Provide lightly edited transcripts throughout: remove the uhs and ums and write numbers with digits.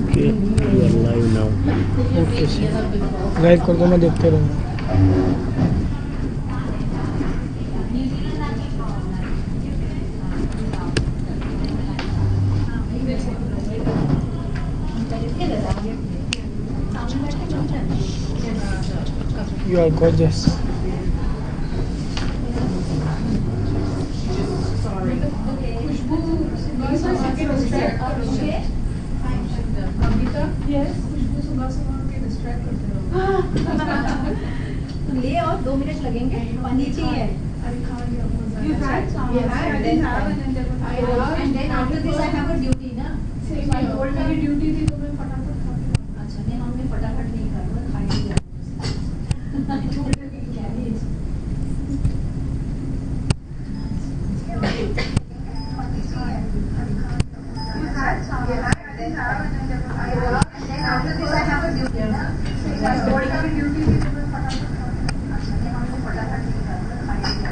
Okay, you are live now. Okay sir. Live कर दो, मैं देखते रहूँगा. You are gorgeous. Yes, ले और 2 मिनट लगेंगे. पानी चाहिए. You had some. Yes, I didn't have, and then after this I have a duty, ना. So I told her duty थी तो मैं फटाफट खा ली. अच्छा, नहीं हमने फटाफट नहीं खाया, खाएंगे. I told her कि क्या है. You had some. I didn't have, and then after this I have a duty, ना. So I told her duty थी तो मैं फटाफट खा ली. अच्छा, नहीं हमने फटाफट नहीं खाया, खाएंगे.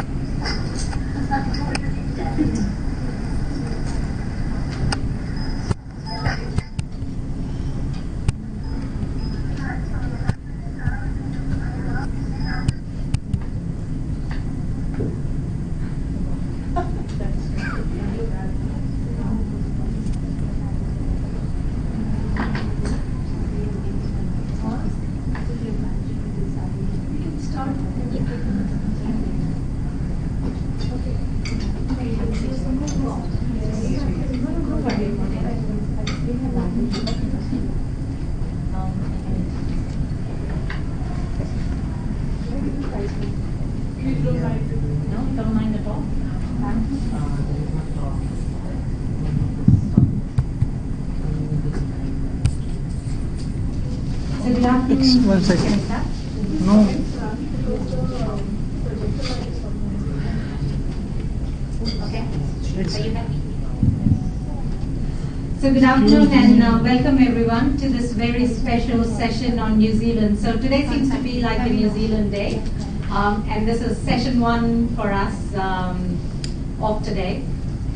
One second. No. Okay. So good afternoon and welcome everyone to this very special session on New Zealand. So today seems to be like a New Zealand day, and this is session 1 for us of today.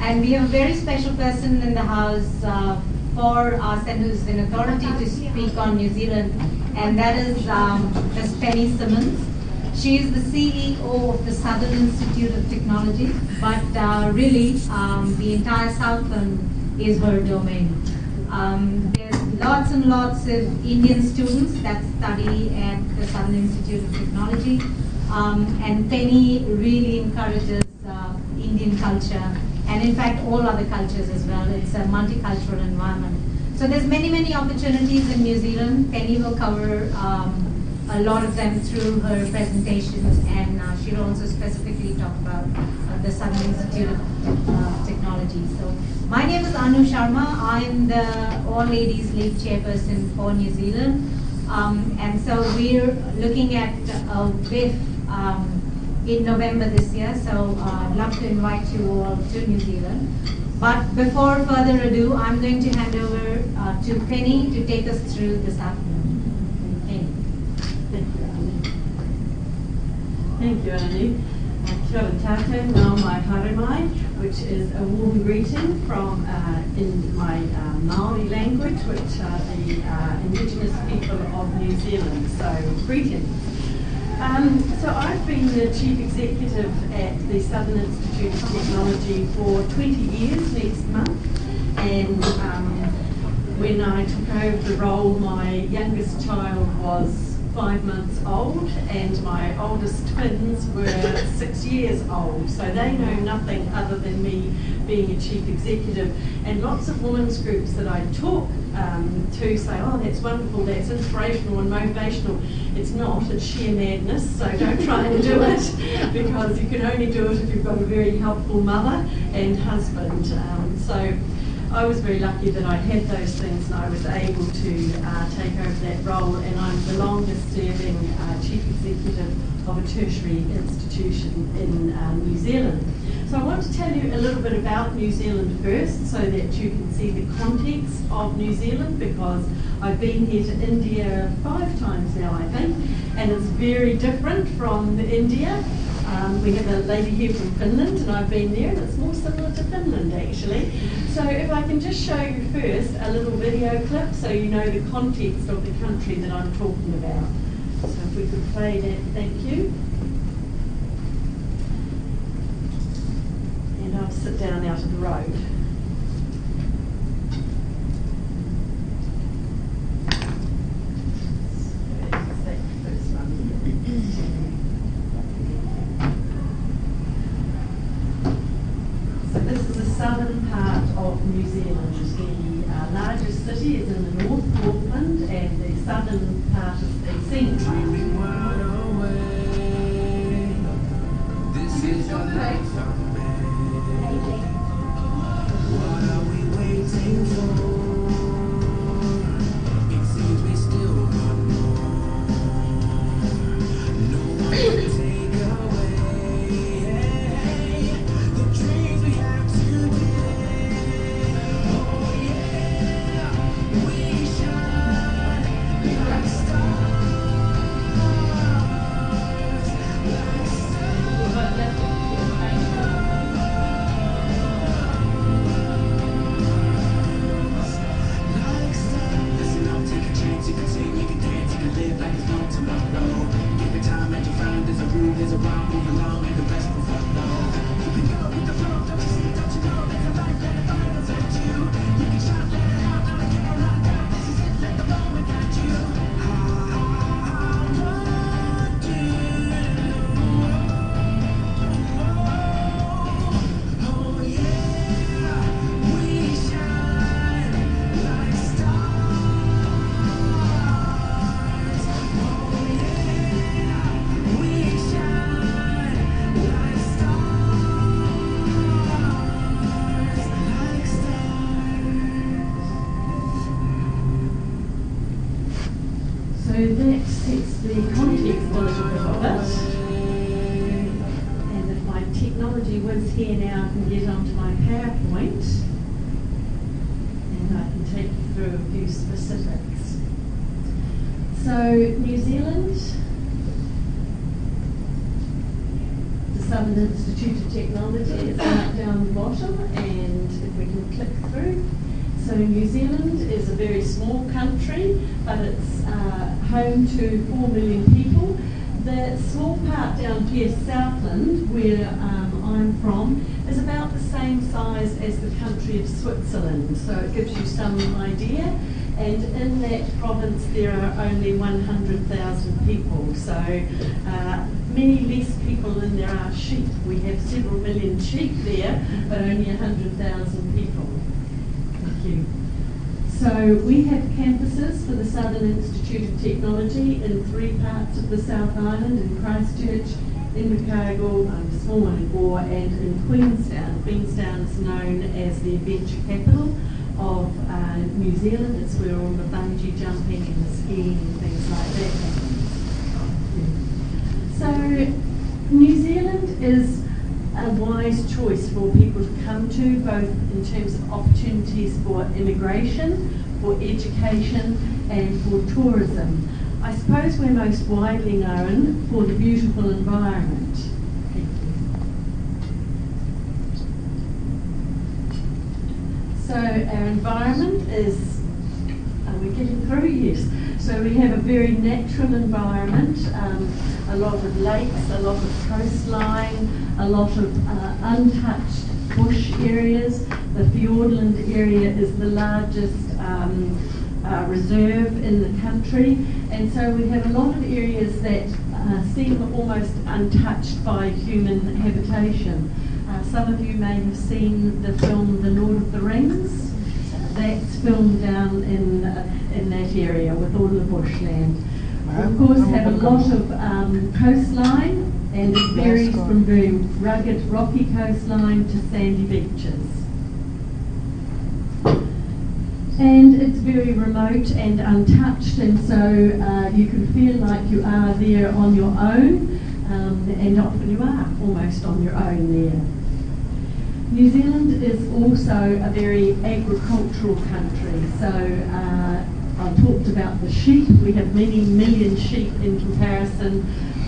And we have a very special person in the house for us and who's in authority to speak on New Zealand, and that is Ms. Penny Simmons. She is the CEO of the Southern Institute of Technology, but really the entire Southern is her domain. There's lots and lots of Indian students that study at the Southern Institute of Technology, and Penny really encourages Indian culture, and in fact all other cultures as well. It's a multicultural environment. So there's many opportunities in New Zealand. Penny will cover a lot of them through her presentations, and she'll also specifically talk about the Southern Institute of Technology. So my name is Annu Sharma. I'm the All Ladies League Chairperson for New Zealand, and so we're looking at a WEF in November this year. So I'd love to invite you all to New Zealand. But before further ado, I'm going to hand over to Penny to take us through this afternoon. Penny. Thank you, Annu. Kia ora tātou, ngā mai haere mai, which is a warm greeting from in my Māori language, which are the Indigenous people of New Zealand. So greetings. So I've been the Chief Executive at the Southern Institute of Technology for 20 years next month, and when I took over the role, my youngest child was 5 months old and my oldest twins were 6 years old, so they know nothing other than me being a Chief Executive. And lots of women's groups that I talk to say, oh, that's wonderful, that's inspirational and motivational. It's not, it's sheer madness, so don't try and do it, because you can only do it if you've got a very helpful mother and husband. So I was very lucky that I had those things and I was able to take over that role, and I'm the longest serving Chief Executive of a tertiary institution in New Zealand. So I want to tell you a little bit about New Zealand first, so that you can see the context of New Zealand, because I've been here to India 5 times now, I think, and it's very different from India. We have a lady here from Finland, and I've been there, and it's more similar to Finland actually. So if I can just show you first a little video clip so you know the context of the country that I'm talking about. So if we could play that, thank you. And I'll sit down out of the road. Southern part of New Zealand. The largest city is in the north, Auckland, and the southern part is the centre. This is your life. What are we waiting for? It seems we still want more. No one can take away the dreams we have to. There's a wrong, move along, and the rest will follow. You can go with the flow, don't you see, don't you know? There's a life that defines at you. You can shout, let it out, now I can't run down. This is it, let the moment at you. Oh yeah, we shine like stars. Oh yeah, we shine like stars, like stars. So that sets the context a little bit of it. And if my technology whiz here now, I can get onto my PowerPoint and I can take you through a few specifics. So New Zealand, Southern Institute of Technology, it's right down the bottom, and if we can click through. So New Zealand is a very small country, but it's home to 4 million people. The small part down here, Southland, where I'm from, is about the same size as the country of Switzerland, so it gives you some idea. And in that province there are only 100,000 people, so many less people than there are sheep. We have several million sheep there, but only 100,000 people. Thank you. So we have campuses for the Southern Institute of Technology in 3 parts of the South Island, in Christchurch, in Invercargill, a small one in Gore, and in Queenstown. Queenstown is known as the adventure capital of New Zealand. It's where all the bungee jumping and the skiing and things like that happens. So New Zealand is a wise choice for people to come to, both in terms of opportunities for immigration, for education, and for tourism. I suppose we're most widely known for the beautiful environment. Thank you. So our environment is, are we getting through? Yes. So we have a very natural environment, a lot of lakes, a lot of coastline, a lot of untouched bush areas. The Fiordland area is the largest reserve in the country, and so we have a lot of areas that seem almost untouched by human habitation. Some of you may have seen the film The Lord of the Rings. That's filmed down in that area with all the bushland. We of course have a lot of coastline, and it varies from very rugged rocky coastline to sandy beaches. And it's very remote and untouched, and so you can feel like you are there on your own, and often you are almost on your own there. New Zealand is also a very agricultural country, so I talked about the sheep. We have many million sheep in comparison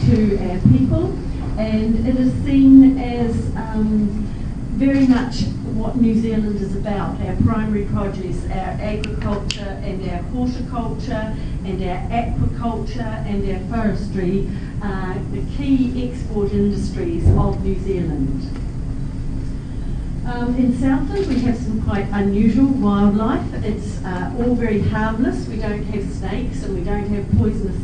to our people, and it is seen as very much what New Zealand is about, our primary produce, our agriculture and our horticulture and our aquaculture and our forestry are the key export industries of New Zealand. In Southland we have some quite unusual wildlife. It's all very harmless. We don't have snakes and we don't have poisonous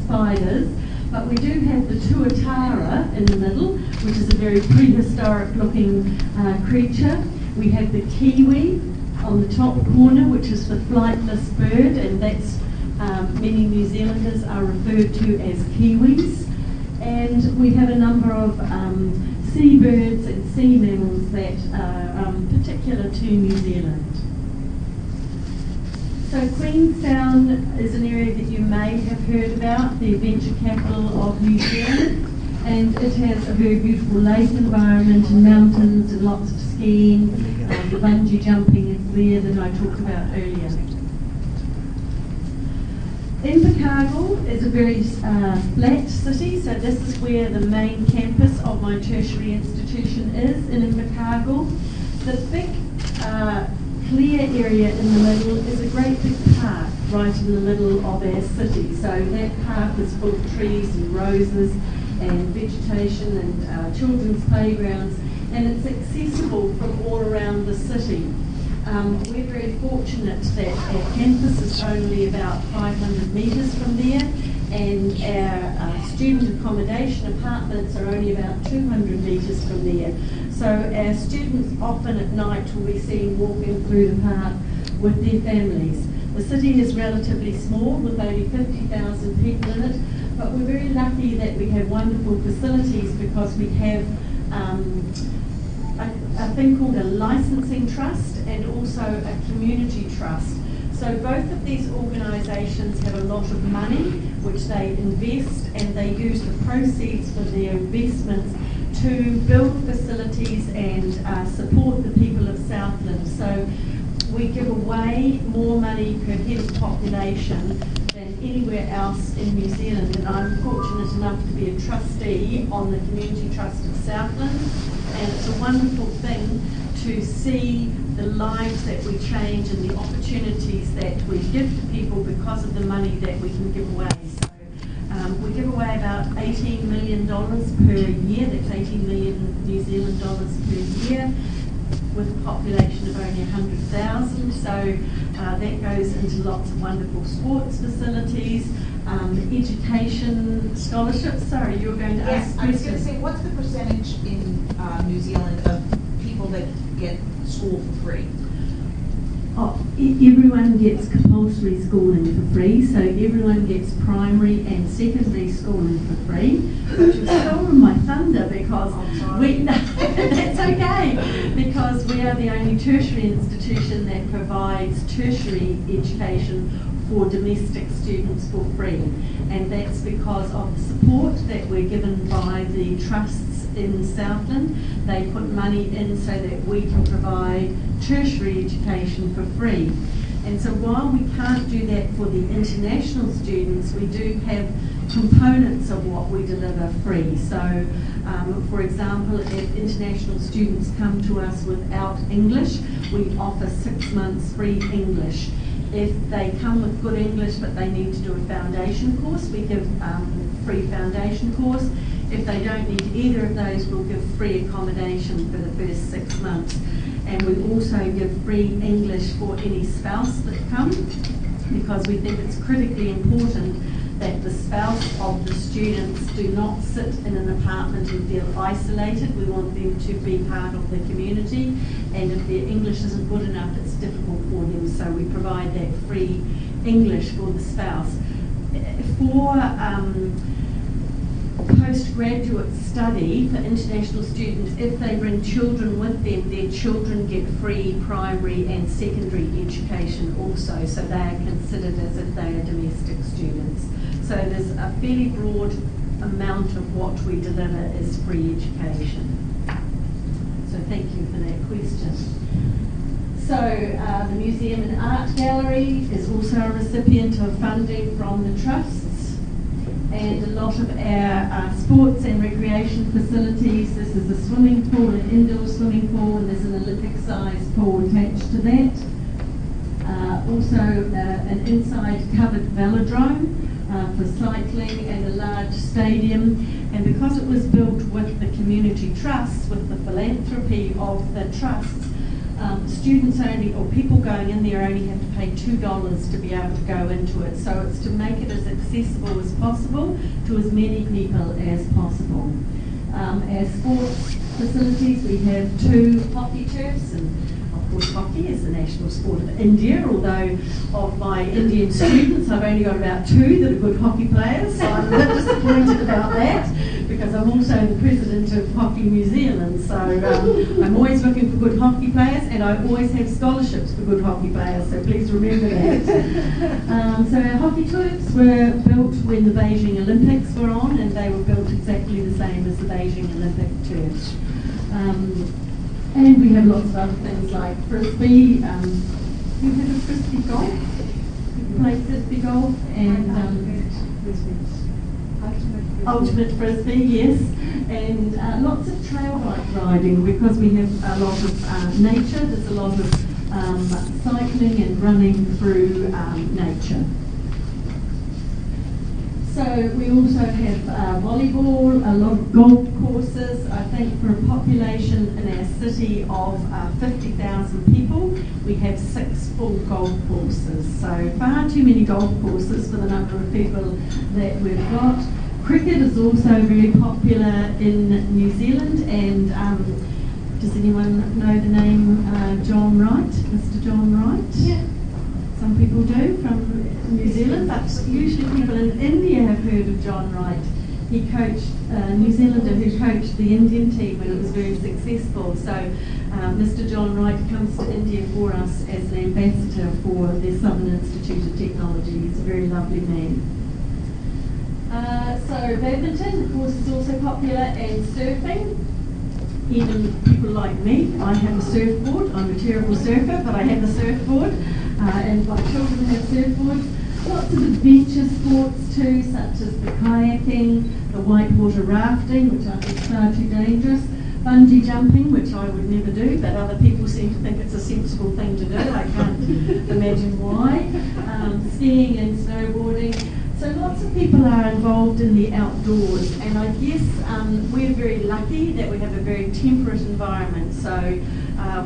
spiders, but we do have the tuatara in the middle, which is a very prehistoric looking creature. We have the kiwi on the top corner, which is the flightless bird, and that's many New Zealanders are referred to as kiwis. And we have a number of seabirds and sea mammals that are particular to New Zealand. So Queenstown is an area that you may have heard about, the venture capital of New Zealand, and it has a very beautiful lake environment and mountains and lots of skiing. The bungee jumping is there that I talked about earlier. Invercargill is a very flat city, so this is where the main campus of my tertiary institution is, in Invercargill. The big clear area in the middle is a great big park right in the middle of our city. So that park is full of trees and roses and vegetation and children's playgrounds, and it's accessible from all around the city. We're very fortunate that our campus is only about 500 metres from there, and our student accommodation apartments are only about 200 metres from there. So our students often at night will be seen walking through the park with their families. The city is relatively small with only 50,000 people in it, but we're very lucky that we have wonderful facilities because we have a thing called a licensing trust and also a community trust. So both of these organisations have a lot of money which they invest, and they use the proceeds for their investments to build facilities and support the people of Southland. So we give away more money per head of population than anywhere else in New Zealand, and I'm fortunate enough to be a trustee on the Community Trust of Southland, and it's a wonderful thing to see the lives that we change and the opportunities that we give to people because of the money that we can give away. So we give away about $18 million per year, that's 18 million New Zealand dollars per year, with a population of only 100,000. So that goes into lots of wonderful sports facilities, education, scholarships. Sorry, you were going to ask I was going to say, what's the percentage in New Zealand of people that get school for free? Oh, everyone gets compulsory schooling for free, so everyone gets primary and secondary schooling for free. Which was stolen my thunder because that's okay, because we are the only tertiary institution that provides tertiary education for domestic students for free, and that's because of the support that we're given by the trusts in Southland. They put money in so that we can provide tertiary education for free. And so while we can't do that for the international students, we do have components of what we deliver free. So for example, if international students come to us without English, we offer 6 months free English. If they come with good English but they need to do a foundation course, we give free foundation course. If they don't need either of those, we'll give free accommodation for the first 6 months. And we also give free English for any spouse that comes, because we think it's critically important that the spouse of the students do not sit in an apartment and feel isolated. We want them to be part of the community, and if their English isn't good enough, it's difficult for them, so we provide that free English for the spouse. For postgraduate study for international students, if they bring children with them, their children get free primary and secondary education also, so they are considered as if they are domestic students. So there's a fairly broad amount of what we deliver is free education. So thank you for that question. So the Museum and Art Gallery is also a recipient of funding from the trusts. and a lot of our sports and recreation facilities. This is a swimming pool, an indoor swimming pool, and there's an Olympic-sized pool attached to that. Also an inside covered velodrome for cycling and a large stadium. And because it was built with the community trusts, with the philanthropy of the trusts, students only, or people going in there only have to pay $2 to be able to go into it. So it's to make it as accessible as possible to as many people as possible. As sports facilities, we have 2 hockey turfs, and of course hockey is the national sport of India, although of my Indian students I've only got about 2 that are good hockey players, so I'm a bit disappointed about that, because I'm also the president of Hockey New Zealand, so I'm always looking for good hockey players, and I always have scholarships for good hockey players, so please remember that. So our hockey turfs were built when the Beijing Olympics were on, and they were built exactly the same as the Beijing Olympic turfs. And we have lots of other things like frisbee. You have a frisbee golf? You play frisbee golf and ultimate frisbee, yes. And lots of trail bike riding, because we have a lot of nature. There's a lot of cycling and running through nature. So we also have volleyball, a lot of golf courses. I think for a population in our city of 50,000 people, we have 6 full golf courses. So far too many golf courses for the number of people that we've got. Cricket is also very popular in New Zealand, and does anyone know the name John Wright, Mr. John Wright? Yeah. Some people do from New Zealand, but usually people in India have heard of John Wright. He coached a New Zealander who coached the Indian team when it was very successful. So Mr. John Wright comes to India for us as an ambassador for the Southern Institute of Technology. He's a very lovely man. So badminton, of course, is also popular, and surfing. Even people like me, I have a surfboard. I'm a terrible surfer, but I have a surfboard. And my children have surfboards. Lots of adventure sports too, such as the kayaking, the whitewater rafting, which I think is far too dangerous, bungee jumping, which I would never do, but other people seem to think it's a sensible thing to do. I can't imagine why. Skiing and snowboarding. So lots of people are involved in the outdoors, and I guess we're very lucky that we have a very temperate environment. So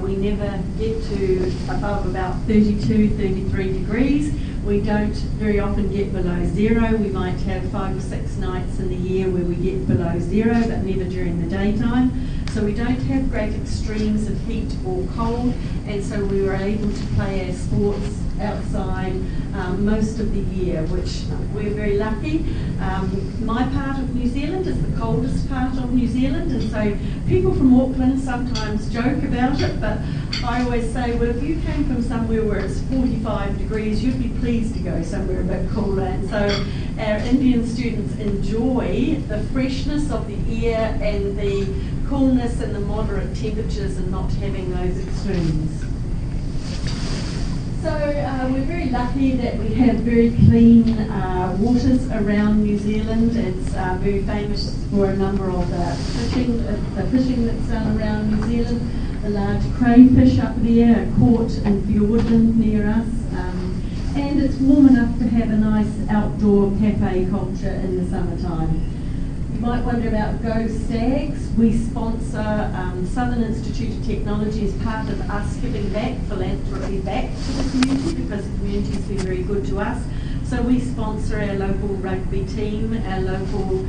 we never get to above about 32, 33 degrees. We don't very often get below 0. We might have 5 or 6 nights in the year where we get below 0, but never during the daytime. So we don't have great extremes of heat or cold, and so we were able to play our sports outside most of the year, which we're very lucky. My part of New Zealand is the coldest part of New Zealand, and so people from Auckland sometimes joke about it, but I always say, well, if you came from somewhere where it's 45 degrees, you'd be pleased to go somewhere a bit cooler. And so our Indian students enjoy the freshness of the air and the coolness and the moderate temperatures and not having those extremes. So we're very lucky that we have very clean waters around New Zealand. It's very famous for a number of the fishing that's done around New Zealand. The large crayfish up there are caught in Fiordland near us. And it's warm enough to have a nice outdoor cafe culture in the summertime. You might wonder about Go Stags. We sponsor Southern Institute of Technology as part of us giving back, philanthropy back to the community, because the community's been very good to us. So we sponsor our local rugby team, our local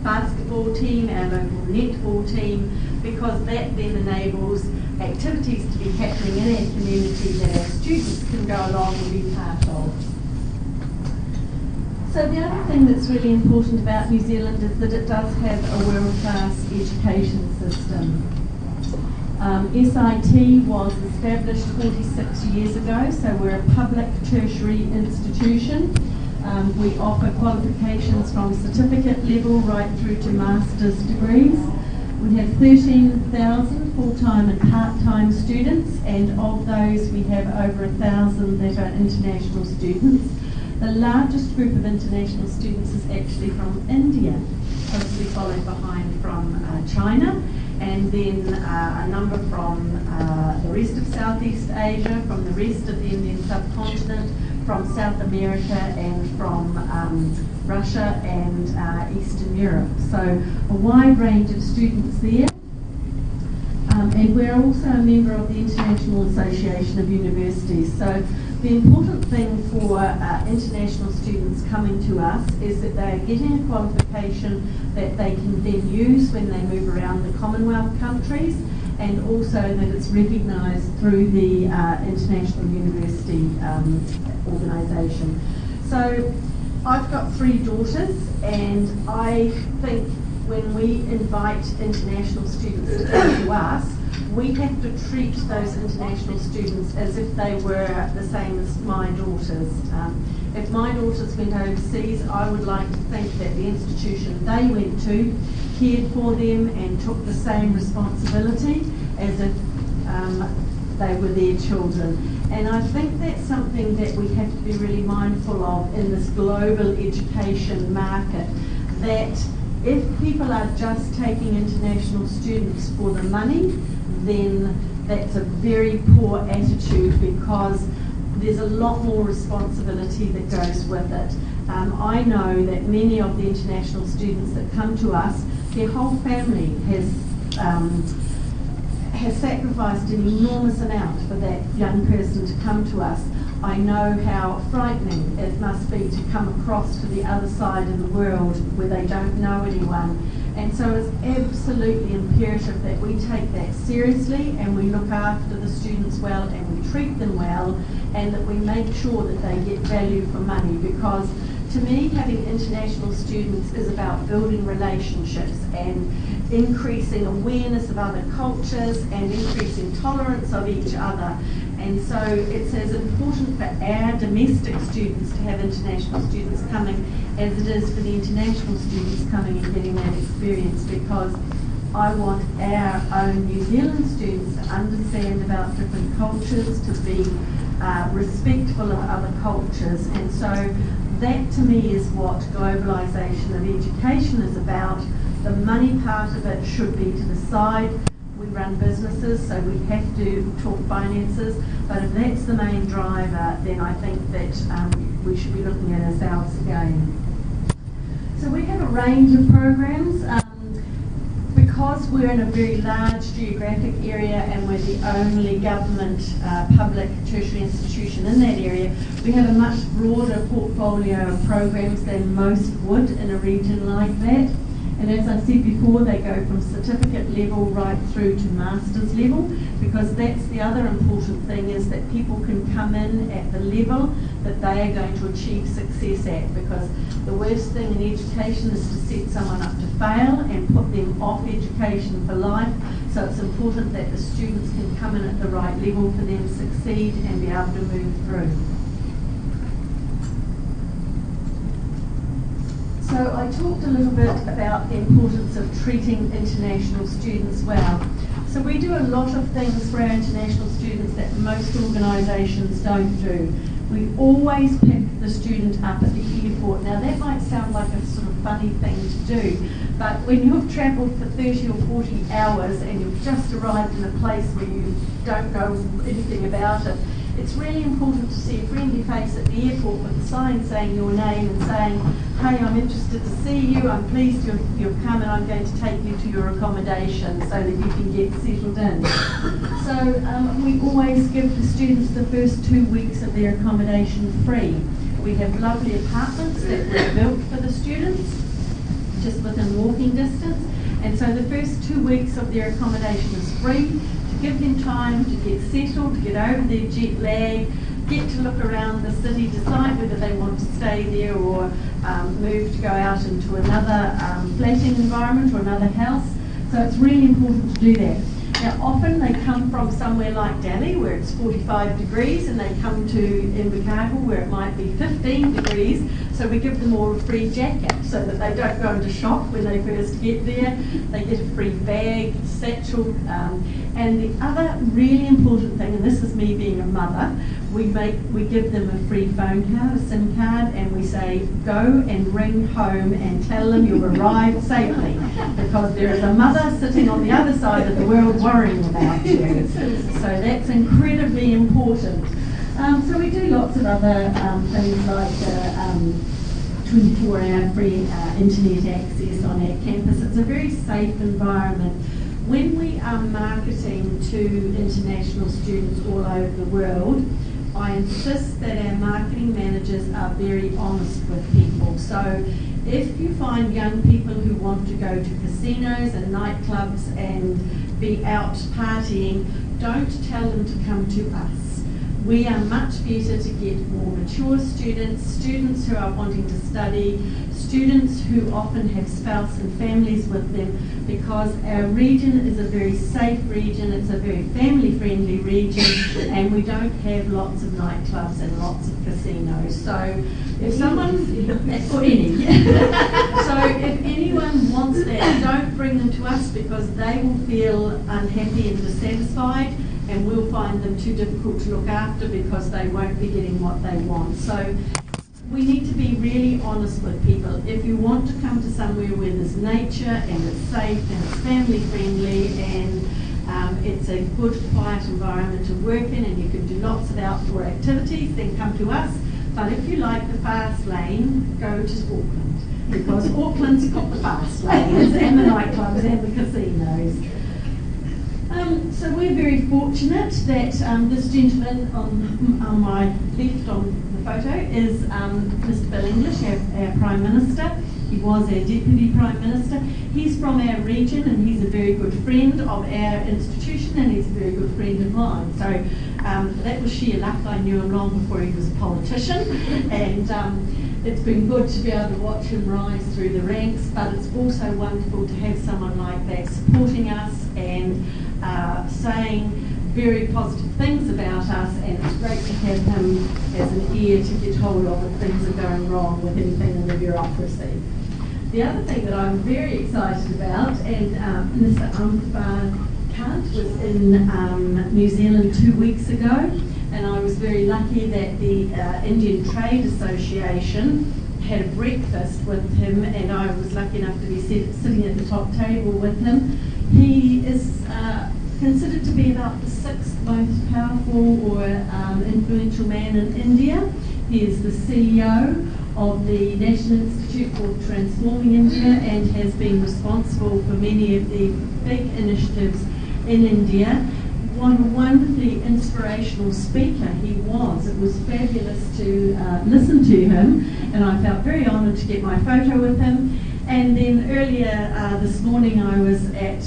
basketball team, our local netball team, because that then enables activities to be happening in our community that our students can go along and be part of. So the other thing that's really important about New Zealand is that it does have a world-class education system. SIT was established 46 years ago, so we're a public tertiary institution. We offer qualifications from certificate level right through to master's degrees. We have 13,000 full-time and part-time students, and of those we have over 1,000 that are international students. The largest group of international students is actually from India, closely followed behind from China, and then a number from the rest of Southeast Asia, from the rest of the Indian subcontinent, from South America, and from Russia and Eastern Europe. So a wide range of students there. And we're also a member of the International Association of Universities. So the important thing for international students coming to us is that they're getting a qualification that they can then use when they move around the Commonwealth countries, and also that it's recognised through the International University organisation. So I've got 3 daughters, and I think when we invite international students to come to us, we have to treat those international students as if they were the same as my daughters. If my daughters went overseas, I would like to think that the institution they went to cared for them and took the same responsibility as if they were their children. And I think that's something that we have to be really mindful of in this global education market, that if people are just taking international students for the money, then that's a very poor attitude, because there's a lot more responsibility that goes with it. I know that many of the international students that come to us, their whole family has sacrificed an enormous amount for that young person to come to us. I know how frightening it must be to come across to the other side in the world where they don't know anyone. And so it's absolutely imperative that we take that seriously, and we look after the students well, and we treat them well, and that we make sure that they get value for money. Because to me, having international students is about building relationships and increasing awareness of other cultures and increasing tolerance of each other. And so it's as important for our domestic students to have international students coming as it is for the international students coming and getting that experience, because I want our own New Zealand students to understand about different cultures, to be respectful of other cultures. And so that to me is what globalisation of education is about. The money part of it should be to the side. We run businesses, so we have to talk finances, but if that's the main driver, then I think that we should be looking at ourselves again. So we have a range of programs. Because we're in a very large geographic area and we're the only government public tertiary institution in that area, we have a much broader portfolio of programs than most would in a region like that. And as I said before, they go from certificate level right through to master's level, because that's the other important thing, is that people can come in at the level that they are going to achieve success at, because the worst thing in education is to set someone up to fail and put them off education for life. So it's important that the students can come in at the right level for them to succeed and be able to move through. So I talked a little bit about the importance of treating international students well. So we do a lot of things for our international students that most organisations don't do. We always pick the student up at the airport. Now that might sound like a sort of funny thing to do, but when you've travelled for 30 or 40 hours and you've just arrived in a place where you don't know anything about it, it's really important to see a friendly face at the airport with a sign saying your name and saying, hey, I'm interested to see you, I'm pleased you've come, and I'm going to take you to your accommodation so that you can get settled in. So we always give the students the first 2 weeks of their accommodation free. We have lovely apartments that were built for the students, just within walking distance, and so the first 2 weeks of their accommodation is free, to give them time to get settled, to get over their jet lag, get to look around the city, decide whether they want to stay there or move to go out into another flatting environment or another house. So it's really important to do that. Now often they come from somewhere like Delhi where it's 45 degrees, and they come to Invercargill where it might be 15 degrees, so we give them all a free jacket so that they don't go into shock when they first get there. They get a free bag, satchel, And the other really important thing, and this is me being a mother, we give them a free phone card, a SIM card, and we say, go and ring home and tell them you've arrived safely, because there is a mother sitting on the other side of the world worrying about you. So that's incredibly important. So we do lots of other things like 24-hour free internet access on our campus. It's a very safe environment. When we are marketing to international students all over the world, I insist that our marketing managers are very honest with people. So if you find young people who want to go to casinos and nightclubs and be out partying, don't tell them to come to us. We are much better to get more mature students, students who are wanting to study, students who often have spouse and families with them, because our region is a very safe region, it's a very family-friendly region, and we don't have lots of nightclubs and lots of casinos. So if someone, or any, so if anyone wants that, don't bring them to us, because they will feel unhappy and dissatisfied, and we'll find them too difficult to look after because they won't be getting what they want. So we need to be really honest with people. If you want to come to somewhere where there's nature and it's safe and it's family friendly and it's a good quiet environment to work in and you can do lots of outdoor activities, then come to us. But if you like the fast lane, go to Auckland, because Auckland's got the fast lanes and the nightclubs and the casinos. So we're very fortunate that this gentleman on my left on the photo is Mr. Bill English, our Prime Minister. He was our Deputy Prime Minister. He's from our region and he's a very good friend of our institution and he's a very good friend of mine. So that was sheer luck. I knew him long before he was a politician, and it's been good to be able to watch him rise through the ranks, but it's also wonderful to have someone like that supporting us and saying very positive things about us, and it's great to have him as an ear to get hold of if things are going wrong with anything in the bureaucracy. The other thing that I'm very excited about, and Mr. Kant was in New Zealand 2 weeks ago, and I was very lucky that the Indian Trade Association had a breakfast with him, and I was lucky enough to be sitting at the top table with him. He is considered to be about the 6th most powerful or influential man in India. He is the CEO of the National Institute for Transforming India and has been responsible for many of the big initiatives in India. What a wonderfully inspirational speaker he was. It was fabulous to listen to him, and I felt very honoured to get my photo with him. And then earlier this morning I was at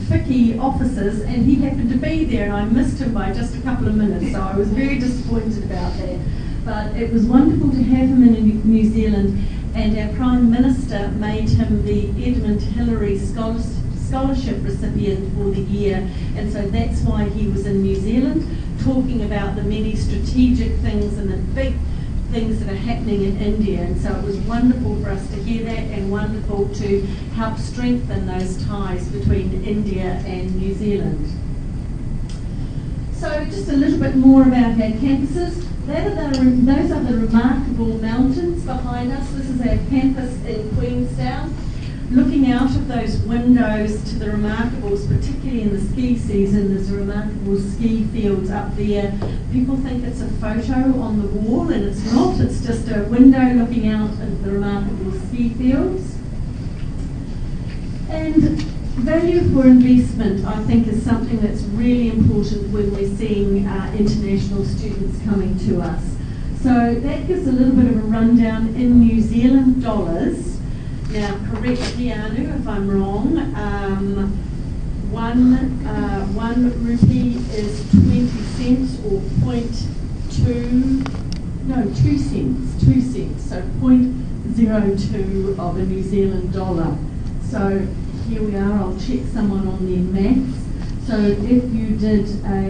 FICCI offices and he happened to be there, and I missed him by just a couple of minutes, so I was very disappointed about that. But it was wonderful to have him in New Zealand, and our Prime Minister made him the Edmund Hillary Scholarship recipient for the year, and so that's why he was in New Zealand talking about the many strategic things and the big things that are happening in India. And so it was wonderful for us to hear that, and wonderful to help strengthen those ties between India and New Zealand. So just a little bit more about our campuses. Those are the remarkable mountains behind us. This is our campus in Queenstown. Looking out of those windows to the remarkables, particularly in the ski season, there's remarkable ski fields up there. People think it's a photo on the wall, and it's not. It's just a window looking out at the remarkable ski fields. And value for investment, I think, is something that's really important when we're seeing international students coming to us. So that gives a little bit of a rundown in New Zealand dollars. Now, correct me, Annu, if I'm wrong. One rupee is 20 cents or 2 cents. 2 cents. So 0.02 of a New Zealand dollar. So here we are. I'll check someone on their maths. So if you did a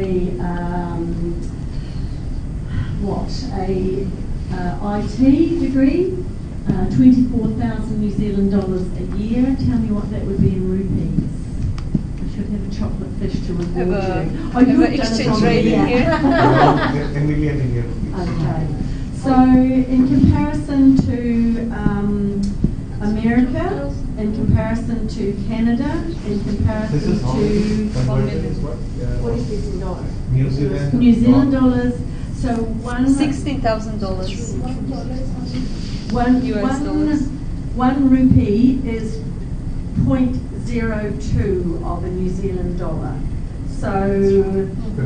IT degree, 24,000 New Zealand dollars a year. Tell me what that would be in rupees. could have a chocolate fish to reward Have you. a You've done it exchange on rate the- in here. A million Indian rupees. Okay. So in comparison to America, in comparison to Canada, in This comparison is how to converted is what? What is this in dollars? New Zealand. New Zealand dollars, so $16,000. one US dollars. one rupee is 0.02 of a New Zealand dollar. So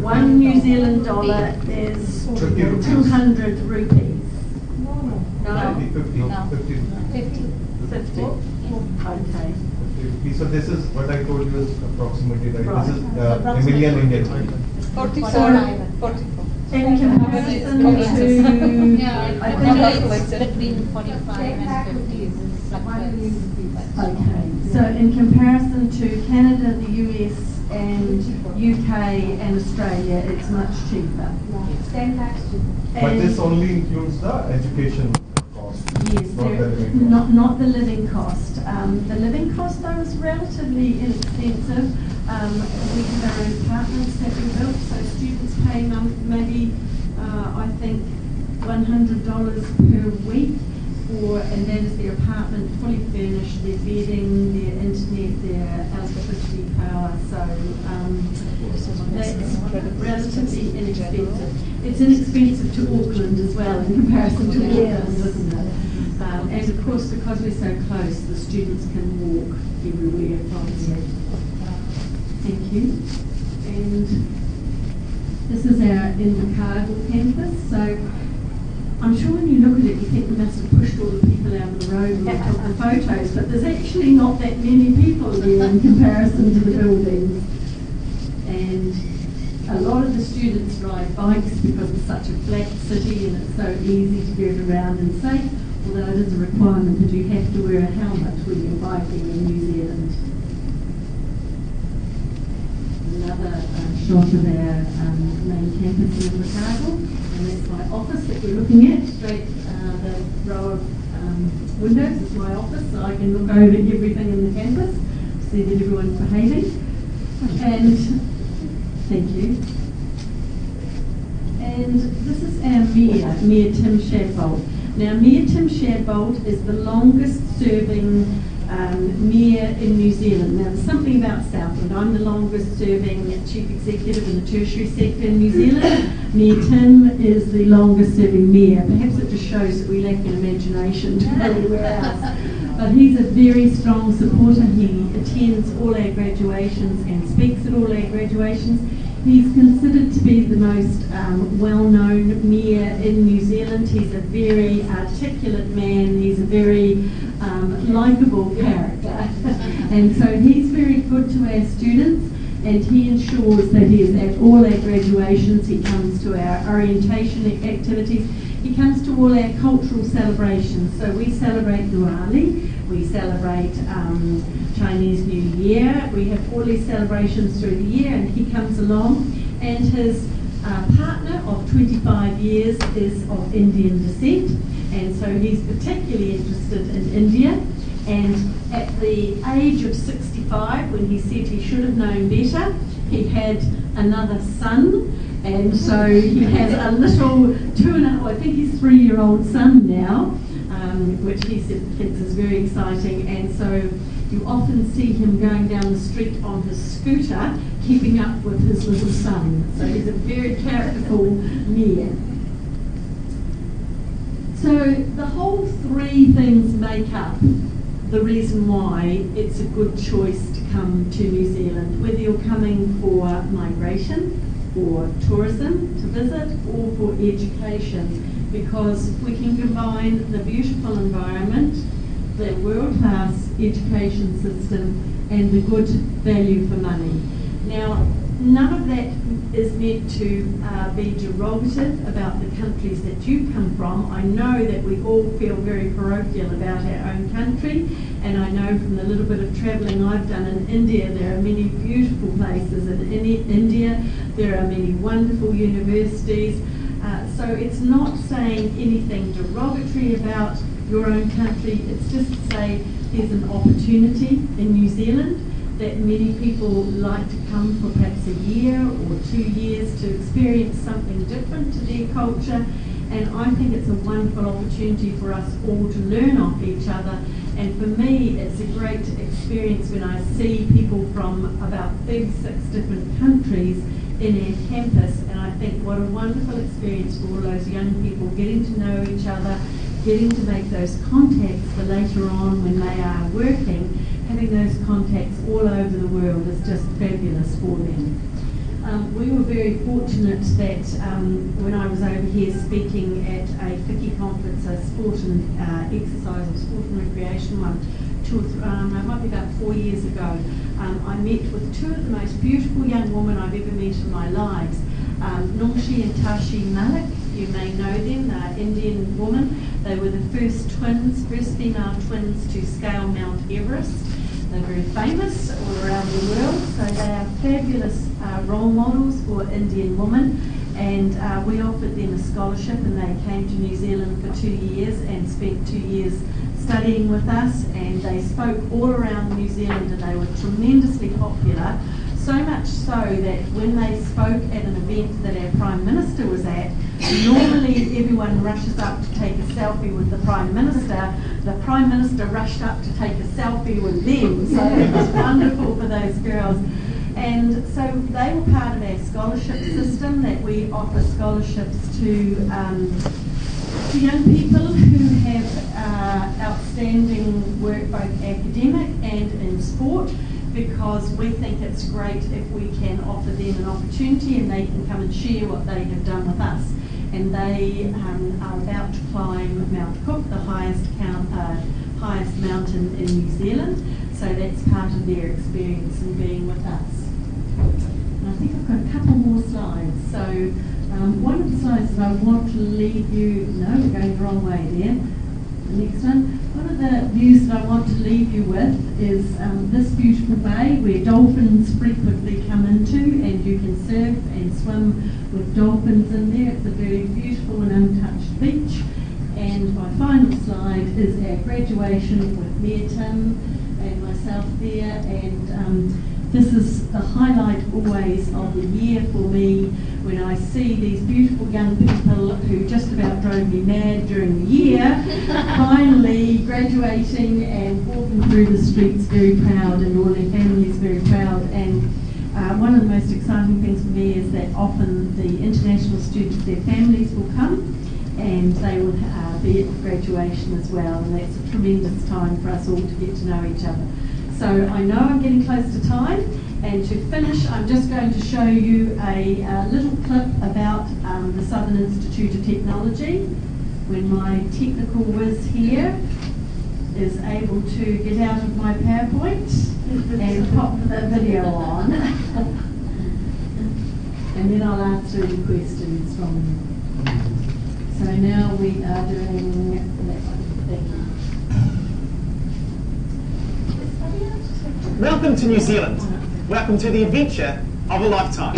one New Zealand dollar is 50 rupees. 200 rupees. No, 50. No. 50. 50. 50. Okay. So this is what I told you is approximately right. Right. This is a million Indian rupees. 44. In comparison Yeah, to, Yeah, I I think calculated. think between 45 and 50 is fluctuates. okay, so in comparison to Canada, the US, and UK and Australia, it's much cheaper. It's 10 lakhs cheaper. But And- this only includes the education cost. Yes, not the living cost. not the living cost. The living cost, though, is relatively inexpensive. We have our own apartments that we built, so students pay maybe, I think, $100 per week and that is their apartment fully furnished, their bedding, their internet, their electricity power. So that's relatively inexpensive. It's inexpensive to Auckland as well in comparison to Auckland, isn't it? And of course, because we're so close, the students can walk everywhere from here. Thank you. And this is our Invercargill campus. So I'm sure when you look at it, you think we must have pushed all the people out of the road and took the photos, but there's actually not that many people there in comparison to the buildings. And a lot of the students ride bikes because it's such a flat city and it's so easy to get around and safe, although it is a requirement that you have to wear a helmet when you're biking in New Zealand. Another shot of our main campus in Invercargill, and that's my office that we're looking at. Straight the row of windows is my office, so I can look over everything in the campus, see that everyone's behaving. And thank you. And this is our Mayor Tim Shadbolt. Now, Mayor Tim Shadbolt is the longest serving mayor in New Zealand. Now, there's something about Southland. I'm the longest serving chief executive in the tertiary sector in New Zealand. Mayor Tim is the longest serving mayor. Perhaps it just shows that we lack an imagination to go anywhere else. But he's a very strong supporter. He attends all our graduations and speaks at all our graduations. He's considered to be the most well-known mayor in New Zealand. He's a very articulate man. He's a very likeable character. And so he's very good to our students, and he ensures that he is at all our graduations. He comes to our orientation activities. He comes to all our cultural celebrations. So we celebrate Diwali, we celebrate Chinese New Year, we have all these celebrations through the year, and he comes along, and his partner of 25 years is of Indian descent, and so he's particularly interested in India. And at the age of 65, when he said he should have known better, he had another son, and so he has a little I think he's 3-year-old son now, which he thinks is very exciting. And so you often see him going down the street on his scooter, keeping up with his little son. So he's a very characterful mayor. So the whole three things make up the reason why it's a good choice to come to New Zealand, whether you're coming for migration, for tourism to visit, or for education, because we can combine the beautiful environment, the world-class education system, and the good value for money. Now, none of that is meant to be derogative about the countries that you come from. I know that we all feel very parochial about our own country, and I know from the little bit of travelling I've done in India, there are many beautiful places in India. There are many wonderful universities. So it's not saying anything derogatory about your own country. It's just to say there's an opportunity in New Zealand that many people like to come for perhaps a year or 2 years to experience something different to their culture. And I think it's a wonderful opportunity for us all to learn off each other. And for me, it's a great experience when I see people from about 36 different countries in our campus. And I think what a wonderful experience for all those young people, getting to know each other, getting to make those contacts for later on when they are working. Having those contacts all over the world is just fabulous for them. We were very fortunate that when I was over here speaking at a FICCI conference, a sport and exercise or sport and recreation one, it might be about 4 years ago, I met with two of the most beautiful young women I've ever met in my lives, Nongshi and Tashi Malik. You may know them, they're Indian women. They were the first female twins to scale Mount Everest. They're very famous all around the world, so they are fabulous role models for Indian women. And we offered them a scholarship, and they came to New Zealand for 2 years and spent 2 years studying with us. And they spoke all around New Zealand, and they were tremendously popular. So much so that when they spoke at an event that our Prime Minister was at, normally everyone rushes up to take a selfie with the Prime Minister. The Prime Minister rushed up to take a selfie with them, so it was wonderful for those girls. And so they were part of our scholarship system, that we offer scholarships to young people who have outstanding work, both academic and in sport, because we think it's great if we can offer them an opportunity and they can come and share what they have done with us. And they are about to climb Mount Cook, the highest mountain in New Zealand. So that's part of their experience in being with us. And I think I've got a couple more slides. So one of the slides that I want to leave you, no, we're going the wrong way there. The next one. One of the views that I want to leave you with is this beautiful bay where dolphins frequently come into, and you can surf and swim with dolphins in there. It's a very beautiful and untouched beach. And my final slide is our graduation with Mayor Tim and myself there. And this is the highlight always of the year for me, when I see these beautiful young people who just about drove me mad during the year, finally graduating and walking through the streets very proud, and all their families very proud. And one of the most exciting things for me is that often the international students, their families will come, and they will be at graduation as well, and that's a tremendous time for us all to get to know each other. So I know I'm getting close to time, and to finish, I'm just going to show you a little clip about the Southern Institute of Technology, when my technical whiz here is able to get out of my PowerPoint and pop the video on. And then I'll answer any questions from you. So now we are doing that one. Thank you. Welcome to New Zealand. Welcome to the adventure of a lifetime.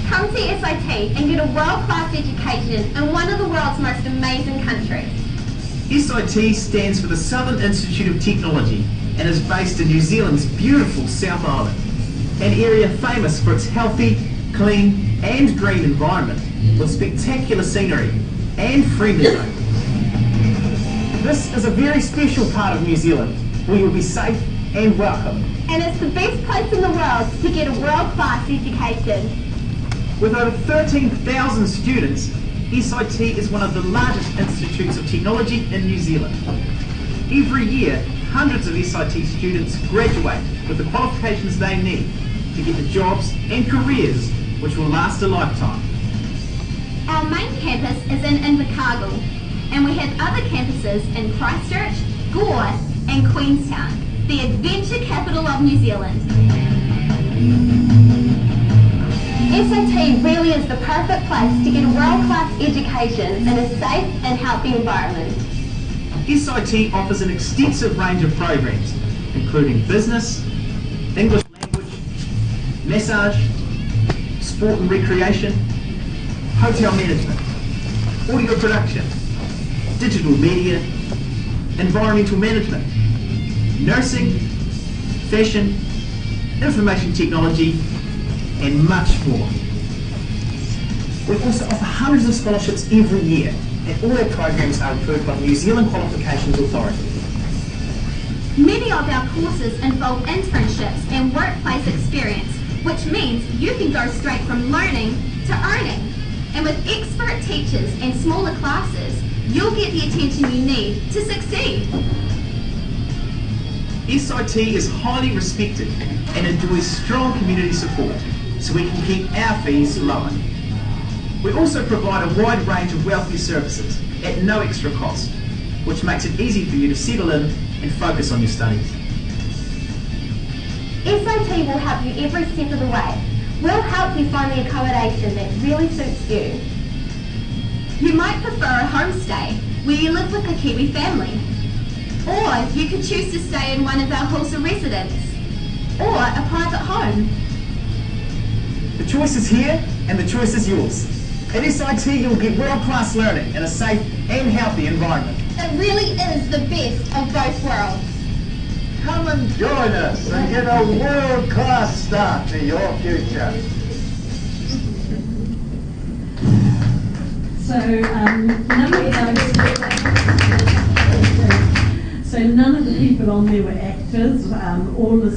Come to SIT and get a world-class education in one of the world's most amazing countries. SIT stands for the Southern Institute of Technology and is based in New Zealand's beautiful South Island, an area famous for its healthy, clean and green environment with spectacular scenery and friendly zones. This is a very special part of New Zealand where you'll be safe and welcome. And it's the best place in the world to get a world-class education. With over 13,000 students, SIT is one of the largest institutes of technology in New Zealand. Every year, hundreds of SIT students graduate with the qualifications they need to get the jobs and careers which will last a lifetime. Our main campus is in Invercargill, and we have other campuses in Christchurch, Gore and Queenstown, the adventure capital of New Zealand. SIT really is the perfect place to get a world-class education in a safe and healthy environment. SIT offers an extensive range of programs, including business, English language, massage, sport and recreation, hotel management, audio production, digital media, environmental management, nursing, fashion, information technology, and much more. We also offer hundreds of scholarships every year, and all our programs are approved by the New Zealand Qualifications Authority. Many of our courses involve internships and workplace experience, which means you can go straight from learning to earning. And with expert teachers and smaller classes, you'll get the attention you need to succeed. SIT is highly respected and enjoys strong community support, so we can keep our fees lower. We also provide a wide range of welfare services at no extra cost, which makes it easy for you to settle in and focus on your studies. SIT will help you every step of the way. We'll help you find the accommodation that really suits you. You might prefer a homestay where you live with a Kiwi family. Or you could choose to stay in one of our halls of residence. Or a private home. The choice is here and the choice is yours. At SIT you'll get world-class learning in a safe and healthy environment. It really is the best of both worlds. Come and join us and get a world-class start to your future. None of the people on there were actors. All the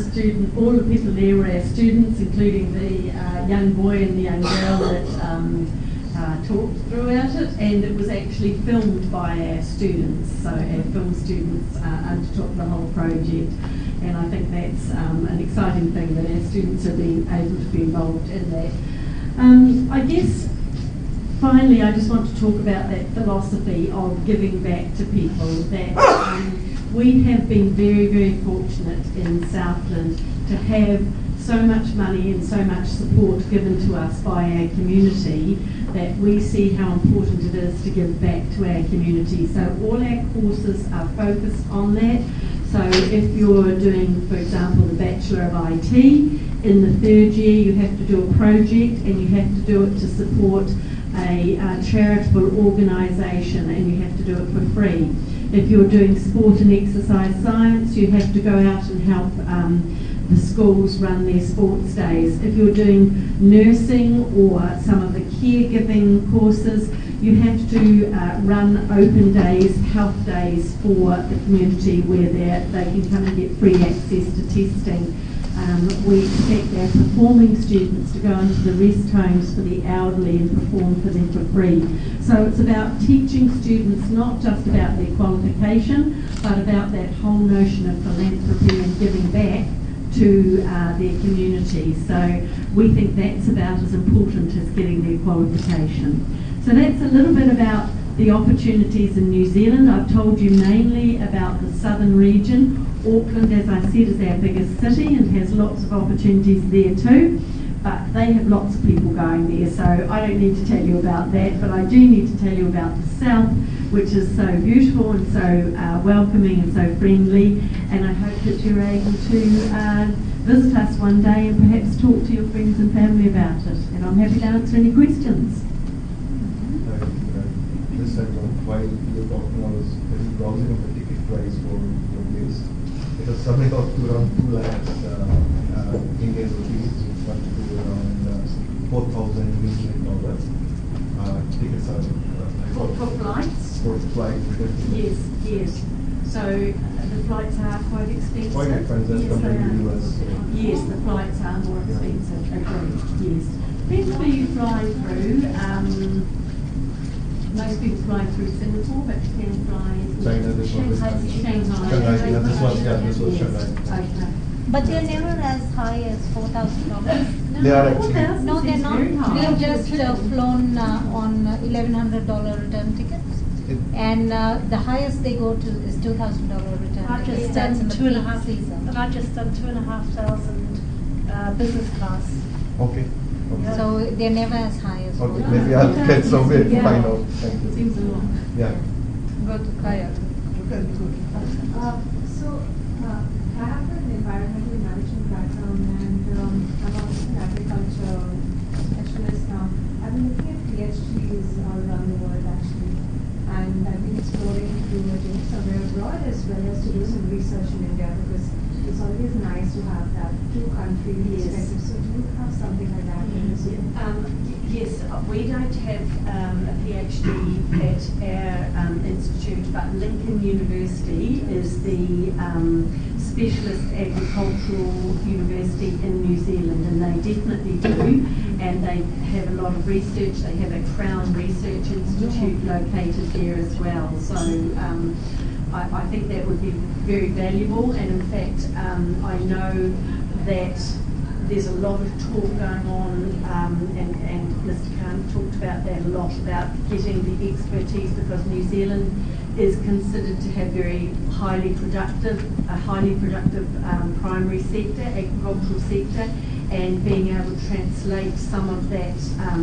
people there were our students, including the young boy and the young girl that talked throughout it, and it was actually filmed by our students. So our film students undertook the whole project, and I think that's an exciting thing that our students have been able to be involved in that. I guess finally I just want to talk about that philosophy of giving back to people. That we have been very, very fortunate in Southland to have so much money and so much support given to us by our community that we see how important it is to give back to our community. So all our courses are focused on that. So if you're doing, for example, the Bachelor of IT, in the third year you have to do a project and you have to do it to support a charitable organisation, and you have to do it for free. If you're doing sport and exercise science, you have to go out and help the schools run their sports days. If you're doing nursing or some of the caregiving courses, you have to run open days, health days for the community where they can come and get free access to testing. We expect our performing students to go into the rest homes for the elderly and perform for them for free. So it's about teaching students not just about their qualification, but about that whole notion of philanthropy and giving back to their community. So we think that's about as important as getting their qualification. So that's a little bit about the opportunities in New Zealand. I've told you mainly about the southern region. Auckland, as I said, is our biggest city and has lots of opportunities there too, but they have lots of people going there, so I don't need to tell you about that, but I do need to tell you about the south, which is so beautiful and so welcoming and so friendly, and I hope that you're able to visit us one day and perhaps talk to your friends and family about it, and I'm happy to answer any questions. This segment, while you were talking, I was browsing of the ticket price for your place. It was something of around 2 lakhs Indian rupees, which went to around 4,000 New Zealand dollars. Tickets are For flights? For flights. Yes, yes. So the flights are quite expensive. Quite expensive Yes, compared they to are. US. Yes, the flights are more expensive. Agreed. Yes. Depends where you fly through. Most people fly through Singapore, but you can fly China, this one was Shanghai. Shanghai, yeah, this was Shanghai. Okay. But they're never as high as $4,000. They are actually. 4,000 No, they're is not. very high. We have just flown on $1,100 return tickets. And the highest they go to is $2,000 return I've tickets. just That's in done the 2.5 peak season. and I've just done 2,500 business class. Okay. Yeah. So they're never as high as Okay, $4,000. maybe I'll get somewhere to Yeah. find out. Thank you. Seems a lot. Yeah. Go to kayak. I have an environmental management background, and I've also and I've been exploring to do somewhere abroad as well as to do some research in India, because it's always nice to have that two-country perspective. So do you have something like that in this year? Yes, we don't have a PhD at our institute, but Lincoln University is the specialist agricultural university in New Zealand, and they definitely do, and they have a lot of research. They have a Crown Research Institute located there as well. So I think that would be very valuable, and in fact I know that there's a lot of talk going on, and Mr. Khan talked about that a lot, about getting the expertise, because New Zealand is considered to have a highly productive primary sector, agricultural sector, and being able to translate some of that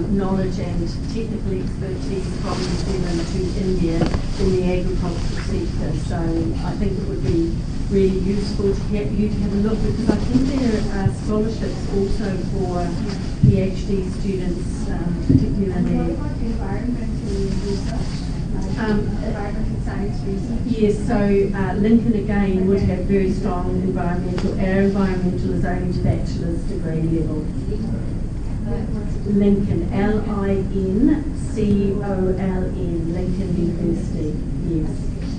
knowledge and technical expertise from New Zealand to India in the agricultural sector. So I think it would be really useful to get you to have a look, because I think there are scholarships also for PhD students, particularly in And what about environmental research? Environmental science research? Yes, so Lincoln again would have very strong environmental. Our environmental is only to bachelor's degree level. Lincoln, Lincoln, Lincoln University, yes.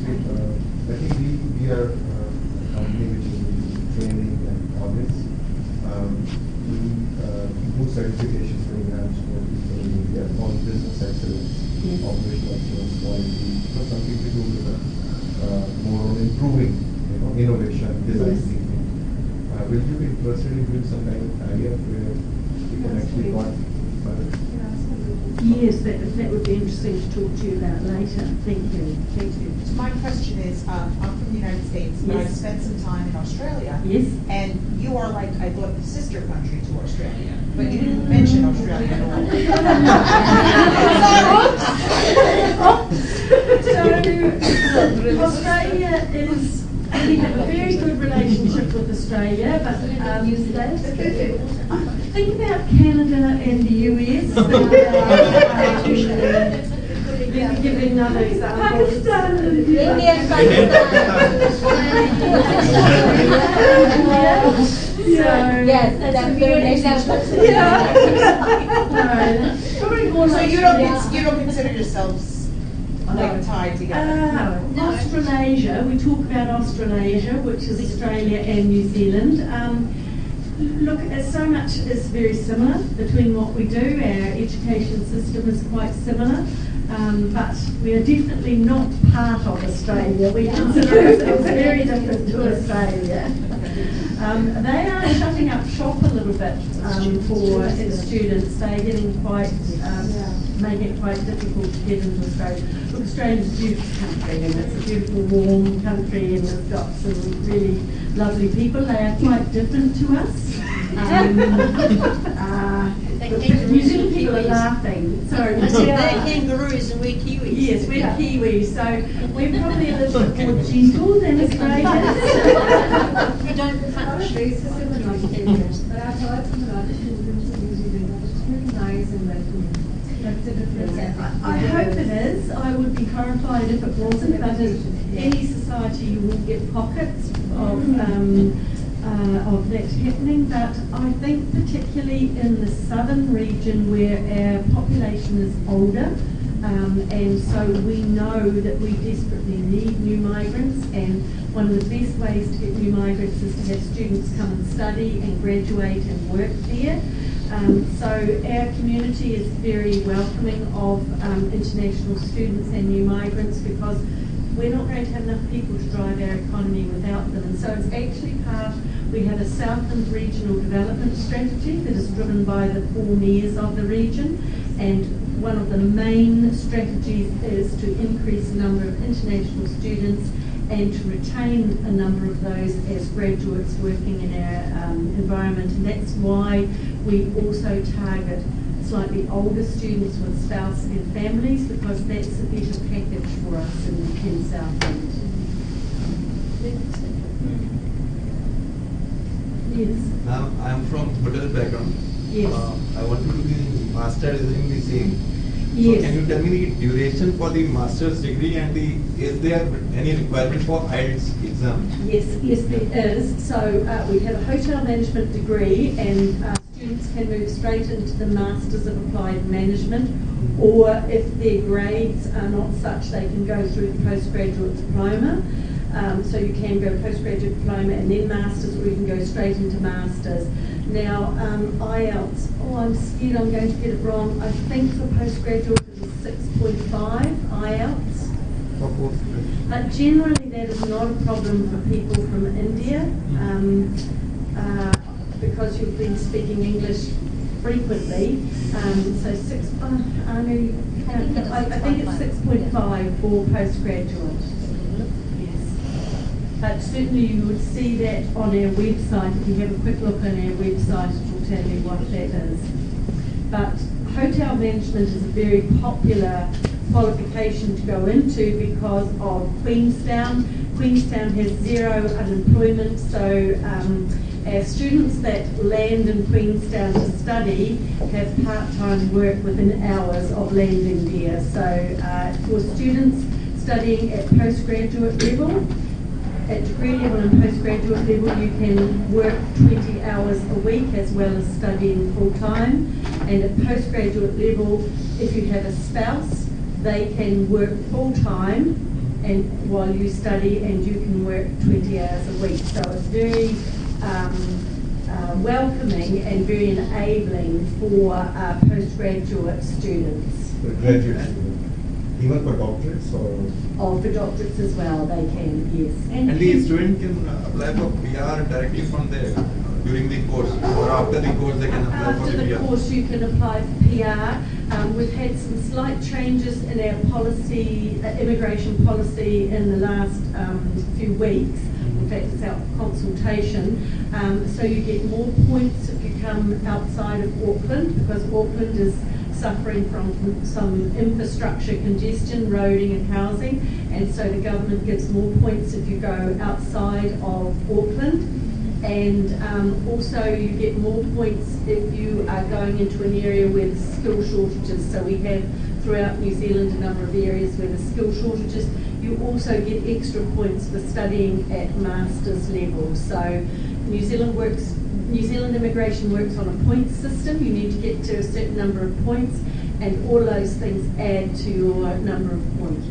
I think we are a company which is training and audits. We do certification programs for people in India on business excellence, operational excellence, quality. So something to do with more on improving, innovation, design thinking. Will you be interested in doing some kind of area where we can actually go further? Yes, that would be interesting to talk to you about later. Thank you. Thank you. So my question is, I'm from the United States, but I've spent some time in Australia. Yes. And you are like, I thought, the sister country to Australia. But you didn't mention Australia at all. So, Australia is, we have a very good relationship with Australia, but think about Canada and the US. Give me another example. Pakistan. India and yes, that's the relationship. So you don't consider yourselves like tied together? Australasia, we talk about Australasia, which is Australia and New Zealand. Look, so much is very similar between what we do. Our education system is quite similar, but we are definitely not part of Australia. We consider ourselves very different to Australia. They are shutting up shop a little bit for students. They're getting quite, making it quite difficult to get into Australia. Look, Australia's a beautiful country, and it's a beautiful, warm country, and it's got some really lovely people. They are quite different to us. The New Zealand people are laughing. Sorry. I said they're kangaroos and we're Kiwis. Yes, we're Kiwis, so we're probably a little bit more gentle than Australians. We don't punch. Racism in Australia, but I've heard from a lot of students in New Zealand that it's really nice and welcoming. That's a difference. I hope it is. I would be horrified if it wasn't, but in any society you will get pockets of that happening, but I think particularly in the southern region where our population is older, and so we know that we desperately need new migrants, and one of the best ways to get new migrants is to have students come and study and graduate and work there. So our community is very welcoming of international students and new migrants, because we're not going to have enough people to drive our economy without them. And so it's actually we have a Southland Regional Development Strategy that is driven by the 4 mayors of the region, and one of the main strategies is to increase the number of international students and to retain a number of those as graduates working in our environment. And that's why we also target slightly older students with spouse and families, because that's a better package for us in Southland. Yes. Now, I am from hotel background. Yes. I wanted to be master in the same. Yes. Can you tell me the duration for the master's degree and is there any requirement for IELTS exam? Yes, there is. So we have a hotel management degree, and students can move straight into the Masters of Applied Management, or if their grades are not such, they can go through the postgraduate diploma. So you can go postgraduate diploma and then Masters, or you can go straight into Masters. Now, IELTS, I'm scared I'm going to get it wrong. I think for postgraduate it is 6.5 IELTS. But generally that is not a problem for people from India, because you've been speaking English frequently. So Annu, I think it's 6.5 for postgraduate. But certainly you would see that on our website. If you have a quick look on our website, it will tell you what that is. But hotel management is a very popular qualification to go into because of Queenstown. Queenstown has zero unemployment, so our students that land in Queenstown to study have part-time work within hours of landing there. So for students studying at postgraduate level, at degree level and postgraduate level, you can work 20 hours a week as well as studying full-time. And at postgraduate level, if you have a spouse, they can work full-time and while you study, and you can work 20 hours a week. So it's very welcoming and very enabling for postgraduate students. For graduate students. Even for doctorates or? Oh, for doctorates as well, they can, yes. And the student can apply for PR directly from there during the course, or after the course they can apply for the PR? After the course you can apply for PR. We've had some slight changes in our policy, immigration policy in the last few weeks. In fact, it's out for consultation. So you get more points if you come outside of Auckland, because Auckland is suffering from some infrastructure congestion, roading and housing, and so the government gives more points if you go outside of Auckland. And also you get more points if you are going into an area where there's skill shortages. So we have throughout New Zealand a number of areas where there's skill shortages. You also get extra points for studying at master's level. So New Zealand immigration works on a points system. You need to get to a certain number of points, and all those things add to your number of points.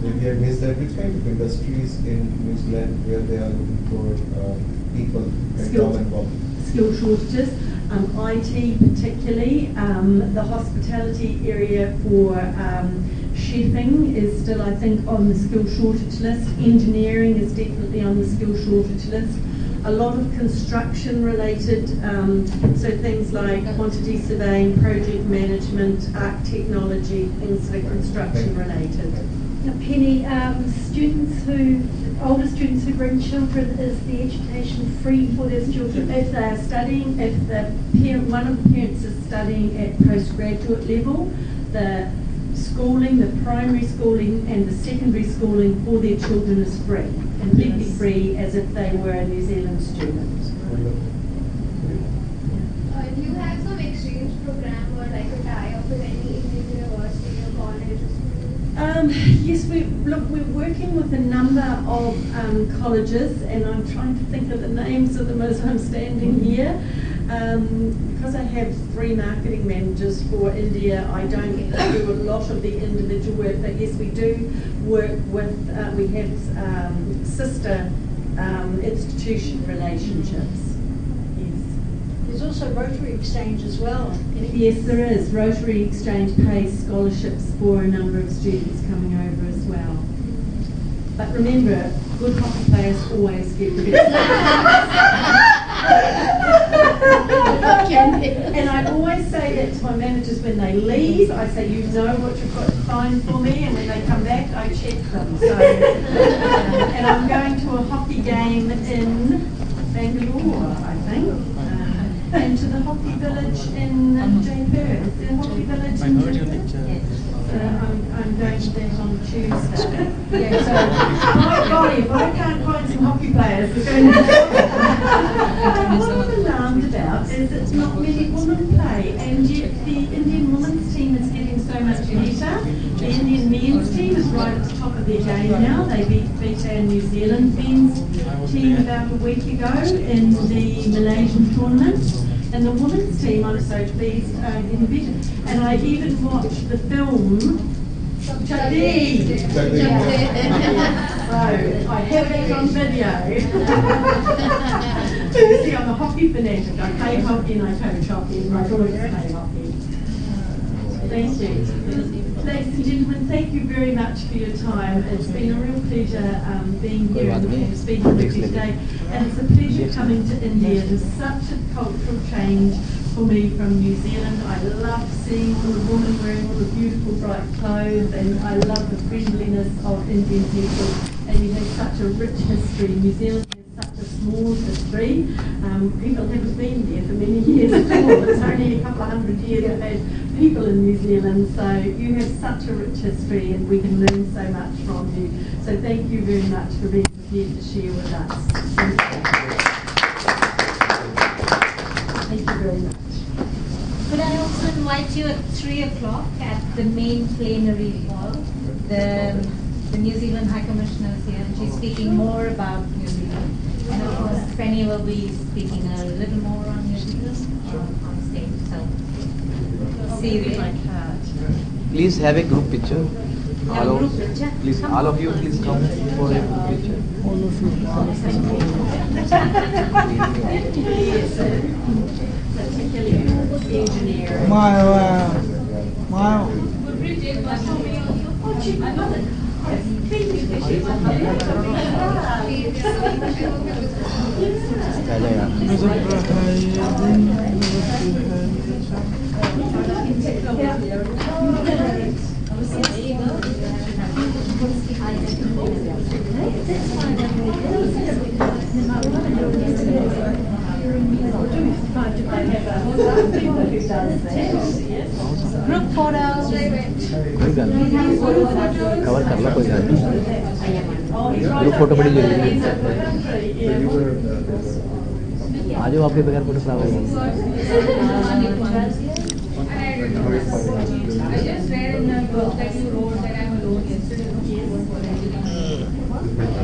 Maybe I missed that. Which kind of industries in New Zealand where they are looking for people and skill shortages? IT particularly. The hospitality area for chefing is still, I think, on the skill shortage list. Engineering is definitely on the skill shortage list. A lot of construction related, so things like quantity surveying, project management, art technology, things that are construction related. Now, Penny, older students who bring children, is the education free for their children? If they are studying, if one of the parents is studying at postgraduate level, the schooling, the primary schooling and the secondary schooling for their children is free, completely free, as if they were a New Zealand student. Do you have some exchange program or like a tie-up with any Indian university or college or school? Yes, we're working with a number of colleges, and I'm trying to think of the names of them as I'm standing here. Because I have 3 marketing managers for India, I don't do a lot of the individual work, but yes, we do work with, we have sister institution relationships. Yes. There's also Rotary Exchange as well. Yes, there is. Rotary Exchange pays scholarships for a number of students coming over as well. But remember, good hockey players always get the best. And I always say that to my managers when they leave. I say, you know what you've got to find for me, and when they come back, I check them. So, and I'm going to a hockey game in Bangalore, I think, and to the hockey village in Jaipur. Is there a hockey village in Jaipur? Yes. I'm going to that on Tuesday. Yeah, so, my golly, if I can't find some hockey players, it's going to what I'm alarmed about is that not many women play, and yet the Indian women's team is getting so much attention. men's team is right at the top of their game now. They beat our New Zealand men's team about a week ago in the Malaysian tournament. And the women's team, I'm so pleased, in better. And I even watched the film Chadi. So I have it on video. See, I'm a hockey fanatic. I play hockey and I coach hockey and my daughters play hockey. Thank you. Ladies and gentlemen, thank you very much for your time. It's been a real pleasure being here and speaking with you today. And it's a pleasure coming to India. There's such a cultural change for me from New Zealand. I love seeing all the women wearing all the beautiful bright clothes, and I love the friendliness of Indian people. And you have such a rich history. New Zealand has such a small history. People haven't been there for many years at all. It's only a couple of hundred years we've had people in New Zealand. So you have such a rich history, and we can learn so much from you. So thank you very much for being prepared to share with us. Thank you very much. Could I also invite you at 3 o'clock at the main plenary hall? The New Zealand High Commissioner is here, and she's speaking more about New Zealand. And of course, Penny will be speaking a little more on New Zealand on stage. So, see you there. Please have a group picture. Please, all of you, please come for a group picture. All of you. Smile. Group photos. कोई गल नहीं cover कर लो कोई गल नहीं group photo बड़ी जरूरी है आ जाओ आपके बगैर फोटो खराब होगा I just read in the book that you wrote that I'm alone yesterday.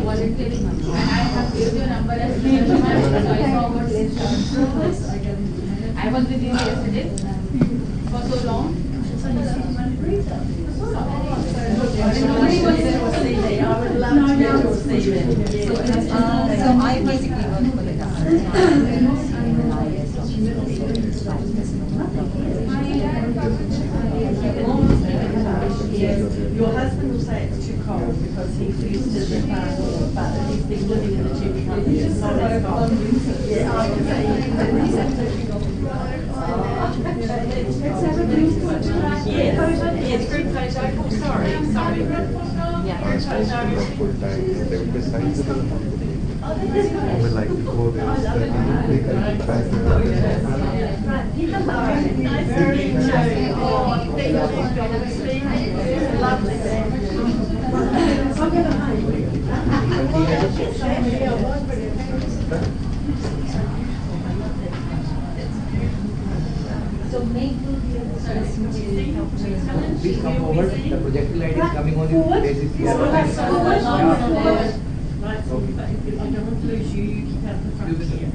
Volunteering. And I have saved your number as so I saw what I was with you yesterday for so long. So I basically work for the government. Your husband will say it's too cold because he's used to the warm, but he's been living in the Czech Republic. It's not as cold. Yeah, I can say yes, group photo. Oh, sorry. Yeah. Full time, they will be sizable. I would like to go there. So make Please come forward. The projector light is coming on you. This is here. Right, so if I don't want to lose you, you keep out the front here.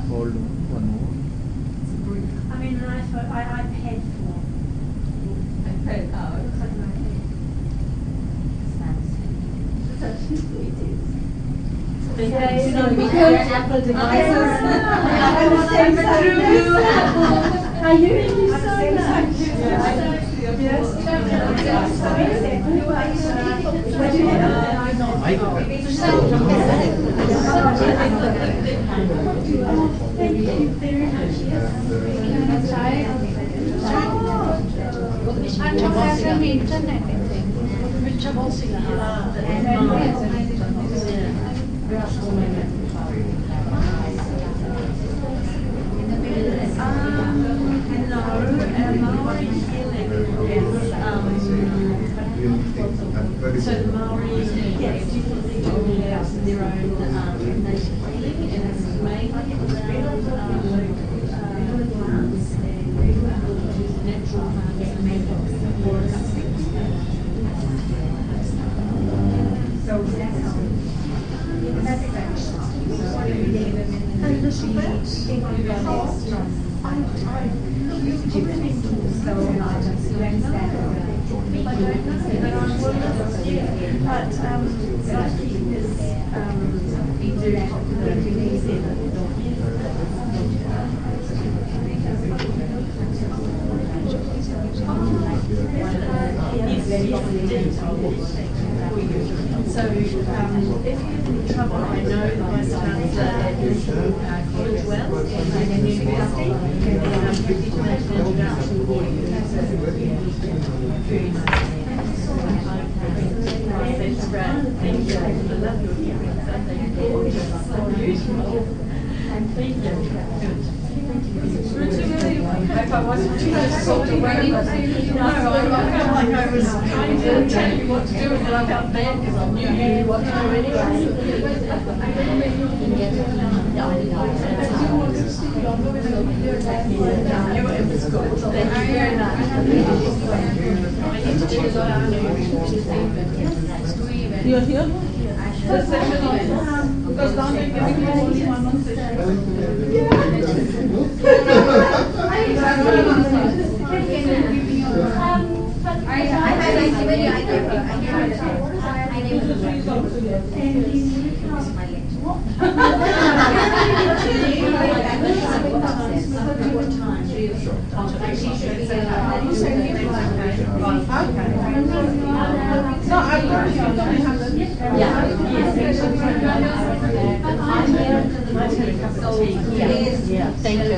Hold one more. I mean, an iPhone, iPad 4. iPad, Apple devices. Are you really so much? Yes. So the Maori, yes, definitely do their own native healing, and it's mainly around plants and natural plants and methods for custody. So that's how. And the support? But Zaki is being very popular in New Zealand. So if you're in trouble, I know the Vice Chancellor at College Wells and University, and I'm happy to make an introduction for you. Very nice. That's great. Thank you. I love your earrings. Aren't they gorgeous? So beautiful. Thank you. Good. I hope I wasn't too difficult to work with. No, I felt like I was trying to tell you what to do, and then I felt bad because I knew you knew what to do anyway. It was good. Thank you very much. You're here? The session because now they're giving you only one more session. No, I'm yeah, thank you.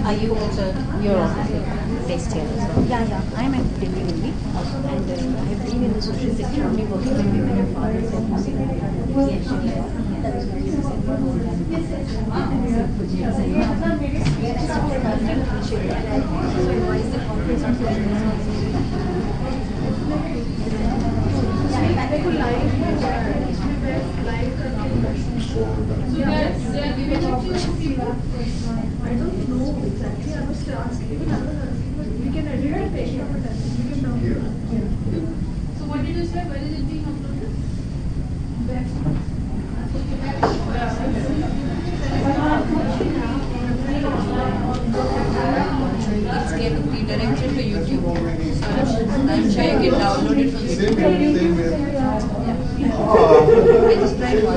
Are you also, you're obviously based here as well? Yeah, I'm at Delhi only, and I have been in the social security working with women and fathers in New Zealand. That was very I don't know exactly. I was asking even other we can edit the page of it. So what did you say? Where is it being uploaded? It's getting redirected to YouTube. So I'm sure you can download it from I just tried one.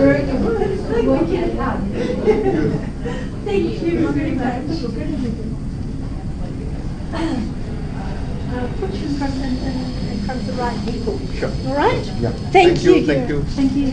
Thank you very much. Put you in front and in front of the right people. Sure. All right? Yeah. Thank you. Thank you. Thank you.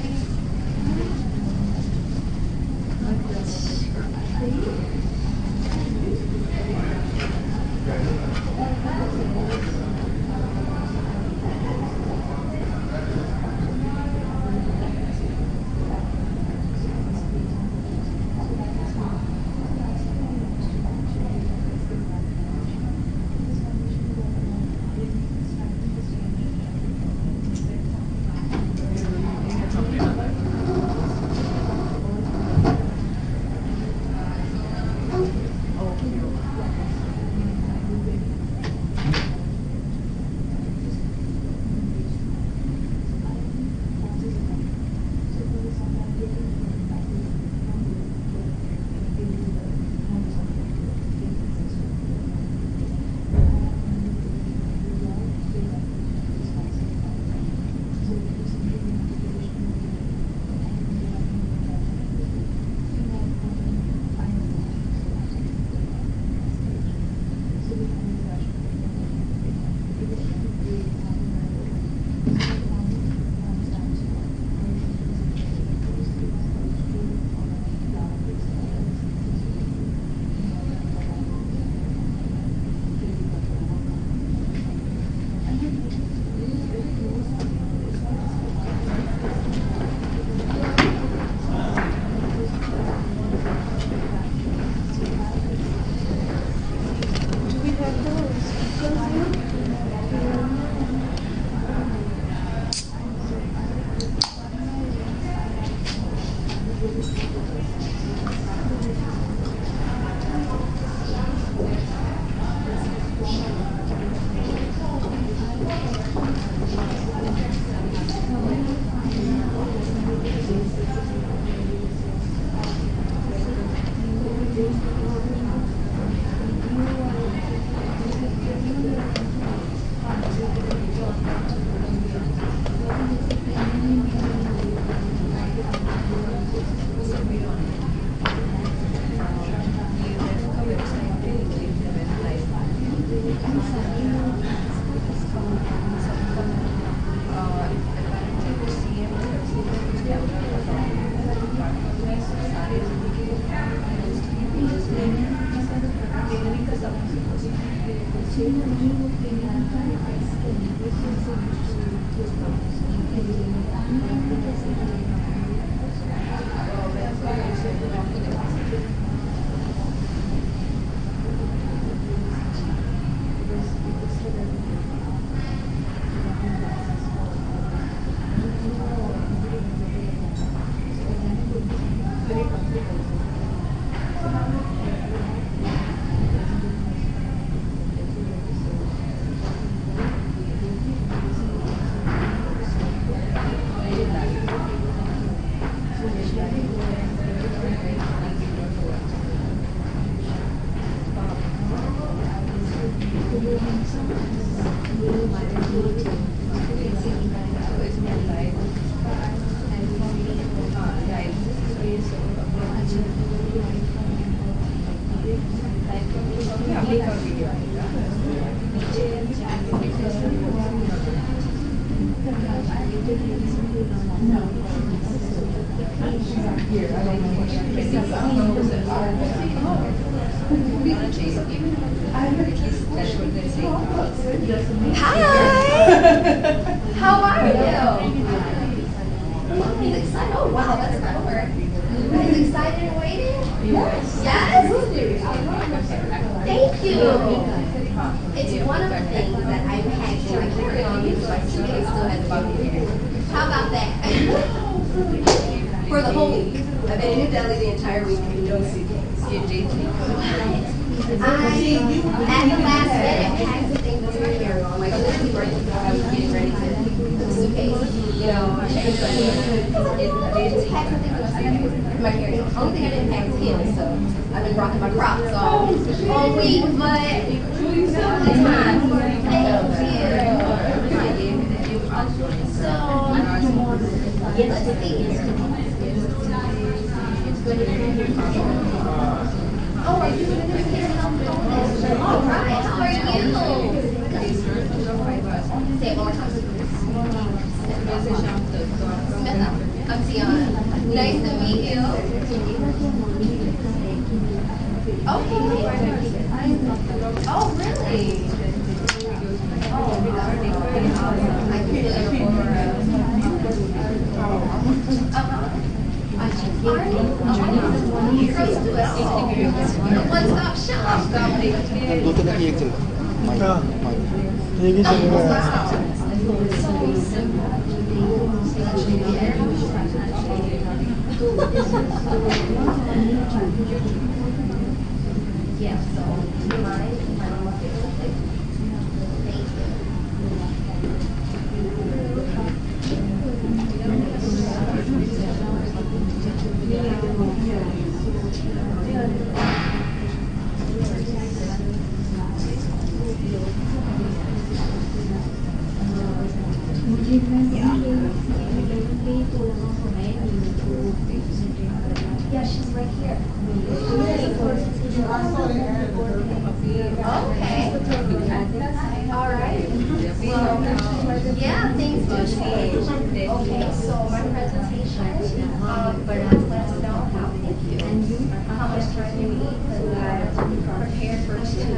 it's more like, and for me, yeah, this is very so like for me, Hi! How are you? He's excited. Oh wow, that's clever. He's excited and waiting? Yes. Yes? Thank you. It's one of the things that I packed in my carry-on because my suitcase still has about me. How about that? For the whole week. I've been in New Delhi the entire week with no suitcase. At the last minute, packed the things into my carry-on. Like literally right before I was getting ready to put the suitcase, you know, change my hair. I just packed the things in my carry-on. Only thing I didn't pack was heels, so I've been rocking my Crocs all week, but it's fine. Thank you. So, let's see. Oh, are you going to all right, how are you? Say it one more time. Smith, I'm Tiana. Nice to meet you. Okay. Oh, really? Oh, I can feel your aura. One-stop shop. दो तो नहीं एक चल हाँ एक ही चलेगा Yeah, so do you mind? Yeah, she's right here. Okay. All right. Well, yeah, things do change. Okay, so my presentation, let us know how much time you need, because I prepared for two.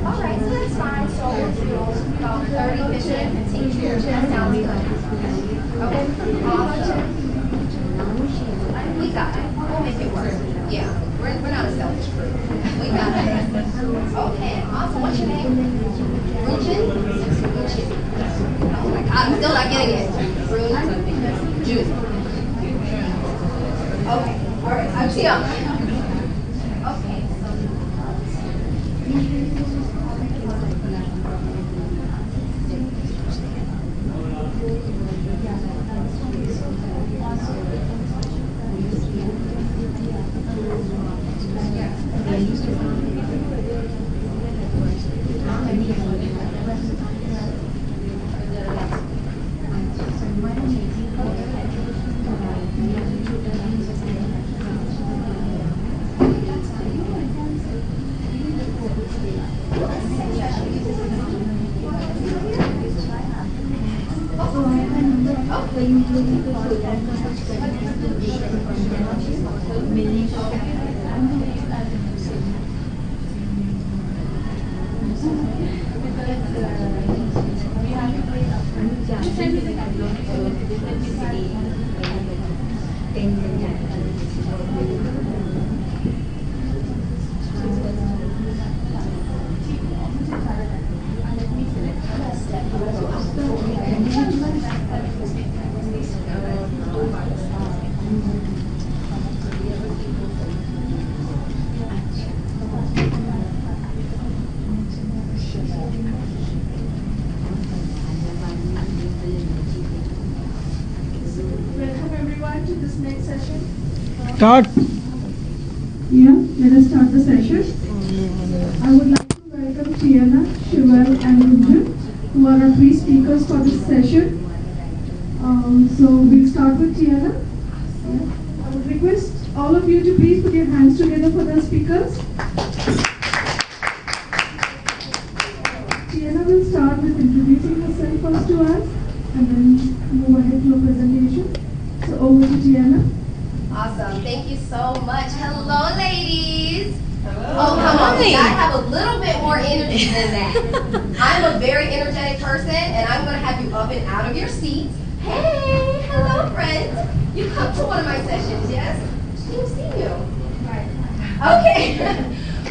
All right, so that's fine. So we'll do about 30 minutes and teach you. That sounds good. Okay, awesome. We got it. We'll make it work. Yeah, we're not a selfish group. We got it. Okay, awesome. What's your name? Runjhun? Oh my God, I'm still not getting it. Runjhun. Okay, all right. I'm Tiana. Okay. session? Start. Yeah, let us start the session. I would like to welcome Tiana, Shevelle and Runjhun, who are our three speakers for this session. So we'll start with Tiana. I would request all of you to please put your hands together for the speakers. Tiana will start with introducing herself first to us and then move ahead to her presentation. So over to Tiana. Awesome. Thank you so much. Hello, ladies. Oh, come on. I have a little bit more energy than that. I'm a very energetic person, and I'm going to have you up and out of your seats. Hey, hello, friends. You come to one of my sessions, yes? I didn't see you. Okay.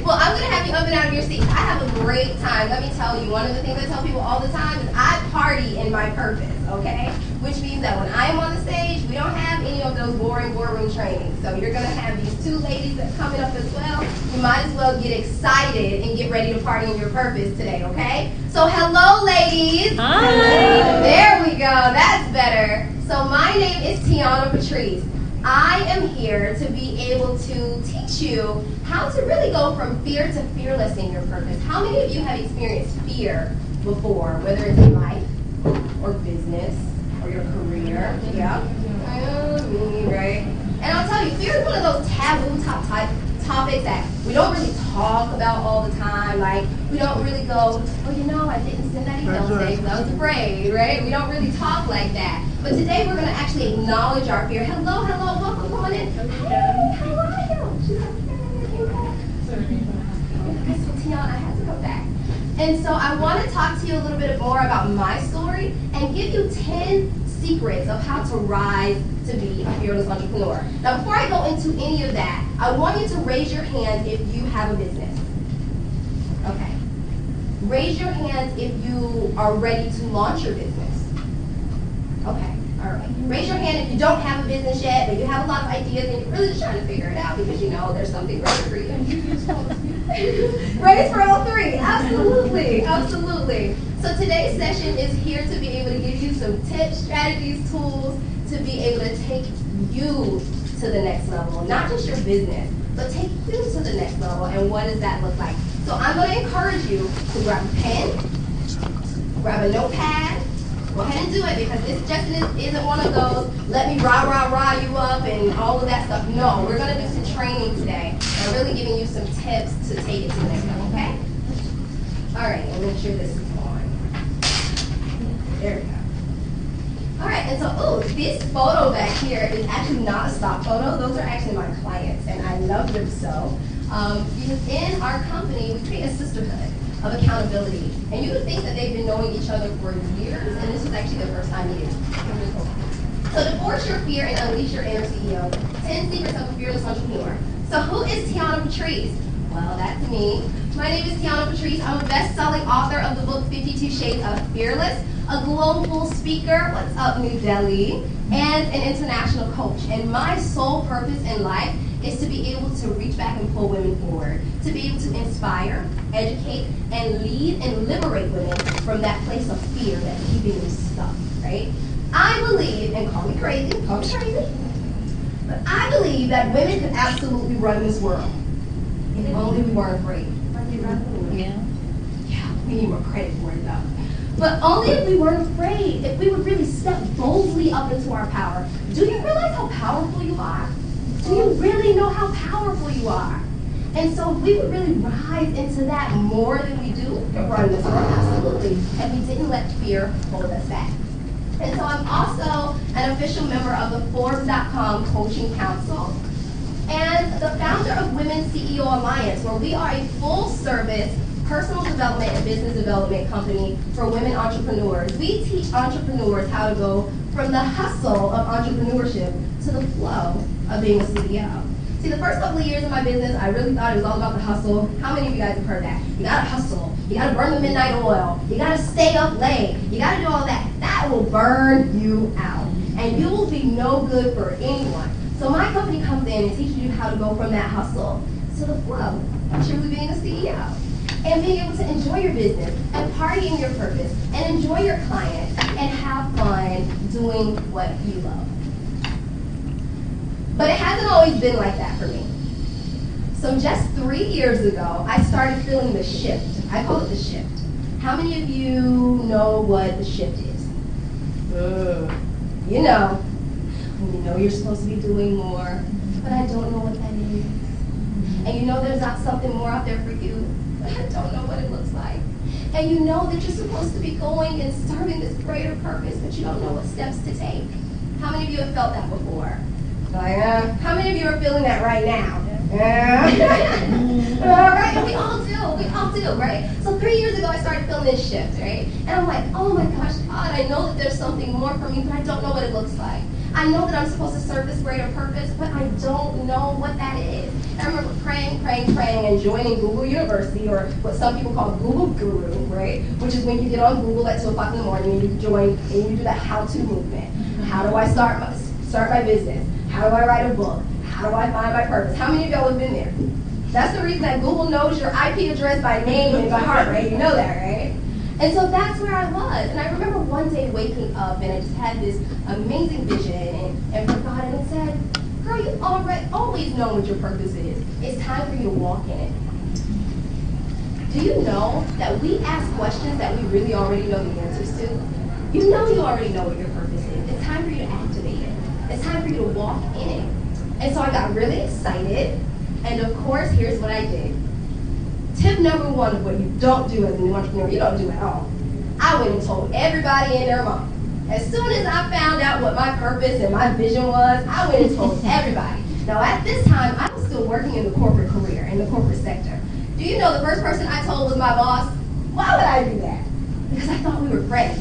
Well, I'm going to have you up and out of your seats. I have a great time. Let me tell you, one of the things I tell people all the time is I party in my purpose, okay? Which means that when I'm on the stage, we don't have any of those boring boardroom trainings. So you're going to have these two ladies that are coming up as well. You might as well get excited and get ready to party in your purpose today, okay? So hello, ladies. Hi. There we go. That's better. So my name is Tiana Patrice. I am here to be able to teach you how to really go from fear to fearless in your purpose. How many of you have experienced fear before, whether it's in life or business or your career? Yeah? Right? And I'll tell you, fear is one of those taboo topics that we don't really talk about all the time. Like, we don't really go, oh, you know, I didn't send that email today because I was afraid, right? We don't really talk like that. But today we're going to actually acknowledge our fear. Hello, hello, welcome, come on in. Hey, how are you? So Tiana, I had to come back. And so I want to talk to you a little bit more about my story and give you 10 secrets of how to rise to be a fearless entrepreneur. Now, before I go into any of that, I want you to raise your hand if you have a business. Okay. Raise your hand if you are ready to launch your business. Okay, all right. Raise your hand if you don't have a business yet, but you have a lot of ideas and you're really just trying to figure it out because you know there's something ready for you. Raise for all three. Absolutely, absolutely. So today's session is here to be able to give you some tips, strategies, tools to be able to take you to the next level. Not just your business, but take you to the next level. And what does that look like? So I'm going to encourage you to grab a pen, grab a notepad. Go ahead and do it because this just isn't one of those, let me rah you up and all of that stuff. No, we're going to do some training today. I'm really giving you some tips to take it to the next level, okay? All right, and make sure this is on. There we go. All right, and so, this photo back here is actually not a stock photo. Those are actually my clients, and I love them so. Because in our company, we create a sisterhood of accountability. And you would think that they've been knowing each other for years, and this was actually their first time meeting. So to force your fear and unleash your inner CEO, 10 secrets of a fearless entrepreneur. So who is Tiana Patrice? Well, that's me. My name is Tiana Patrice. I'm a best-selling author of the book 52 Shades of Fearless, a global speaker, what's up New Delhi, and an international coach. And my sole purpose in life is to be able to reach back and pull women forward, to be able to inspire, educate, and lead and liberate women from that place of fear that's keeping them stuck, right? I believe, and call me crazy, but I believe that women could absolutely run this world if only we weren't afraid. Yeah, we need more credit for it though. But only if we weren't afraid, if we would really step boldly up into our power. Do you realize how powerful you are? Do you really know how powerful you are? And so we would really rise into that more than we do to run this world, absolutely, and we didn't let fear hold us back. And so I'm also an official member of the Forbes.com Coaching Council and the founder of Women's CEO Alliance, where we are a full-service personal development and business development company for women entrepreneurs. We teach entrepreneurs how to go from the hustle of entrepreneurship to the flow of being a CEO. See, the first couple of years of my business, I really thought it was all about the hustle. How many of you guys have heard that? You gotta hustle. You gotta burn the midnight oil. You gotta stay up late. You gotta do all that. That will burn you out. And you will be no good for anyone. So my company comes in and teaches you how to go from that hustle to the flow of truly being a CEO. And being able to enjoy your business and party in your purpose and enjoy your clients and have fun doing what you love. But it hasn't always been like that for me. So just 3 years ago, I started feeling the shift. I call it the shift. How many of you know what the shift is? You know. When you know you're supposed to be doing more, but I don't know what that is. And you know there's not something more out there for you, but I don't know what it looks like. And you know that you're supposed to be going and serving this greater purpose, but you don't know what steps to take. How many of you have felt that before? How many of you are feeling that right now? Right? And we all do, right? So 3 years ago, I started feeling this shift, right? And I'm like, oh my gosh, God, I know that there's something more for me, but I don't know what it looks like. I know that I'm supposed to serve this greater purpose, but I don't know what that is. And I remember praying, and joining Google University, or what some people call Google Guru, right? Which is when you get on Google at 2 o'clock in the morning and you join and you do that how-to movement. How do I start my business? How do I write a book? How do I find my purpose? How many of y'all have been there? That's the reason that Google knows your IP address by name and by heart, right? You know that, right? And so that's where I was. And I remember one day waking up and I just had this amazing vision and for God, and it said, girl, you've always known what your purpose is. It's time for you to walk in it. Do you know that we ask questions that we really already know the answers to? You know you already know what your purpose is. It's time for you to activate it. It's time for you to walk in it. And so I got really excited. And of course, here's what I did. Tip number one of what you don't do as a new entrepreneur, you don't do at all. I went and told everybody and their mom. As soon as I found out what my purpose and my vision was, I went and told everybody. Now at this time, I was still working in the corporate career, in the corporate sector. Do you know the first person I told was my boss? Why would I do that? Because I thought we were friends.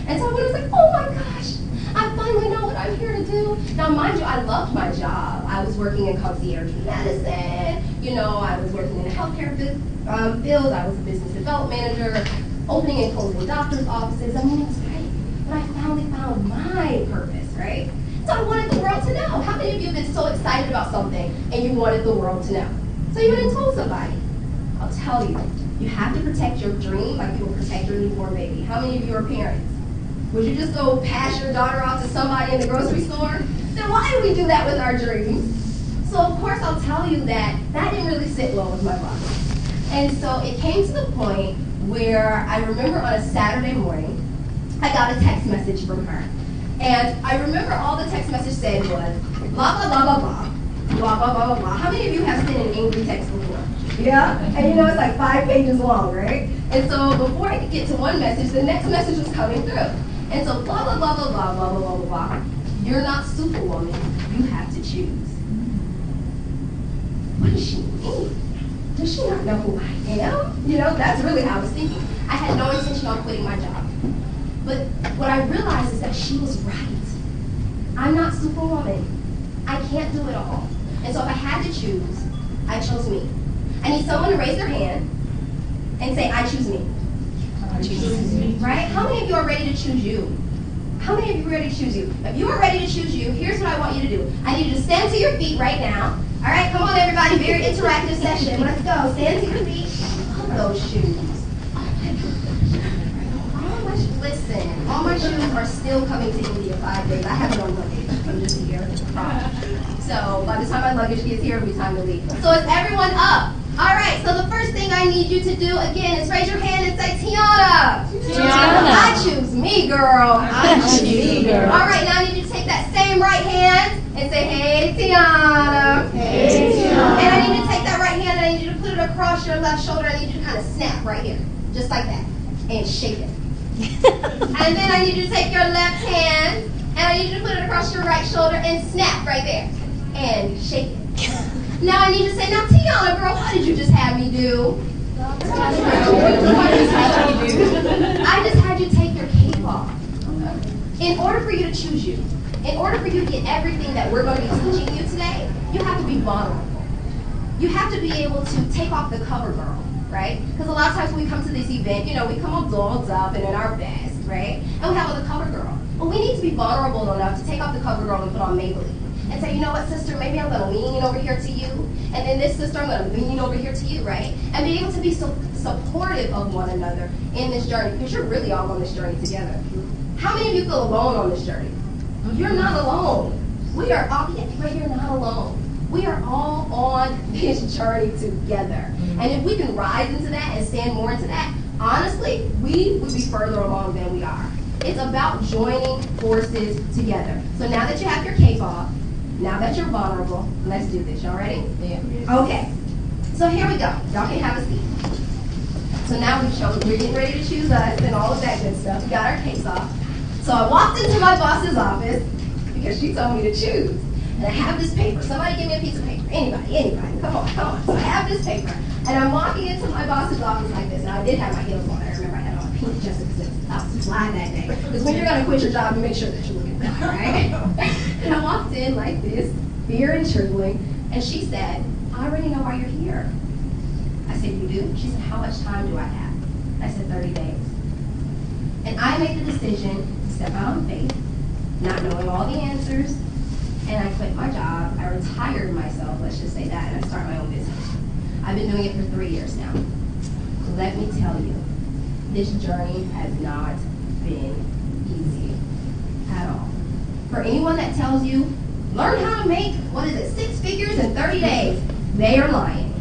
And so I was like, oh my gosh, I finally know what I'm here to do. Now, mind you, I loved my job. I was working in concierge medicine. You know, I was working in the healthcare field. I was a business development manager, opening and closing doctor's offices. I mean, it was great. But I finally found my purpose, right? So I wanted the world to know. How many of you have been so excited about something and you wanted the world to know? So you went and told somebody. I'll tell you, you have to protect your dream like you would protect your newborn baby. How many of you are parents? Would you just go pass your daughter off to somebody in the grocery store? Then why do we do that with our dreams? So of course I'll tell you that didn't really sit well with my boss. And so it came to the point where I remember on a Saturday morning, I got a text message from her. And I remember all the text message said was, blah, blah, blah, blah, blah, blah, blah, blah, blah. How many of you have sent an angry text before? Yeah? And you know it's like 5 pages long, right? And so before I could get to one message, the next message was coming through. And so blah, blah, blah, blah, blah, blah, blah, blah, blah, blah. You're not Superwoman. You have to choose. What does she mean? Does she not know who I am? You know, that's really how I was thinking. I had no intention on quitting my job. But what I realized is that she was right. I'm not Superwoman. I can't do it all. And so if I had to choose, I chose me. I need someone to raise their hand and say, I choose me. Right? How many of you are ready to choose you? How many of you are ready to choose you? If you are ready to choose you, here's what I want you to do. I need you to stand to your feet right now. All right, come on everybody, very interactive session. Let's go. Stand to your feet. Love those shoes. Listen, all my shoes are still coming to India 5 days. I have no luggage. I'm just here. So by the time my luggage gets here, it'll be time to leave. So is everyone up? All right, so the first thing I need you to do, again, is raise your hand and say, Tiana. Tiana. I choose me, girl. I choose me, girl. All right, now I need you to take that same right hand and say, hey, Tiana. Hey, Tiana. And I need you to take that right hand and I need you to put it across your left shoulder. I need you to kind of snap right here, just like that, and shake it. And then I need you to take your left hand and I need you to put it across your right shoulder and snap right there, and shake it. Now I need you to say, now Tiana, girl, what did you just have me do? I just had you take your cape off. In order for you to choose you, in order for you to get everything that we're going to be teaching you today, you have to be vulnerable. You have to be able to take off the cover girl, right? Because a lot of times when we come to this event, you know, we come all dolled up and in our best, right? And we have on the cover girl. But we need to be vulnerable enough to take off the cover girl and put on Maybelline. And say, you know what, sister, maybe I'm going to lean over here to you. And then this sister, I'm going to lean over here to you, right? And be able to be so supportive of one another in this journey, because you're really all on this journey together. How many of you feel alone on this journey? You're not alone. We are all, right, you're not alone. We are all on this journey together. And if we can rise into that and stand more into that, honestly, we would be further along than we are. It's about joining forces together. So now that you have your cape off, now that you're vulnerable, let's do this. Y'all ready? Yeah. Okay. So here we go. Y'all can have a seat. So now we're getting ready to choose us and all of that good stuff. We got our capes off. So I walked into my boss's office because she told me to choose. And I have this paper. Somebody give me a piece of paper. Anybody. Come on. So I have this paper. And I'm walking into my boss's office like this. Now I did have my heels on. I remember I had on pink just because I was fly that day. Because when you're going to quit your job, you make sure that you're looking fly, right? And I walked in like this, fear and trembling. And she said, I already know why you're here. I said, you do? She said, how much time do I have? I said, 30 days. And I made the decision to step out on faith, not knowing all the answers, and I quit my job. I retired myself, let's just say that, and I started my own business. I've been doing it for 3 years now. Let me tell you, this journey has not been easy at all. For anyone that tells you, learn how to make, 6 figures in 30 days, they are lying.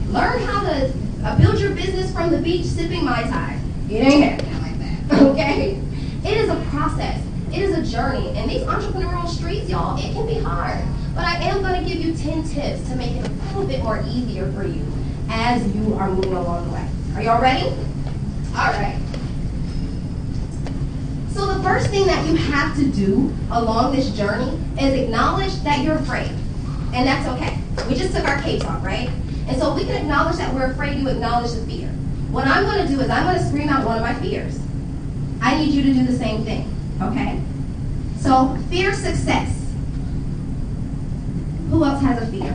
Learn how to build your business from the beach sipping Mai Tai. It ain't happening like that, okay? It is a process. It is a journey. And these entrepreneurial streets, y'all, it can be hard. But I am going to give you 10 tips to make it a little bit more easier for you as you are moving along the way. Are y'all ready? All right. So the first thing that you have to do along this journey is acknowledge that you're afraid. And that's okay. We just took our capes off, right? And so we can acknowledge that we're afraid. You acknowledge the fear. What I'm going to do is I'm going to scream out one of my fears. I need you to do the same thing, okay? So, fear success. Who else has a fear?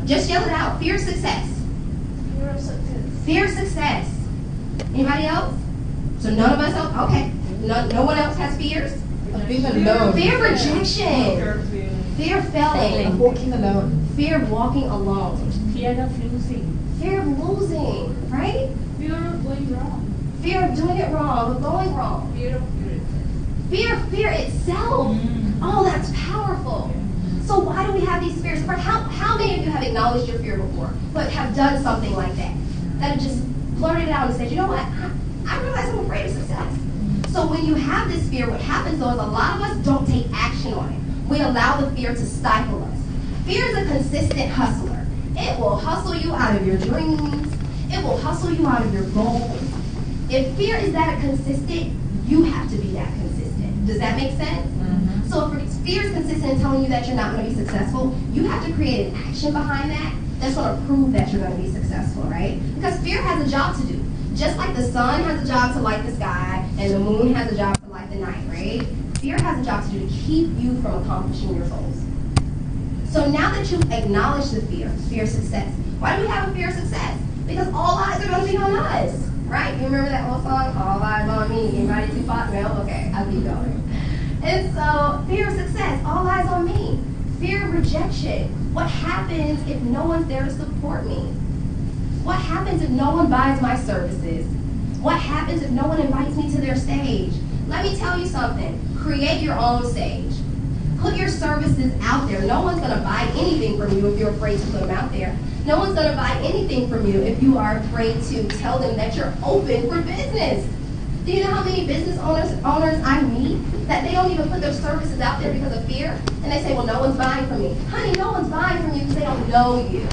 Just yell it out. Fear success. Fear of success. Fear success. Anybody else? So none of us else? Okay. No one else has fears? Being alone. Fear of rejection. Fear of failing. Walking alone. Fear of walking alone. Fear of losing. Fear of losing, right? Fear of going wrong. Fear of doing it wrong or going wrong. Fear of Fear itself. Oh, that's powerful. So why do we have these fears? How many of you have acknowledged your fear before, but have done something like that? That have just blurted it out and said, you know what? I realize I'm afraid of success. So when you have this fear, what happens though is a lot of us don't take action on it. We allow the fear to stifle us. Fear is a consistent hustler. It will hustle you out of your dreams. It will hustle you out of your goals. If fear is that consistent, you have to be that consistent. Does that make sense? Mm-hmm. So if fear is consistent in telling you that you're not going to be successful, you have to create an action behind that that's going to prove that you're going to be successful, right? Because fear has a job to do. Just like the sun has a job to light the sky and the moon has a job to light the night, right? Fear has a job to do to keep you from accomplishing your goals. So now that you've acknowledged the fear of success, why do we have a fear of success? Because all eyes are going to be on us, right? You remember that old song, All Eyes on Me, anybody too fat? Well, okay, I'll keep going. And so, fear of success, all eyes on me. Fear of rejection. What happens if no one's there to support me? What happens if no one buys my services? What happens if no one invites me to their stage? Let me tell you something. Create your own stage. Put your services out there. No one's going to buy anything from you if you're afraid to put them out there. No one's going to buy anything from you if you are afraid to tell them that you're open for business. Do you know how many business owners I meet that they don't even put their services out there because of fear? And they say, well, no one's buying from me. Honey, no one's buying from you because they don't know you.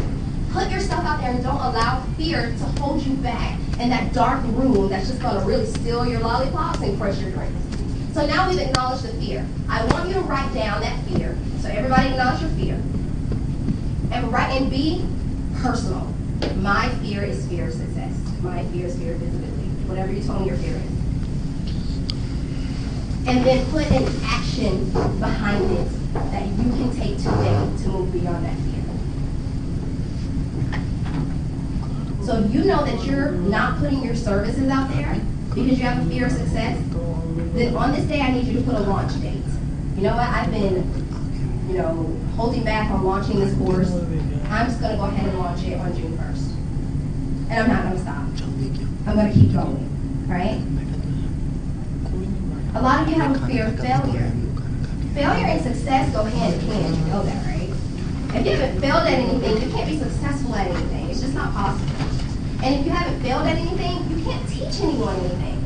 Put yourself out there and don't allow fear to hold you back in that dark room that's just going to really steal your lollipops and crush your dreams. So now we've acknowledged the fear. I want you to write down that fear. So everybody acknowledge your fear. And be personal. My fear is fear of success. My fear is fear of visibility. Whatever you told me your fear is. And then put an action behind it that you can take today to move beyond that fear. So if you know that you're not putting your services out there because you have a fear of success, then on this day I need you to put a launch date. You know what? I've been, holding back on launching this course. I'm just going to go ahead and launch it on June 1st. And I'm not going to stop. I'm going to keep going, right? A lot of you have a fear of failure. failure and success go hand in hand. You know that, right? If you haven't failed at anything, you can't be successful at anything. It's just not possible. And if you haven't failed at anything, you can't teach anyone anything.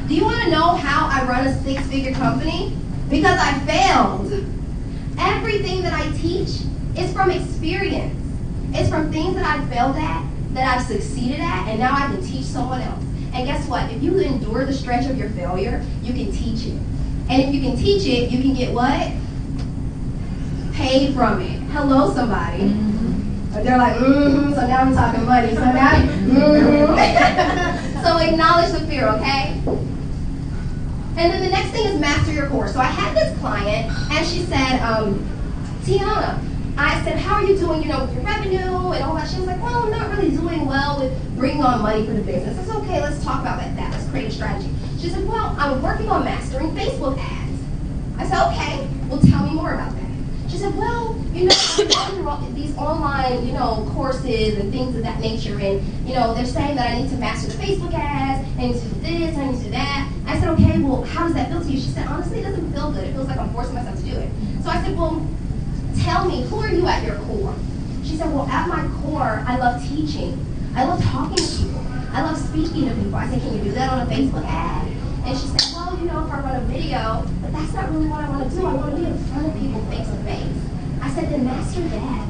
Do you want to know how I run a 6-figure company? Because I failed. Everything that I teach is from experience. It's from things that I failed at, that I've succeeded at, and now I can teach someone else. And guess what? If you endure the stretch of your failure, you can teach it. And if you can teach it, you can get what? Paid from it. Hello, somebody. Mm-hmm. They're like, so now I'm talking money. So now, So acknowledge the fear, okay? And then the next thing is master your core. So I had this client, and she said, Tiana, I said, how are you doing, with your revenue and all that? She was like, well, I'm not really doing well with bringing on money for the business. I said, okay, let's talk about that. Let's create a strategy. She said, well, I'm working on mastering Facebook ads. I said, okay, well, tell me more about that. She said, well, I'm under these online, courses and things of that nature, and, they're saying that I need to master the Facebook ads, I need to do this, I need to do that. I said, okay, well, how does that feel to you? She said, honestly, it doesn't feel good. It feels like I'm forcing myself to do it. So I said, well, tell me, who are you at your core? She said, well, at my core, I love teaching. I love talking to people. I love speaking to people. I said, can you do that on a Facebook ad? And she said, well, if I run a video, but that's not really what I want to do. I want to be in front of people face to face. I said, then master that.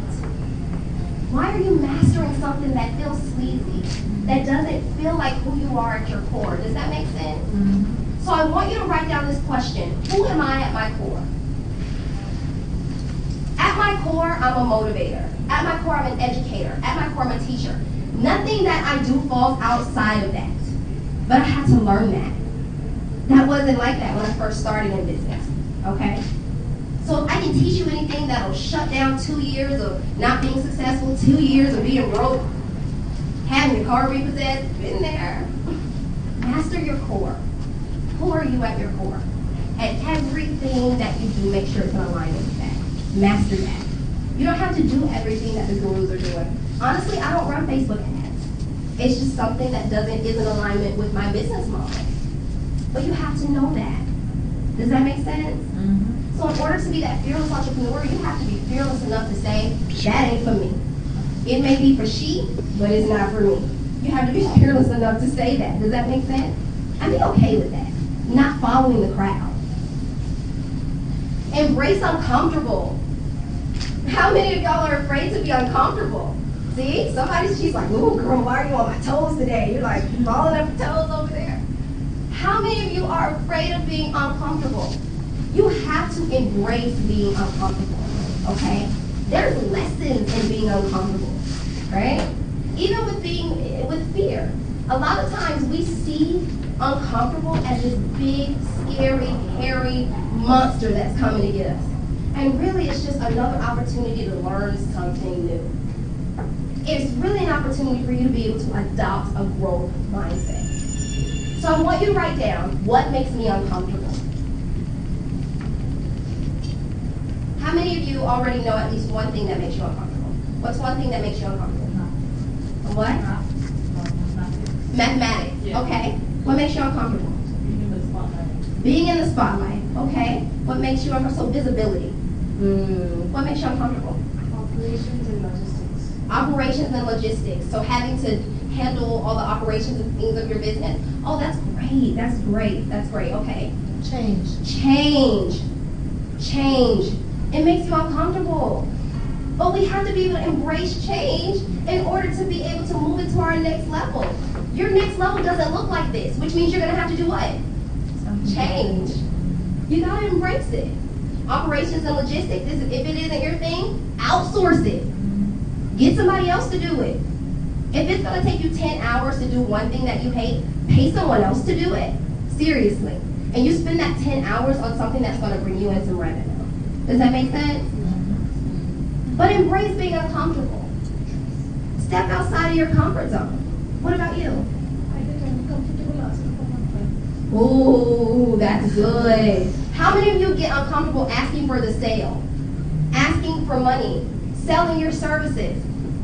Why are you mastering something that feels sleazy, that doesn't feel like who you are at your core? Does that make sense? Mm-hmm. So I want you to write down this question. Who am I at my core? At my core, I'm a motivator. At my core, I'm an educator. At my core, I'm a teacher. Nothing that I do falls outside of that. But I had to learn that. That wasn't like that when I first started in business, okay? So if I can teach you anything that'll shut down 2 years of not being successful, 2 years of being broke, having your car repossessed, been there. Master your core. Who are you at your core? And everything that you do, make sure it's in alignment with that. Master that. You don't have to do everything that the gurus are doing. Honestly, I don't run Facebook ads. It's just something that isn't in alignment with my business model. But you have to know that. Does that make sense? Mm-hmm. So in order to be that fearless entrepreneur, you have to be fearless enough to say, that ain't for me. It may be for she, but it's not for me. You have to be fearless enough to say that. Does that make sense? And be okay with that. Not following the crowd. Embrace uncomfortable. How many of y'all are afraid to be uncomfortable? See, she's like, ooh, girl, why are you on my toes today? You're like falling up your toes over there. How many of you are afraid of being uncomfortable? You have to embrace being uncomfortable, okay? There's lessons in being uncomfortable, right? Even with fear. A lot of times we see uncomfortable as this big, scary, hairy monster that's coming to get us. And really, it's just another opportunity to learn something new. It's really an opportunity for you to be able to adopt a growth mindset. So I want you to write down, what makes me uncomfortable? How many of you already know at least one thing that makes you uncomfortable? What's one thing that makes you uncomfortable? What? Mathematics. Yeah. Okay. What makes you uncomfortable? Being in the spotlight. Being in the spotlight. Okay. What makes you uncomfortable? So visibility. What makes you uncomfortable? Operations and logistics. Operations and logistics. So having to handle all the operations and things of your business. Oh, that's great. That's great. That's great. Okay. Change. It makes you uncomfortable. But we have to be able to embrace change in order to be able to move into our next level. Your next level doesn't look like this, which means you're going to have to do what? Change. You got to embrace it. Operations and logistics, if it isn't your thing, outsource it. Get somebody else to do it. If it's going to take you 10 hours to do one thing that you hate, pay someone else to do it. Seriously. And you spend that 10 hours on something that's going to bring you in some revenue. Does that make sense? But embrace being uncomfortable. Step outside of your comfort zone. What about you? I get uncomfortable asking for money. Ooh, that's good. How many of you get uncomfortable asking for the sale? Asking for money? Selling your services?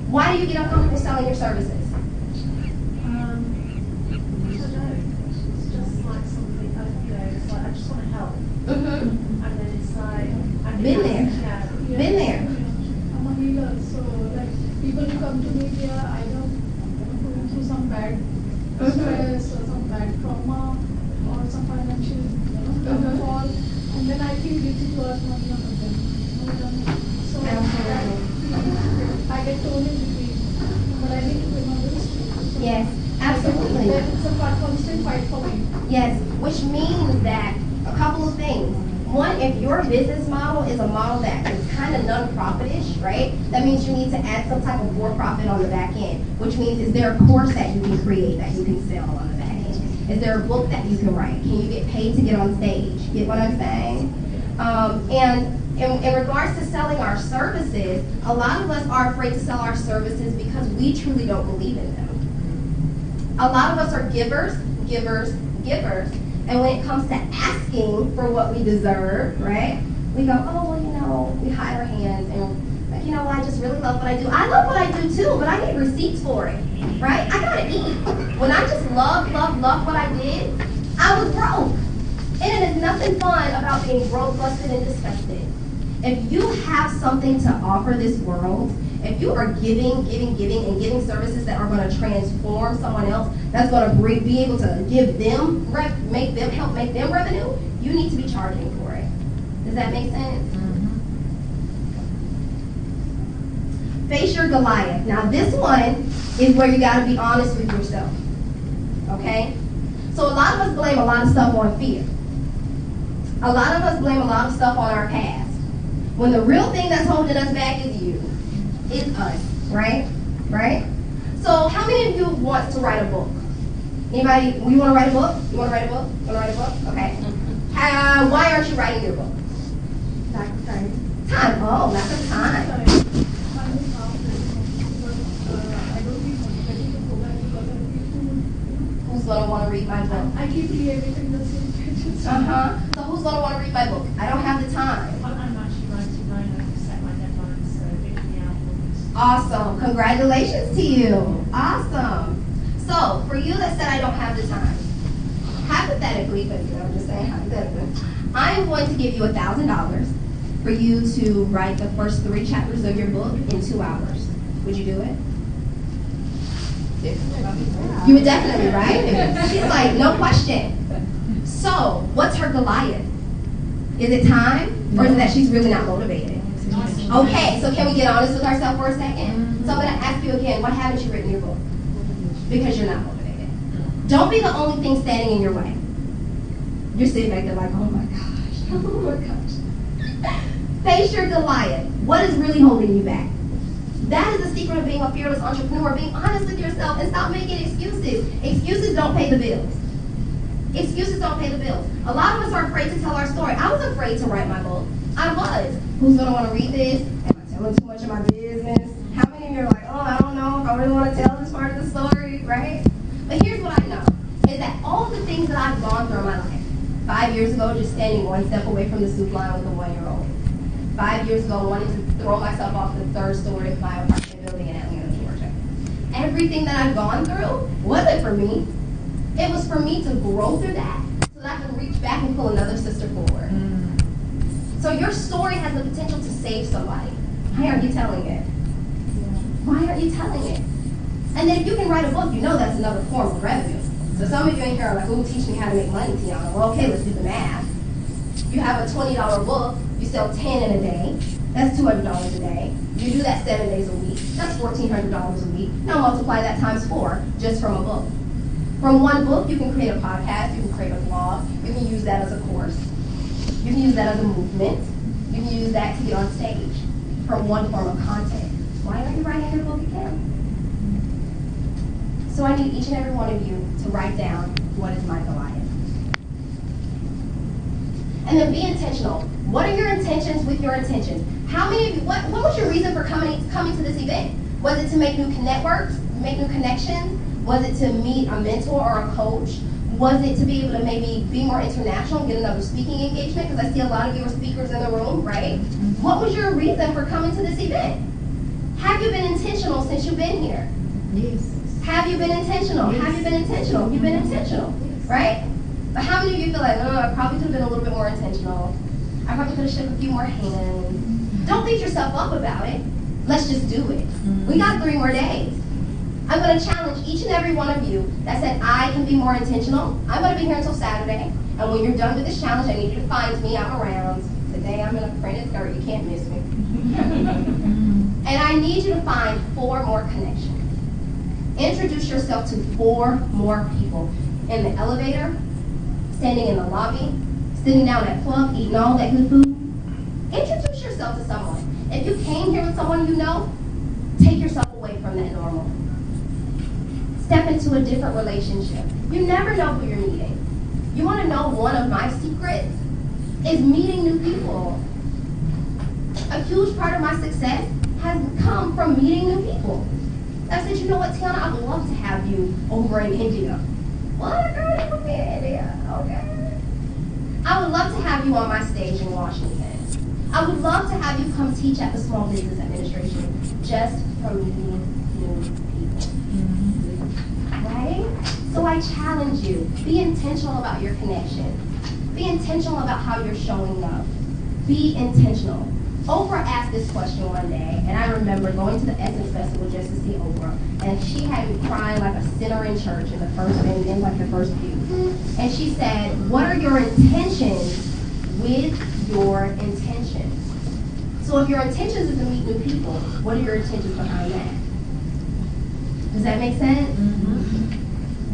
Why do you get uncomfortable selling your services? It's just like something, it's like I just want to help. And then it's like, that's not enough of them. So I get told in between, but I need to pay my bills too. Yes, absolutely. Then it's a constant fight for me. Yes, which means that a couple of things. One, if your business model is a model that is kind of non-profit-ish, right? That means you need to add some type of for-profit on the back end, which means is there a course that you can create that you can sell on the back end? Is there a book that you can write? Can you get paid to get on stage? Get what I'm saying? And in regards to selling our services, a lot of us are afraid to sell our services because we truly don't believe in them. A lot of us are givers, givers, givers. And when it comes to asking for what we deserve, right, we go, oh, well, you know, we hide our hands and, like, you know what, I just really love what I do. I love what I do too, but I need receipts for it, right? I gotta eat. When I just love what I did, I was broke. And it is nothing fun about being broke, busted, and disgusted. If you have something to offer this world, if you are giving, and giving services that are going to transform someone else, that's going to be able to give them, help make them revenue, you need to be charging for it. Does that make sense? Mm-hmm. Face your Goliath. Now this one is where you got to be honest with yourself. Okay? So a lot of us blame a lot of stuff on fear. A lot of us blame a lot of stuff on our past. When the real thing that's holding us back is you. Is us, right? Right? So how many of you want to write a book? Anybody, you want to write a book? You want to write a book? You want to write a book? Okay. Why aren't you writing your book? Lack of time. Time. Oh, lack of time. I don't feel motivated to go back because I feel too. Who's going to want to read my book? I keep reading the same pages. So who's going to want to read my book? I don't have the time. I'm actually writing mine. I've set my deadline, so it'll be out. Awesome. Congratulations to you. Awesome. So, for you that said I don't have the time, hypothetically, but I'm just saying hypothetically, I'm going to give you $1,000 for you to write the first 3 chapters of your book in 2 hours. Would you do it? You would definitely, right? She's like, no question. So, what's her Goliath? Is it time, or is it that she's really not motivated? Okay, so can we get honest with ourselves for a second? So I'm going to ask you again, why haven't you written your book? Because you're not motivated. Don't be the only thing standing in your way. You're sitting back there like, oh my gosh, oh my gosh. Face your Goliath. What is really holding you back? That is the secret of being a fearless entrepreneur, being honest with yourself and stop making excuses. Excuses don't pay the bills. Excuses don't pay the bills. A lot of us are afraid to tell our story. I was afraid to write my book. I was. Who's going to want to read this? Am I telling too much of my business? How many of you are like, oh, I don't know if I really want to tell this part of the story, right? But here's what I know, is that all the things that I've gone through in my life, 5 years ago, just standing one step away from the soup line with a 1-year-old. 5 years ago, wanting to throw myself off the 3rd story of my apartment building in Atlanta, Georgia. Everything that I've gone through wasn't for me. It was for me to grow through that so that I can reach back and pull another sister forward. So your story has the potential to save somebody. Why aren't you telling it? Why aren't you telling it? And then if you can write a book, you know that's another form of revenue. So some of you in here are like, oh, teach me how to make money, Tiana. Well, okay, let's do the math. You have a $20 book, you sell 10 in a day, that's $200 a day. You do that 7 days a week, that's $1,400 a week. Now multiply that times 4 just from a book. From one book, you can create a podcast, you can create a blog, you can use that as a course. You can use that as a movement. You can use that to get on stage from one form of content. Why aren't you writing your book again? So I need each and every one of you to write down, what is my Goliath? And then be intentional. What are your intentions with your intentions? How many of you, what was your reason for coming to this event? Was it to make new networks, make new connections? Was it to meet a mentor or a coach? Was it to be able to maybe be more international and get another speaking engagement? Because I see a lot of you are speakers in the room, right? What was your reason for coming to this event? Have you been intentional since you've been here? Yes. Have you been intentional? Yes. Have you been intentional? You've been intentional, right? But how many of you feel like, oh, I probably could have been a little bit more intentional. I probably could have shook a few more hands. Don't beat yourself up about it. Let's just do it. We got 3 more days. I'm going to challenge each and every one of you that said, I can be more intentional. I'm going to be here until Saturday. And when you're done with this challenge, I need you to find me. I'm around to Today I'm in a printed skirt, you can't miss me. And I need you to find 4 more connections. Introduce yourself to 4 more people. In the elevator, standing in the lobby, sitting down at club, eating all that good food. Introduce yourself to someone. If you came here with someone you know, take yourself away from that normal. Step into a different relationship. You never know who you're meeting. You want to know one of my secrets? Is meeting new people. A huge part of my success has come from meeting new people. I said, you know what, Tiana, I would love to have you over in India. What? Girl, you would be in India? Okay. I would love to have you on my stage in Washington. I would love to have you come teach at the Small Business Administration just from meeting new people. Right? So I challenge you, be intentional about your connection. Be intentional about how you're showing up. Be intentional. Oprah asked this question one day, and I remember going to the Essence Festival just to see Oprah, and she had me crying like a sinner in church in the first in like the first pew. And she said, "What are your intentions with your intentions?" So if your intentions is to meet new people, what are your intentions behind that? Does that make sense? Mm-hmm.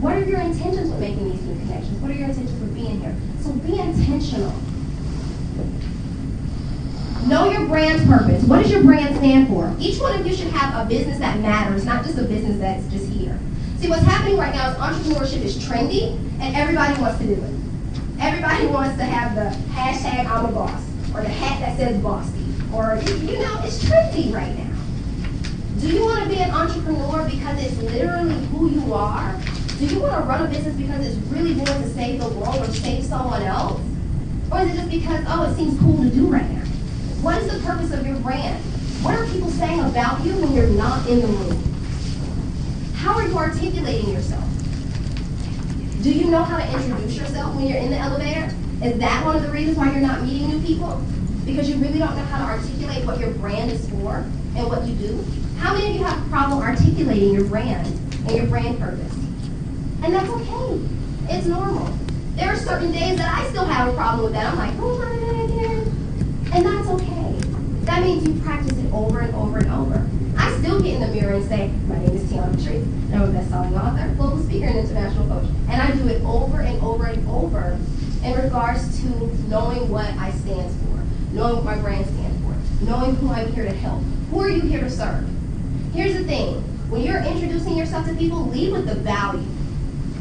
What are your intentions with making these new connections? What are your intentions with being here? So be intentional. Know your brand purpose. What does your brand stand for? Each one of you should have a business that matters, not just a business that's just here. See, what's happening right now is entrepreneurship is trendy, and everybody wants to do it. Everybody wants to have the hashtag I'm a boss, or the hat that says bossy, or, you know, it's trendy right now. Do you want to be an entrepreneur because it's literally who you are? Do you want to run a business because it's really going to save the world or save someone else? Or is it just because, oh, it seems cool to do right now? What is the purpose of your brand? What are people saying about you when you're not in the room? How are you articulating yourself? Do you know how to introduce yourself when you're in the elevator? Is that one of the reasons why you're not meeting new people? Because you really don't know how to articulate what your brand is for and what you do? How many of you have a problem articulating your brand and your brand purpose? And that's okay. It's normal. There are certain days that I still have a problem with that. I'm like, oh my God, again. And that's okay. That means you practice it over and over and over. I still get in the mirror and say, my name is Tiana, Patrice, and I'm a best-selling author, global speaker, and international coach. And I do it over and over and over in regards to knowing what I stand for, knowing what my brand stands for, knowing who I'm here to help. Who are you here to serve? Here's the thing. When you're introducing yourself to people, lead with the value.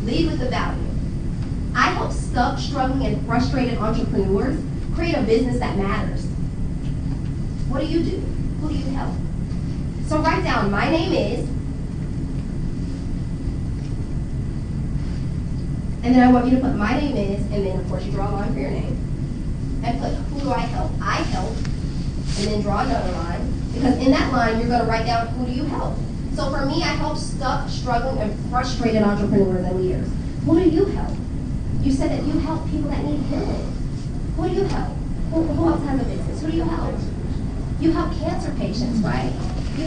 Lead with the value. I help stuck, struggling, and frustrated entrepreneurs create a business that matters. What do? Who do you help? So write down, my name is, and then I want you to put my name is, and then of course you draw a line for your name. And put, who do I help? I help, and then draw another line. Because in that line, you're going to write down, who do you help? So for me, I help stuck, struggling, and frustrated entrepreneurs and leaders. Who do you help? You said that you help people that need healing. Who do you help? Who else has a business? Who do you help? You help cancer patients, right? You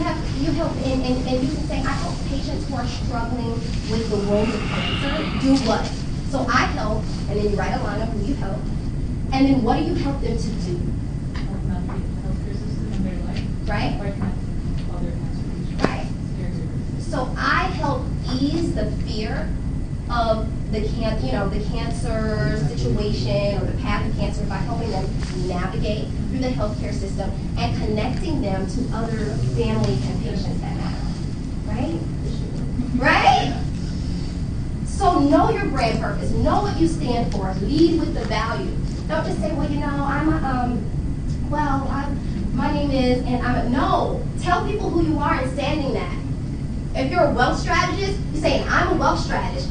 help, and you can say, I help patients who are struggling with the wounds of cancer. Do what? So I help, and then you write a line of who you help, and then what do you help them to do? Right? Right. So I help ease the fear of the cancer situation or the path of cancer by helping them navigate through the healthcare system and connecting them to other families and patients that matter. Right? Right? So know your brand purpose. Know what you stand for. Lead with the value. Don't just say, well, you know, my name is, and I'm a, no. Tell people who you are and standing that. If you're a wealth strategist, you're saying, I'm a wealth strategist.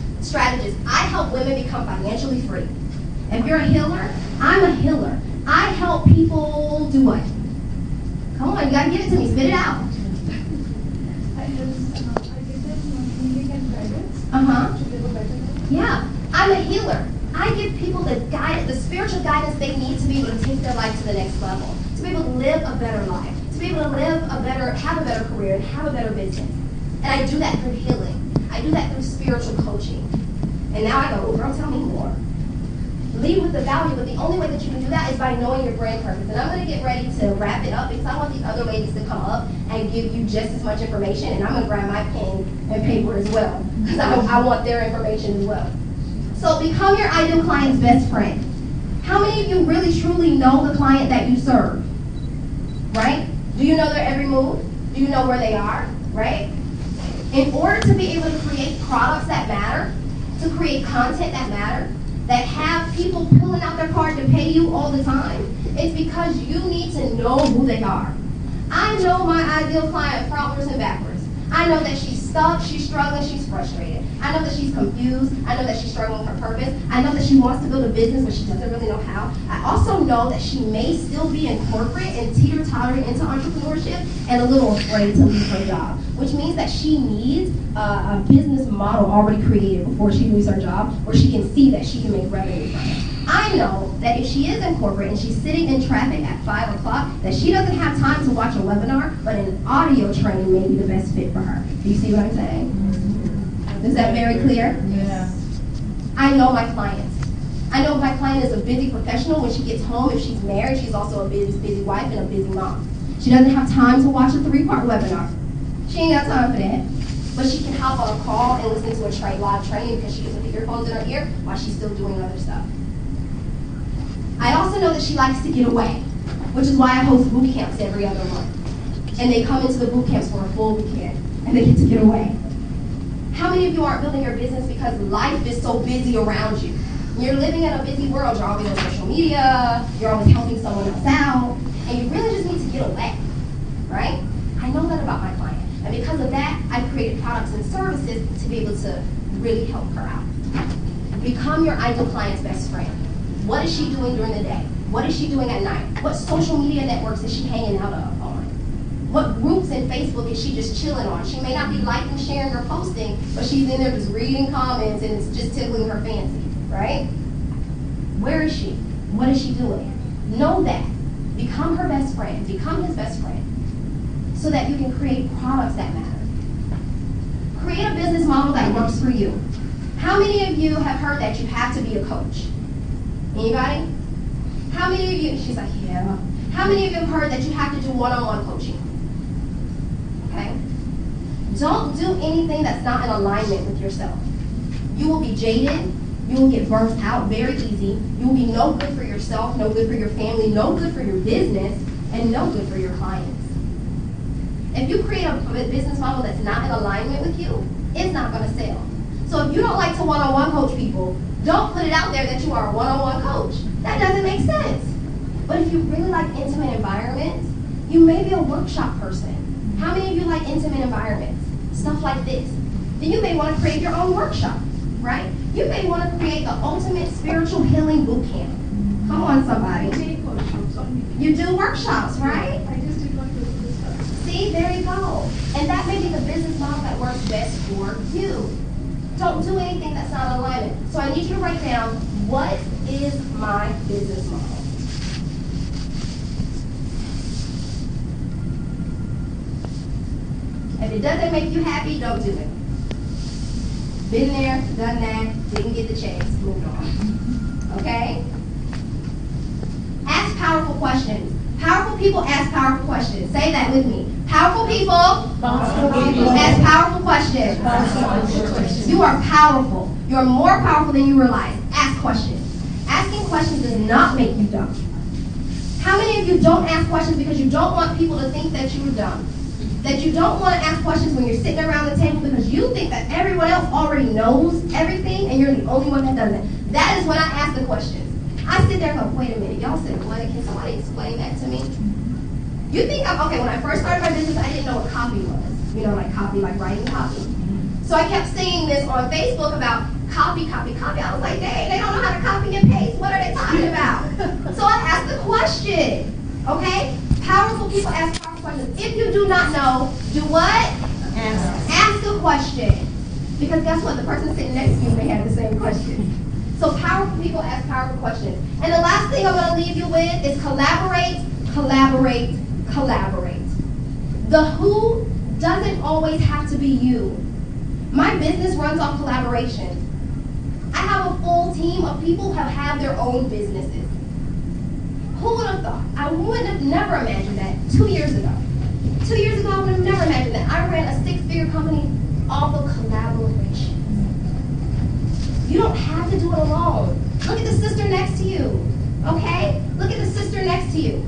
I help women become financially free. If you're a healer, I'm a healer. I help people do what? Come on, you gotta give it to me. Spit it out. I give them healing and guidance. Yeah, I'm a healer. I give people the guidance, the spiritual guidance they need to be able to take their life to the next level, to be able to live a better life, to be able to have a better career, and have a better business. And I do that through healing. I do that through spiritual coaching. And now I go, oh, girl, tell me more. lead with the value, but the only way that you can do that is by knowing your brand purpose. And I'm going to get ready to wrap it up because I want these other ladies to come up and give you just as much information, and I'm going to grab my pen and paper as well because I want their information as well. So become your ideal client's best friend. How many of you really truly know the client that you serve? Right? Do you know their every move? Do you know where they are? Right? In order to be able to create products that matter, to create content that matter, that have people pulling out their card to pay you all the time, it's because you need to know who they are. I know my ideal client frontwards and backwards. I know that she's stuck, she's struggling, she's frustrated. I know that she's confused. I know that she's struggling with her purpose. I know that she wants to build a business, but she doesn't really know how. I also know that she may still be in corporate and teeter-tottering into entrepreneurship and a little afraid to leave her job, which means that she needs a business model already created before she leaves her job where she can see that she can make revenue from it. I know that if she is in corporate and she's sitting in traffic at 5 o'clock, that she doesn't have time to watch a webinar, but an audio training may be the best fit for her. Do you see what I'm saying? Is that very clear? Yeah. I know my clients. I know my client is a busy professional. When she gets home, if she's married, she's also a busy wife and a busy mom. She doesn't have time to watch a 3-part webinar. She ain't got time for that. But she can hop on a call and listen to a live training because she can put the earphones in her ear while she's still doing other stuff. I also know that she likes to get away, which is why I host boot camps every other month. And they come into the boot camps for a full weekend, and they get to get away. How many of you aren't building your business because life is so busy around you? You're living in a busy world. You're always on social media. You're always helping someone else out. And you really just need to get away, right? I know that about my client. And because of that, I've created products and services to be able to really help her out. Become your ideal client's best friend. What is she doing during the day? What is she doing at night? What social media networks is she hanging out on? What groups in Facebook is she just chilling on? She may not be liking, sharing, or posting, but she's in there just reading comments and it's just tickling her fancy, right? Where is she? What is she doing? Know that. Become her best friend. Become his best friend so that you can create products that matter. Create a business model that works for you. How many of you have heard that you have to be a coach? Anybody? How many of you, she's like, yeah. How many of you have heard that you have to do one-on-one coaching? Okay? Don't do anything that's not in alignment with yourself. You will be jaded. You will get burnt out very easy. You will be no good for yourself, no good for your family, no good for your business, and no good for your clients. If you create a business model that's not in alignment with you, it's not going to sell. So if you don't like to one-on-one coach people, don't put it out there that you are a one-on-one coach. That doesn't make sense. But if you really like intimate environments, you may be a workshop person. How many of you like intimate environments? Stuff like this. Then you may want to create your own workshop, right? You may want to create the ultimate spiritual healing boot camp. Come on, somebody. You do workshops, right? I just did one of this stuff. See, there you go. And that may be the business model that works best for you. Don't do anything that's not in alignment. So I need you to write down, what is my business model? If it doesn't make you happy, don't do it. Been there, done that, didn't get the chance, moved on. Okay? Ask powerful questions. Powerful people ask powerful questions. Say that with me. Powerful people ask powerful questions. You are powerful. You are more powerful than you realize. Ask questions. Asking questions does not make you dumb. How many of you don't ask questions because you don't want people to think that you are dumb? That you don't want to ask questions when you're sitting around the table because you think that everyone else already knows everything and you're the only one that doesn't. That is when I ask the questions. I sit there and go, wait a minute, y'all said what? Can somebody explain that to me? You think, okay, when I first started my business, I didn't know what copy was. You know, like copy, like writing copy. So I kept seeing this on Facebook about copy. I was like, dang, they don't know how to copy and paste. What are they talking about? So I asked the question, okay? Powerful people ask powerful questions. If you do not know, do what? Ask a question. Because guess what? The person sitting next to you may have the same question. So powerful people ask powerful questions. And the last thing I'm going to leave you with is collaborate, collaborate, collaborate. The who doesn't always have to be you. My business runs on collaboration. I have a full team of of people who have their own businesses. Who would have thought? I would have never imagined that 2 years ago. 2 years ago, I would have never imagined that. I ran a 6-figure company off of collaboration. You don't have to do it alone. Look at the sister next to you, okay? Look at the sister next to you.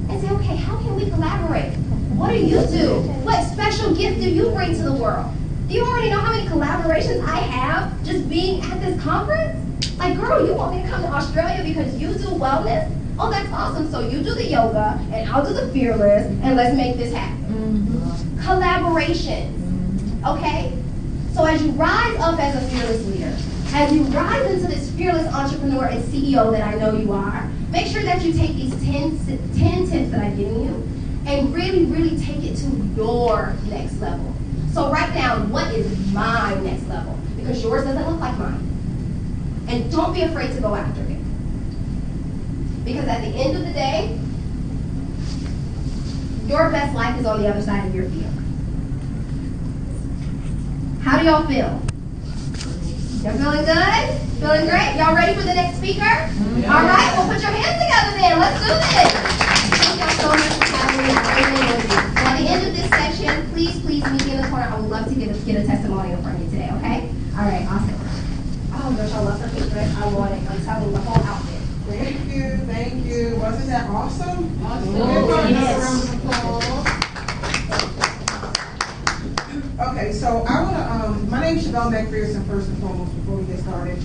And say, okay, how can we collaborate? What do you do? What special gift do you bring to the world? Do you already know how many collaborations I have just being at this conference? Like, girl, you want me to come to Australia because you do wellness? Oh, that's awesome. So you do the yoga, and I'll do the fearless, and let's make this happen. Collaboration, okay? So as you rise up as a fearless leader, as you rise into this fearless entrepreneur and CEO that I know you are, make sure that you take these 10 tips that I've given you and really, really take it to your next level. So write down, what is my next level? Because yours doesn't look like mine. And don't be afraid to go after it. Because at the end of the day, your best life is on the other side of your field. How do y'all feel? Y'all feeling good? Feeling great? Y'all ready for the next speaker? Yeah. All right, well put your hands together then. Let's do this. Thank y'all so much for having me. I really enjoyed you. So at the end of this session, please meet me in the corner. I would love to get a testimonial from you today, okay? All right, awesome. Oh gosh, I love her pink dress. I want it. I'm telling you, the whole outfit. Thank you, thank you. Wasn't that awesome? Awesome. Oh, yes. Okay, so I want to, my name is Shevelle McPherson, first and foremost, before we get started.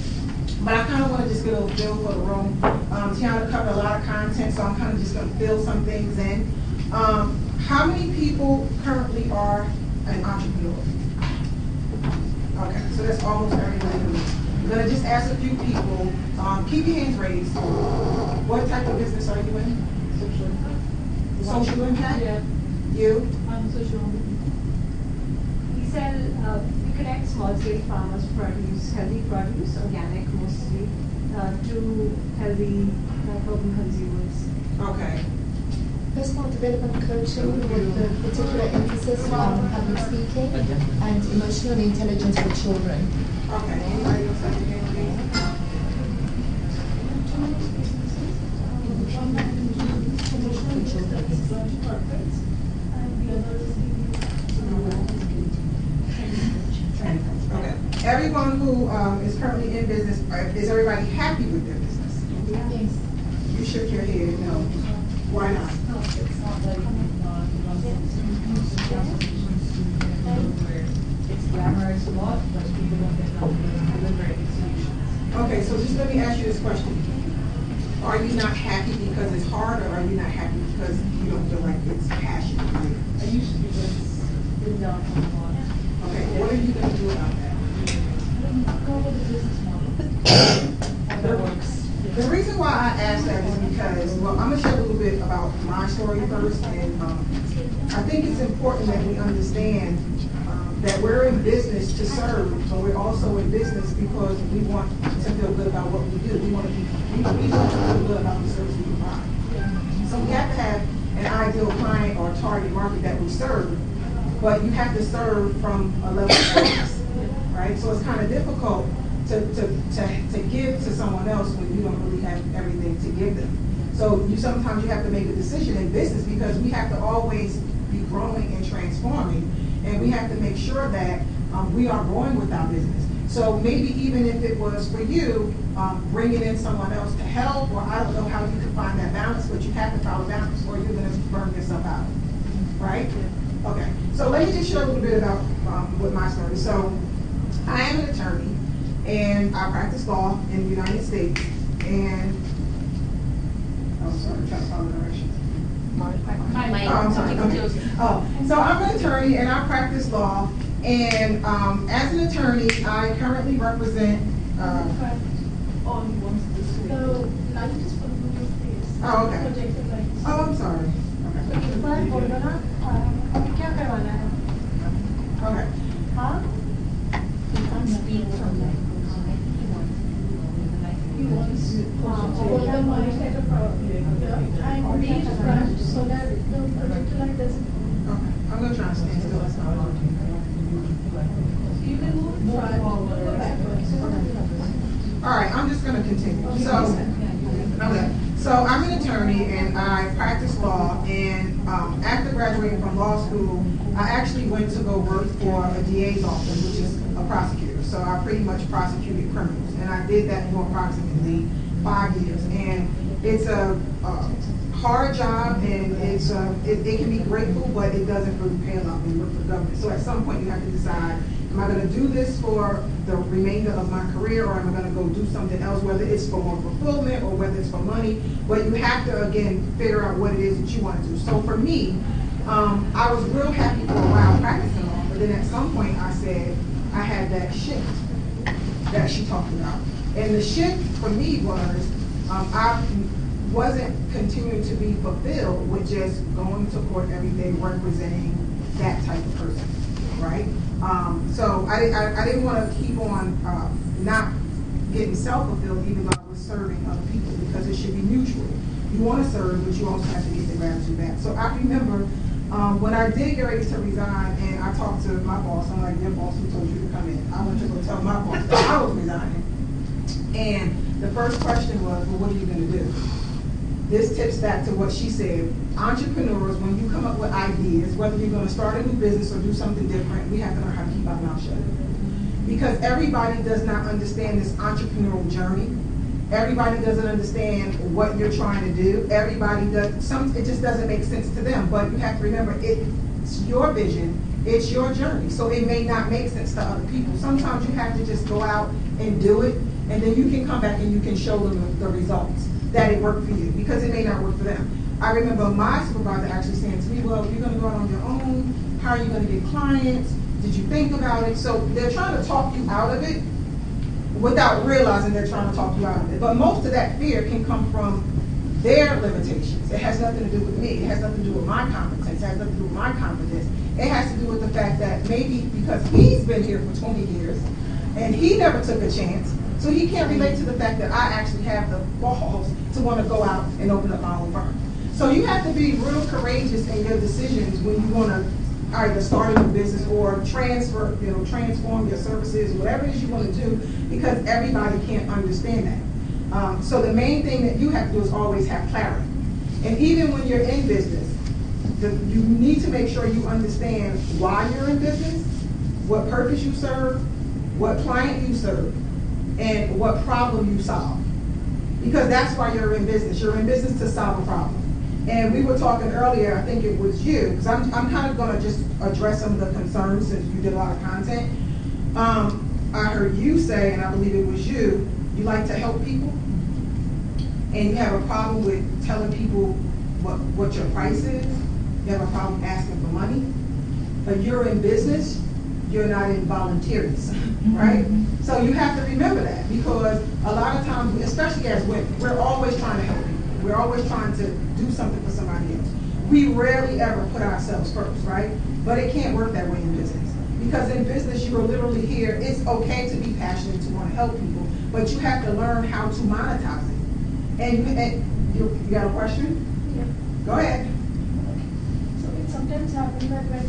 But I kind of want to just get a little feel for the room. Tiana covered a lot of content, so I'm kind of just going to fill some things in. How many people currently are an entrepreneur? Okay, so that's almost everybody in the room. I'm going to just ask a few people. Keep your hands raised. What type of business are you in? Social impact? Yeah. You? I'm social impact. We connect small-scale farmers' produce, healthy produce, organic mostly, to healthy urban consumers. Okay. Personal development coaching with a particular emphasis on public speaking and emotional intelligence for children. Okay. Anybody else have your hand Okay. Everyone who is currently in business, is everybody happy with their business? Yes. You shook your head, no. Why not? It's glamorous a lot, but people don't get liberating solutions. Okay, so just let me ask you this question. Are you not happy because it's hard, or are you not happy because you don't feel like it's passion? I used to be been down for a lot. Okay, what are you going to do about that? Go with the business model. That works. The reason why I asked that is because, well, I'm going to share a little bit about my story first, and I think it's important that we understand that we're in business to serve, but we're also in business because we want to feel good about what we do. We want to feel good about the service we provide. So we have to have an ideal client or target market that we serve, but you have to serve from a level of service, right? So it's kind of difficult to give to someone else when you don't really have everything to give them. So sometimes you have to make a decision in business because we have to always be growing and transforming, and we have to make sure that we are growing with our business. So maybe even if it was for you, bringing in someone else to help, or I don't know how you can find that balance, but you have to follow balance or you're going to burn yourself out, right? Okay, so let me just share a little bit about what my story is. So I am an attorney, and I practice law in the United States, and I'm sorry, I'm trying to follow directions. I'm sorry. Okay. So I'm an attorney, and I practice law, and as an attorney, I currently represent. Oh, okay. Oh, I'm sorry. Okay. I'm going to try to stand still. That's not hard. You can move front, go backwards. All right, I'm just going to continue. So I'm an attorney and I practice law, and after graduating from law school, I actually went to go work for a DA's office, which is a prosecutor. So I pretty much prosecuted criminals, and I did that for approximately 5 years. And it's a hard job, and it can be grateful, but it doesn't really pay a lot when you work for the government. So at some point you have to decide, am I going to do this for the remainder of my career, or am I going to go do something else, whether it's for more fulfillment or whether it's for money? But you have to, again, figure out what it is that you want to do. So for me, I was real happy for a while practicing law, but then at some point I said I had that shift that she talked about. And the shift for me was I wasn't continuing to be fulfilled with just going to court every day representing that type of person, right? So I didn't want to keep on not getting self-fulfilled even though I was serving other people, because it should be mutual. You want to serve, but you also have to get the gratitude back. So I remember when I did get ready to resign, and I talked to my boss, I'm like, your boss who told you to come in? I went to go tell my boss that I was resigning. And the first question was, well, what are you going to do? This tips back to what she said. Entrepreneurs, when you come up with ideas, whether you're going to start a new business or do something different, we have to learn how to keep our mouth shut. Because everybody does not understand this entrepreneurial journey. Everybody doesn't understand what you're trying to do. Everybody does, it just doesn't make sense to them. But you have to remember, it's your vision, it's your journey. So it may not make sense to other people. Sometimes you have to just go out and do it, and then you can come back and you can show them the results, that it worked for you, because it may not work for them. I remember my supervisor actually saying to me, well, if you're going to go out on your own, how are you going to get clients? Did you think about it? So they're trying to talk you out of it without realizing they're trying to talk you out of it. But most of that fear can come from their limitations. It has nothing to do with me. It has nothing to do with my competence. It has nothing to do with my confidence. It has to do with the fact that maybe because he's been here for 20 years and he never took a chance, so he can't relate to the fact that I actually have the balls to want to go out and open up my own firm. So you have to be real courageous in your decisions when you want to either start a new business or transform your services, whatever it is you want to do, because everybody can't understand that. So the main thing that you have to do is always have clarity. And even when you're in business, you need to make sure you understand why you're in business, what purpose you serve, what client you serve, and what problem you solve. Because that's why you're in business. You're in business to solve a problem. And we were talking earlier, I think it was you, because I'm kind of going to just address some of the concerns since you did a lot of content. I heard you say, and I believe it was you like to help people, and you have a problem with telling people what your price is. You have a problem asking for money. But you're in business, you're not in volunteers, right? So you have to remember that, because a lot of times, especially as women, we're always trying to help people. We're always trying to do something for somebody else. We rarely ever put ourselves first, right? But it can't work that way in business. Because in business, you are literally here. It's okay to be passionate, to want to help people, but you have to learn how to monetize it. And you got a question? Yeah. Go ahead. So it sometimes happens that when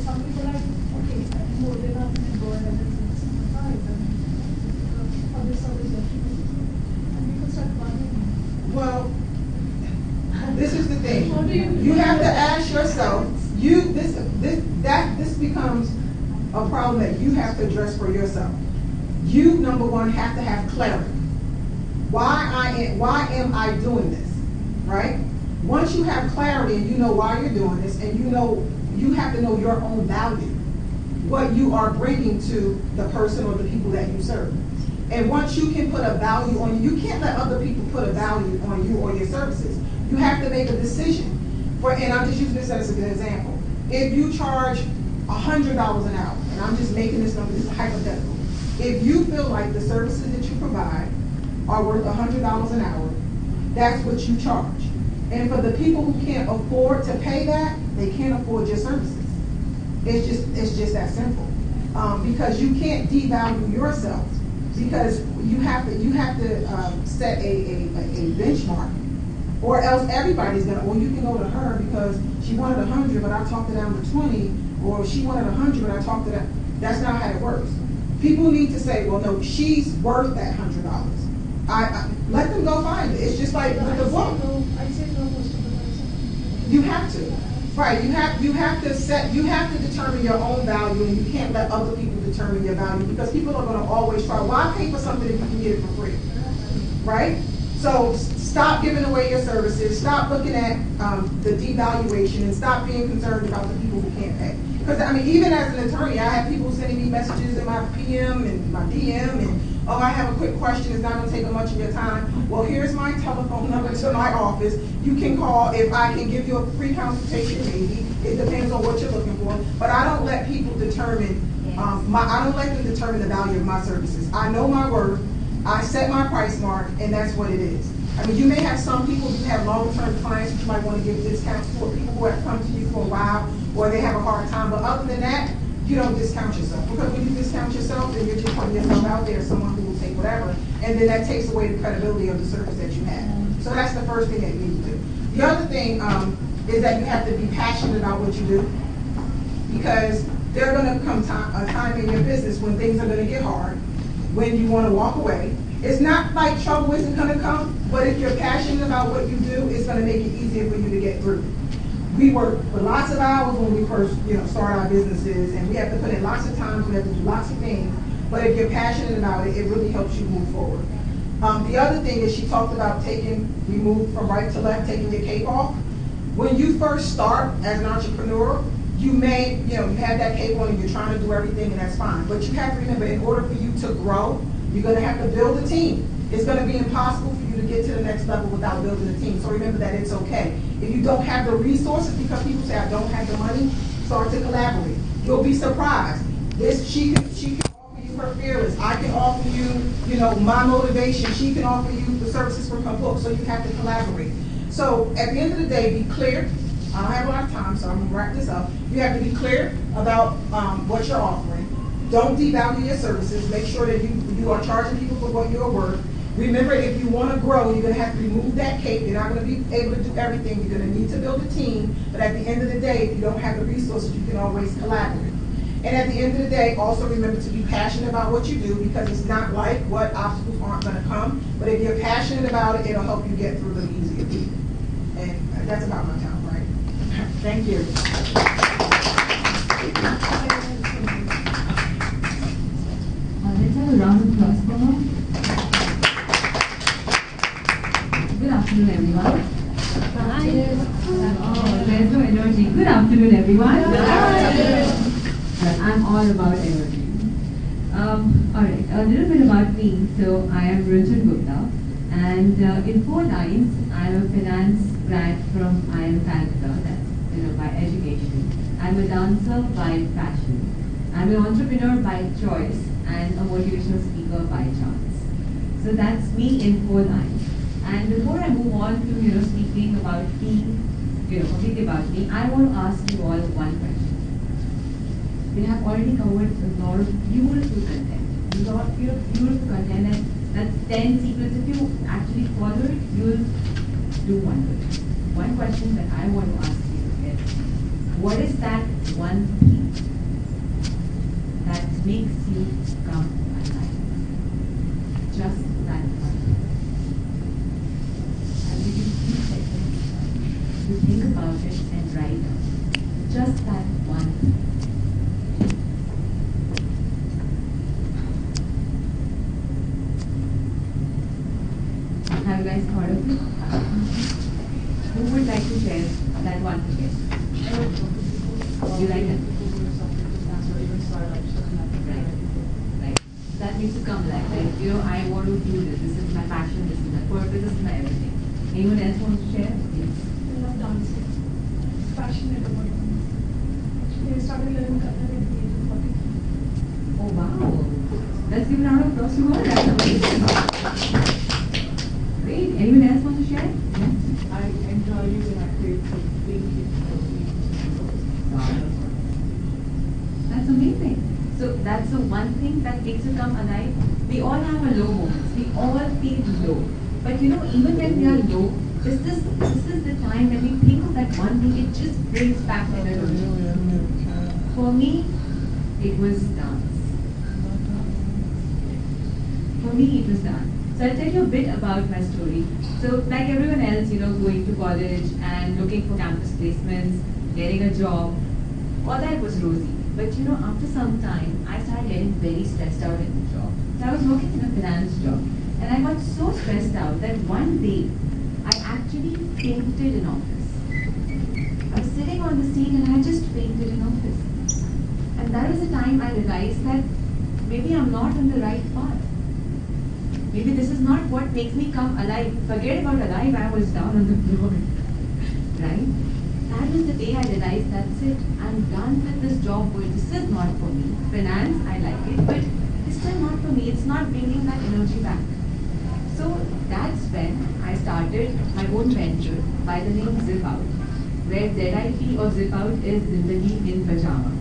some people are, okay, I'm more than enough to go ahead and sympathize and other service and people start buying. Well, this is the thing. You have to ask yourself, this becomes a problem that you have to address for yourself. You, number one, have to have clarity. Why am I doing this, right? Once you have clarity and you know why you're doing this, and you have to know your own value, what you are bringing to the person or the people that you serve. And once you can put a value on you can't let other people put a value on you or your services. You have to make a decision. And I'm just using this as an example. If you charge $100 an hour, and I'm just making this number, this is hypothetical. If you feel like the services that you provide are worth $100 an hour, that's what you charge. And for the people who can't afford to pay that, they can't afford your services. It's just that simple. Because you can't devalue yourself, because you have to set a benchmark, or else everybody's gonna. Well, you can go to her because she wanted 100, but I talked her down to 20, or she wanted 100, but I talked her down. That's not how it works. People need to say, well, no, she's worth that $100. I let them go find it. It's just like with the book. I'd say no most of the time. You have to. Right, you have to determine your own value, and you can't let other people determine your value, because people are going to always try. Why pay for something if you can get it for free? Right? So stop giving away your services, stop looking at the devaluation, and stop being concerned about the people who can't pay. Because I mean, even as an attorney, I have people sending me messages in my PM and my DM, and oh, I have a quick question, it's not going to take up much of your time. Well, here's my telephone number to my office. You can call if I can give you a free consultation, maybe. It depends on what you're looking for. But I don't let people determine, I don't let them determine the value of my services. I know my worth, I set my price mark, and that's what it is. I mean, you may have some people who have long-term clients who might want to give discounts for people who have come to you for a while, or they have a hard time. But other than that, you don't discount yourself. Because when you discount yourself, then you're just putting yourself out there as someone who will take whatever, and then that takes away the credibility of the service that you have. So that's the first thing that you need to do. The other thing is that you have to be passionate about what you do, because there are going to come a time in your business when things are going to get hard, when you want to walk away. It's not like trouble isn't going to come, but if you're passionate about what you do, it's going to make it easier for you to get through. We work for lots of hours when we first, start our businesses, and we have to put in lots of time, we have to do lots of things. But if you're passionate about it, it really helps you move forward. The other thing is she talked about we move from right to left, taking your cape off. When you first start as an entrepreneur, you may, you have that cape on and you're trying to do everything, and that's fine. But you have to remember, in order for you to grow, you're going to have to build a team. It's going to be impossible for you to get to the next level without building a team. So remember that it's okay. If you don't have the resources, because people say, I don't have the money, start to collaborate. You'll be surprised. She can offer you her fearless. I can offer you, my motivation. She can offer you the services from her book. So you have to collaborate. So at the end of the day, be clear. I don't have a lot of time, so I'm going to wrap this up. You have to be clear about what you're offering. Don't devalue your services. Make sure that you are charging people for what you're worth. Remember, if you want to grow, you're going to have to remove that cape. You're not going to be able to do everything. You're going to need to build a team. But at the end of the day, if you don't have the resources, you can always collaborate. And at the end of the day, also remember to be passionate about what you do, because it's not like what obstacles aren't going to come. But if you're passionate about it, it'll help you get through them easier. And that's about my time, right? Thank you. Let's have a round of applause for her. Good afternoon, everyone. Hi. Oh, there's no energy. Good afternoon, everyone. Good afternoon. I'm all about energy. All right, a little bit about me. So I am Runjhun Gupta, and in 4 lines, I'm a finance grad from Calcutta. That's by education. I'm a dancer by passion. I'm an entrepreneur by choice, and a motivational speaker by chance. So that's me in 4 lines. And before I move on to speaking about me, completely about me, I want to ask you all one question. We have already covered a lot of beautiful content. Beautiful content, and that's 10 secrets. If you actually follow it, you'll do wonders. One question that I want to ask you is, what is that one thing that makes you come alive? Just that one. I'll give you 3 seconds to think about it and write down. Just that one thing. Have you guys thought of it? Who would like to share that one thing? You like that? Right. That needs to come like, I want to do this. This is my passion. This is my purpose. This is my everything. Anyone else want to share? Yes. I love dancing. Passionate about it. I started learning Kathak at the age of 40. Oh wow. Let's give a round of applause to her. That's amazing. Great. Anyone else want to share? Yes. I enjoy using my creativity. Wow. That's amazing. So that's the one thing that makes you come alive. We all have a low moments. We all feel low. But even when we are low, this is the time when we think of that one thing, it just brings back energy. For me, it was dance. For me, it was done. So I'll tell you a bit about my story. So like everyone else, going to college and looking for campus placements, getting a job, all that was rosy. But after some time, I started getting very stressed out in the job. So I was working in a finance job, and I got so stressed out that one day, I actually fainted in office. I was sitting on the seat and I just fainted in office. And that was the time I realized that maybe I'm not on the right path. Maybe this is not what makes me come alive. Forget about alive, I was down on the floor. Right? That was the day I realized that's it. I'm done with this job world. This is not for me. Finance, I like it, but it's still not for me. It's not bringing that energy back. So that's when I started my own venture by the name Zip Out, where ZIP or Zip Out is Zindagi in Pajama.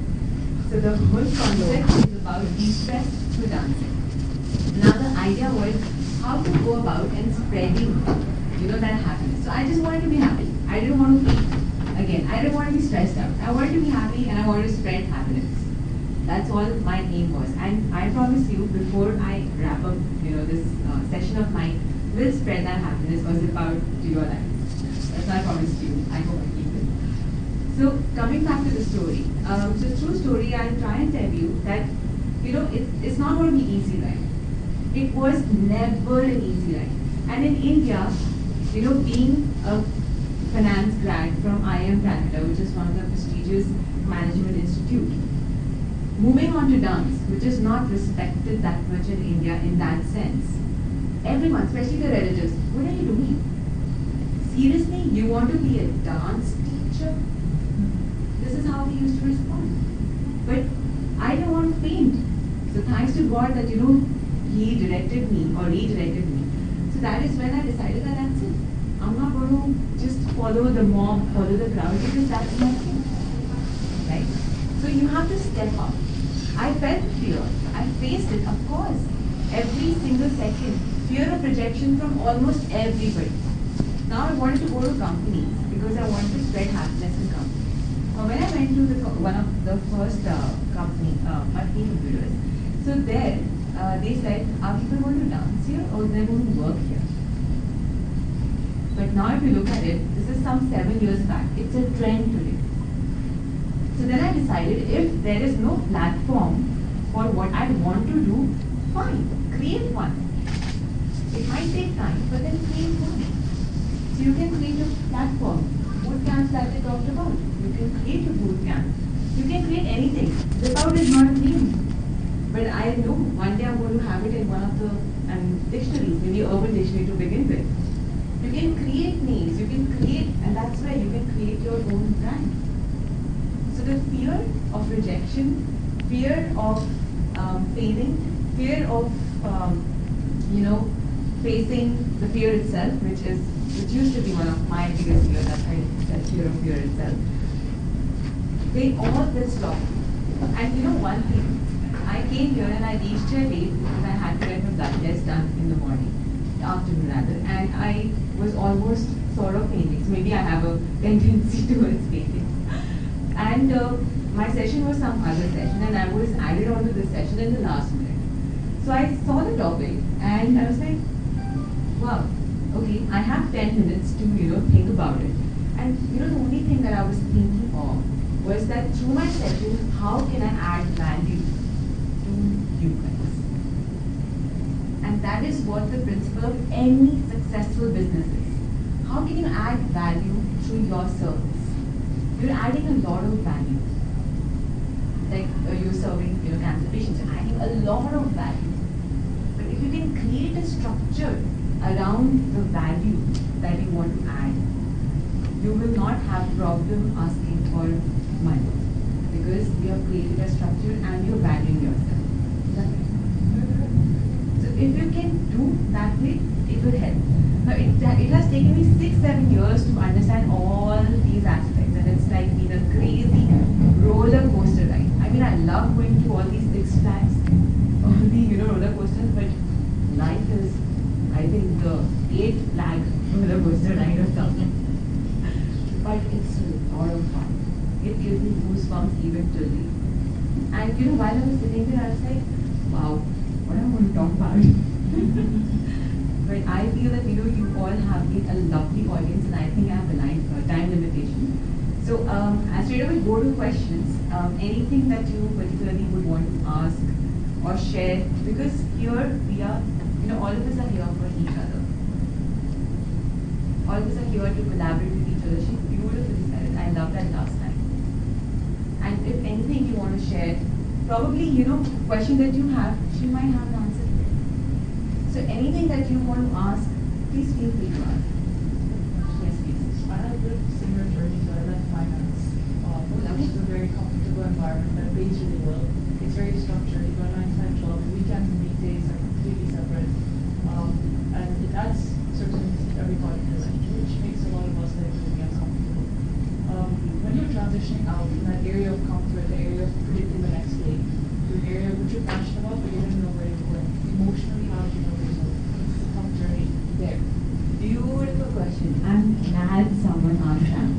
So the whole concept is about de-stress through dancing. Now the idea was how to go about and spreading, that happiness. So I just wanted to be happy. I didn't want to eat. Again, I didn't want to be stressed out. I wanted to be happy and I wanted to spread happiness. That's all my aim was. And I promise you, before I wrap up, this session of mine, will spread that happiness or Zip Out to your life. That's my promise to you. I hope I keep it. So coming back to the story. So through story, I'll try and tell you that, it's not going to be easy, right? It was never an easy ride. And in India, being a finance grad from IIM Canada, which is one of the prestigious management institute, moving on to dance, which is not respected that much in India in that sense. Everyone, especially the relatives, what are you doing? Seriously, you want to be a dance teacher? This is how they used to respond. But I didn't want to faint. So thanks to God that, he directed me or redirected me. So that is when I decided that that's it. I'm not going to just follow the mob, follow the crowd, because that's not thing. Right? So you have to step up. I felt fear. I faced it, of course. Every single second. Fear of rejection from almost everybody. Now I wanted to go to companies because I wanted to spread happiness in companies. When I went to one of the first company, my computers, so there, they said, are people going to dance here or they're going to work here? But now if you look at it, this is some 7 years back. It's a trend today. So then I decided if there is no platform for what I want to do, fine, create one. It might take time, but then create one. So you can create a platform. Boot camps that they talked about. You can create a boot camp. You can create anything. Zip Out is not a name. But I know one day I'm going to have it in one of the dictionaries, maybe Urban Dictionary to begin with. You can create names, you can create, and that's where you can create your own brand. So the fear of rejection, fear of failing, fear of, facing the fear itself, which used to be one of my biggest fears, that fear of fear itself. They all will stop. And one thing, I came here and I reached here late because I had to get my blood test done in the morning, afternoon rather, and I was almost sort of fainting. So maybe I have a tendency towards fainting. And my session was some other session, and I was added onto this session in the last minute. So I saw the topic, and I was like, wow, okay, I have 10 minutes to think about it. And the only thing that I was thinking of was that through my session, how can I add value to you guys? And that is what the principle of any successful business is. How can you add value through your service? You're adding a lot of value. Like you're serving cancer patients, you're adding a lot of value. But if you can create a structure around the value that you want to add, you will not have problem asking for money because you have created a structure and you're valuing yourself. So if you can do that way, it will help. Now it has taken me 6-7 years to understand all these aspects, and it's like been a crazy roller coaster ride. I mean, I love going to all these Six Flags, all the roller coasters, but life is, I think, the 8-flag roller coaster ride or something. But it's a lot of fun. It gives me goosebumps even today. And while I was sitting there, I was like, wow, what am I going to talk about? But I feel that you all have been a lovely audience, and I think I have a time limitation. So straight away go to questions. Anything that you particularly would want to ask or share, because here we are, all of us are here for each other. All of us are here to collaborate with each other. She beautifully said it. I loved that last time. And if anything you want to share, probably, question that you have, she might have an answer to it. So anything that you want to ask, please feel free to ask. Yes, please. I had a similar journey, so I left finance, which is a very comfortable environment that pays really well. It's very structured. You got a 9 to 5 job. Weekends and weekdays are completely separate, and it adds certainty to every part of your life, which makes a lot of us like really uncomfortable. When you're transitioning out from that area of comfort, the area of predicting the next day, to an area which you're passionate about, but you don't know where you're going. Emotionally, how do you know where you're going? It's a tough journey there. Beautiful question. I'm glad someone asked that.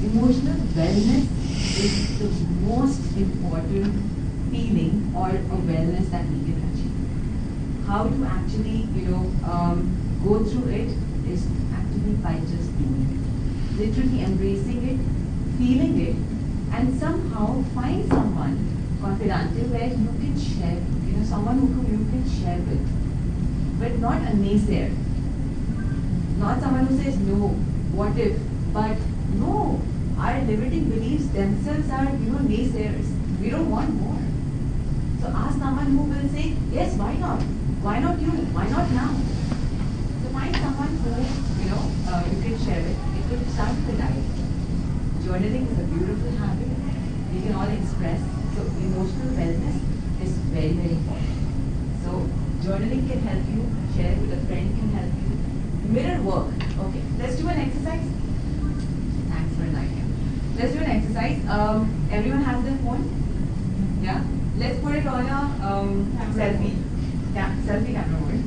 Emotional wellness is the most important feeling or a wellness that we can achieve. How to actually, go through it is actually by just doing it. Literally embracing it, feeling it, and somehow find someone confidante where you can share, someone who you can share with, but not a naysayer. Not someone who says, no, what if, but no, our limiting beliefs themselves are, naysayers. We don't want more. So ask someone who will say, yes, why not? Why not you? Why not now? So find someone who, you can share with. It could start with a diet. Journaling is a beautiful habit. We can all express. So emotional wellness is very, very important. So journaling can help you. Share with a friend can help you. Mirror work. Okay, let's do an exercise. Thanks for liking. Let's do an exercise. Everyone has their phone? Yeah? Let's put it on a selfie. Yeah, selfie camera mode.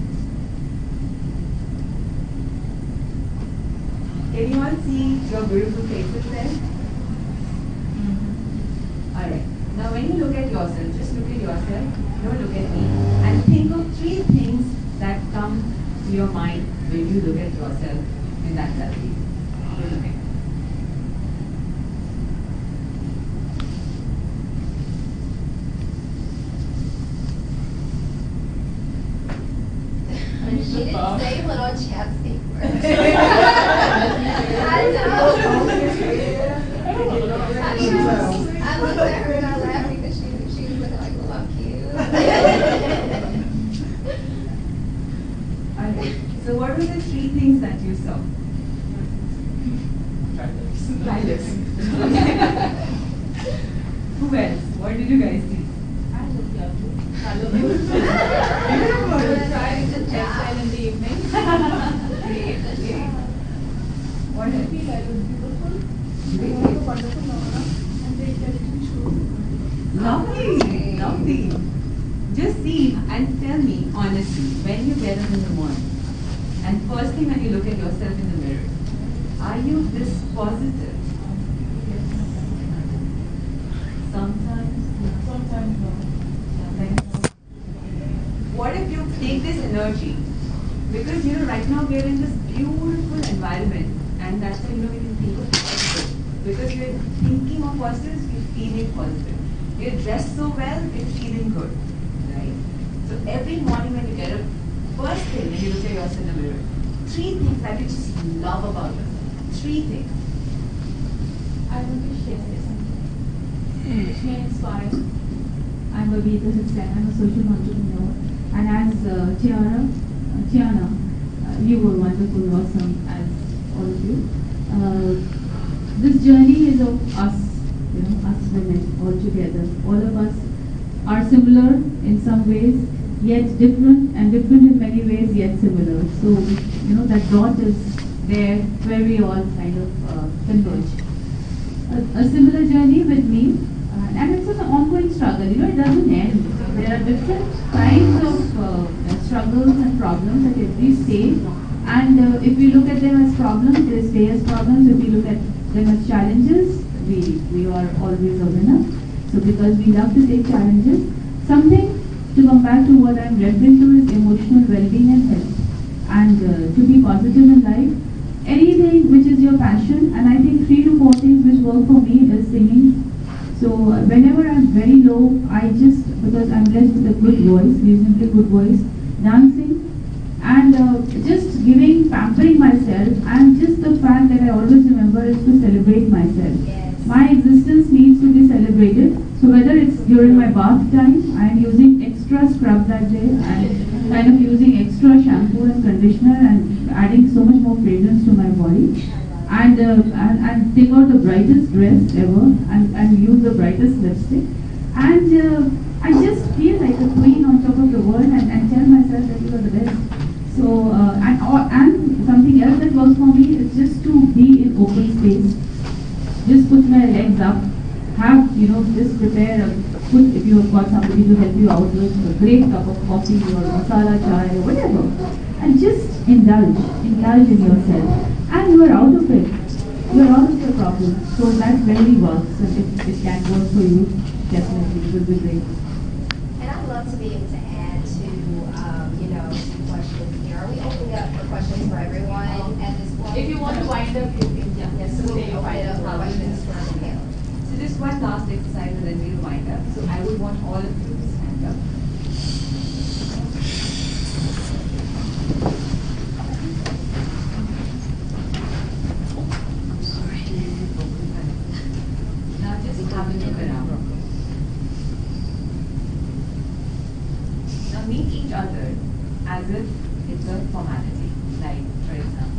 Can you all see your beautiful faces there? Alright. Now when you look at yourself, just look at yourself, don't look at me, and think of 3 things that come to your mind when you look at yourself in that selfie. What do you think? She didn't say little chapstick words. I looked at her and I laughed because she was looking like, well, I'm cute. Okay. So what were the 3 things that you saw? Lilacs. Who else? What did you guys see? I looked young. I looked driving to textile in the evening. Great. What else? I feel like it was beautiful. They have a wonderful aura and they intelligent shoes. Lovely. Just see and tell me honestly, when you get up in the morning and first thing when you look at yourself in the mirror, are you this positive? Sometimes no. What if you take this energy? Because right now we are in this beautiful environment, and that's why we can think of positive. Because we're thinking of positive, we're feeling positive. We're dressed so well, we're feeling good. Right? So every morning when you get up, first thing when you look at yourself in the mirror, 3 things that you just love about yourself. 3 things. I want to share something which may inspire. I'm Babita Hussain. I'm a social entrepreneur. And as Tiana, you were wonderful, awesome, as all of you. This journey is of us, us women all together. All of us are similar in some ways, yet different, and different in many ways, yet similar. So, that dot is there where we all kind of converge. A similar journey with me, and it's an ongoing struggle. It doesn't end. There are different kinds of struggles and problems at every stage. And if we look at them as problems, they stay as problems. If we look at them as challenges, we are always a winner. So because we love to take challenges, something to come back to what I'm referring to is emotional well-being and health. And to be positive in life, anything which is your passion, and I think 3 to 4 things which work for me is singing. So whenever I'm very low, I just, because I'm blessed with a good voice, reasonably good voice, dancing, and just pampering myself, and just the fact that I always remember is to celebrate myself. My existence needs to be celebrated. So whether it's during my bath time, I'm using extra scrub that day, and kind of using extra shampoo and conditioner and adding so much more fragrance to my body. And take out the brightest dress ever, and use the brightest lipstick. And I just feel like a queen on top of the world, and tell myself that you are the best. So, and something else that works for me is just to be in open space. Just put my legs up, just prepare, if you have got somebody to help you out with a great cup of coffee or masala chai or whatever, and just indulge in yourself. And you are out of it. You are out of your problem. So that really works. And if it can work for you, definitely it will be great. And I'd love to be able to add to, some questions here. Are we opening up for questions for everyone at this point? If you want to wind up, you can. Yes, so we'll open it up for questions for the panel. So just one last exercise and then we'll wind up. So I would want all of you to stand up. Now just have a look around. Now meet each other as if it's a formality. Like, for example,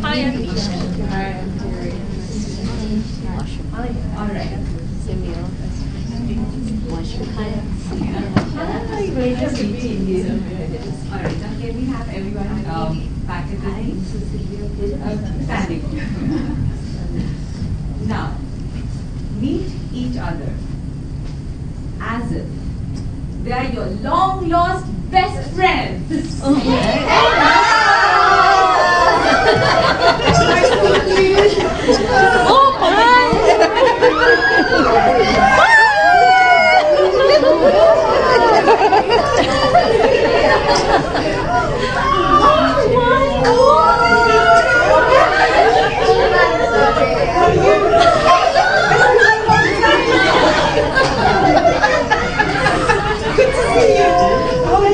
Hi, Anisha. Hi, I'm Terry. All right. Hi, great to meet you. All right, now can we have everyone back at the seat? Standing. Now, meet each other as if they are your long lost best friends. Oh my!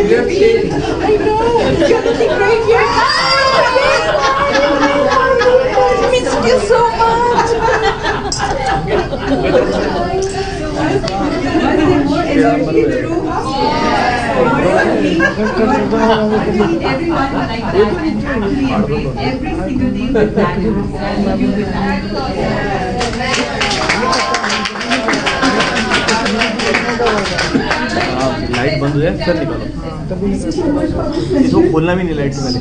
You're kidding. I know. It's gonna be great here. I miss you so much. Was there more energy in the room? I meet everyone like that and actually embrace every single thing with that. And you with that. Light बंद हो जाए फिर निकालो इसको खोलना भी नहीं light से पहले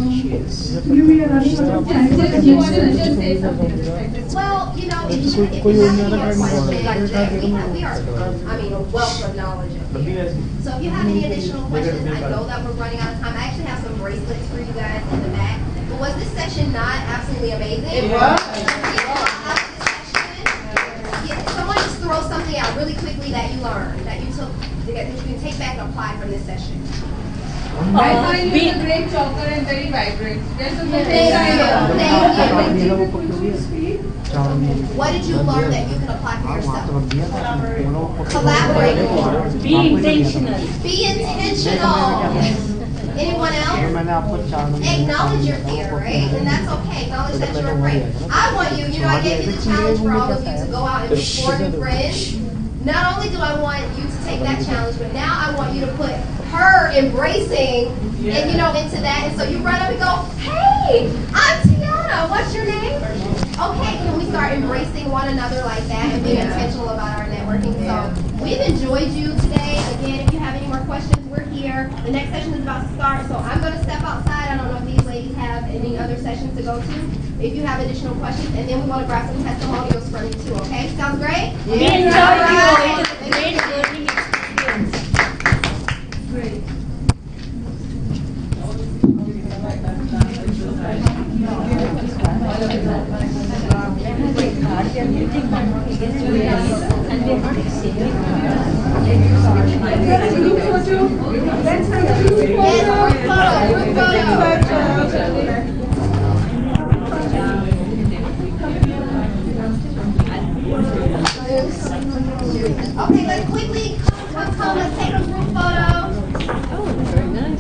Well, if you have any more questions, like today, we are, a wealth of knowledge up here. So if you have any additional questions, I know that we're running out of time. I actually have some bracelets for you guys in the back. But was this session not absolutely amazing? It was. Someone just throw something out really quickly that you learned, that you took, that you can take back and apply from this session. I find you a great talker and very vibrant. There's a good Thank you. What did you learn that you can apply for yourself? Collaborate more. Be intentional. Be intentional. Anyone else? Acknowledge your fear, right? And that's okay. Acknowledge that you're afraid. I want you, I gave you the challenge for all of you to go out and make more new friends. Not only do I want you to take that challenge, but now I want you to put her embracing and into that. And so you run up and go, hey, I'm Tiana. What's your name? Okay, can we start embracing one another like that and being intentional about our networking? So we've enjoyed you today. Again, if you have any more questions, we're here. The next session is about to start, so I'm going to step outside. I don't know if these ladies have any other sessions to go to. If you have additional questions, and then we want to grab some testimonials from you too, okay? Sounds great? We enjoyed you. It was a great learning experience. Great. Okay, let's quickly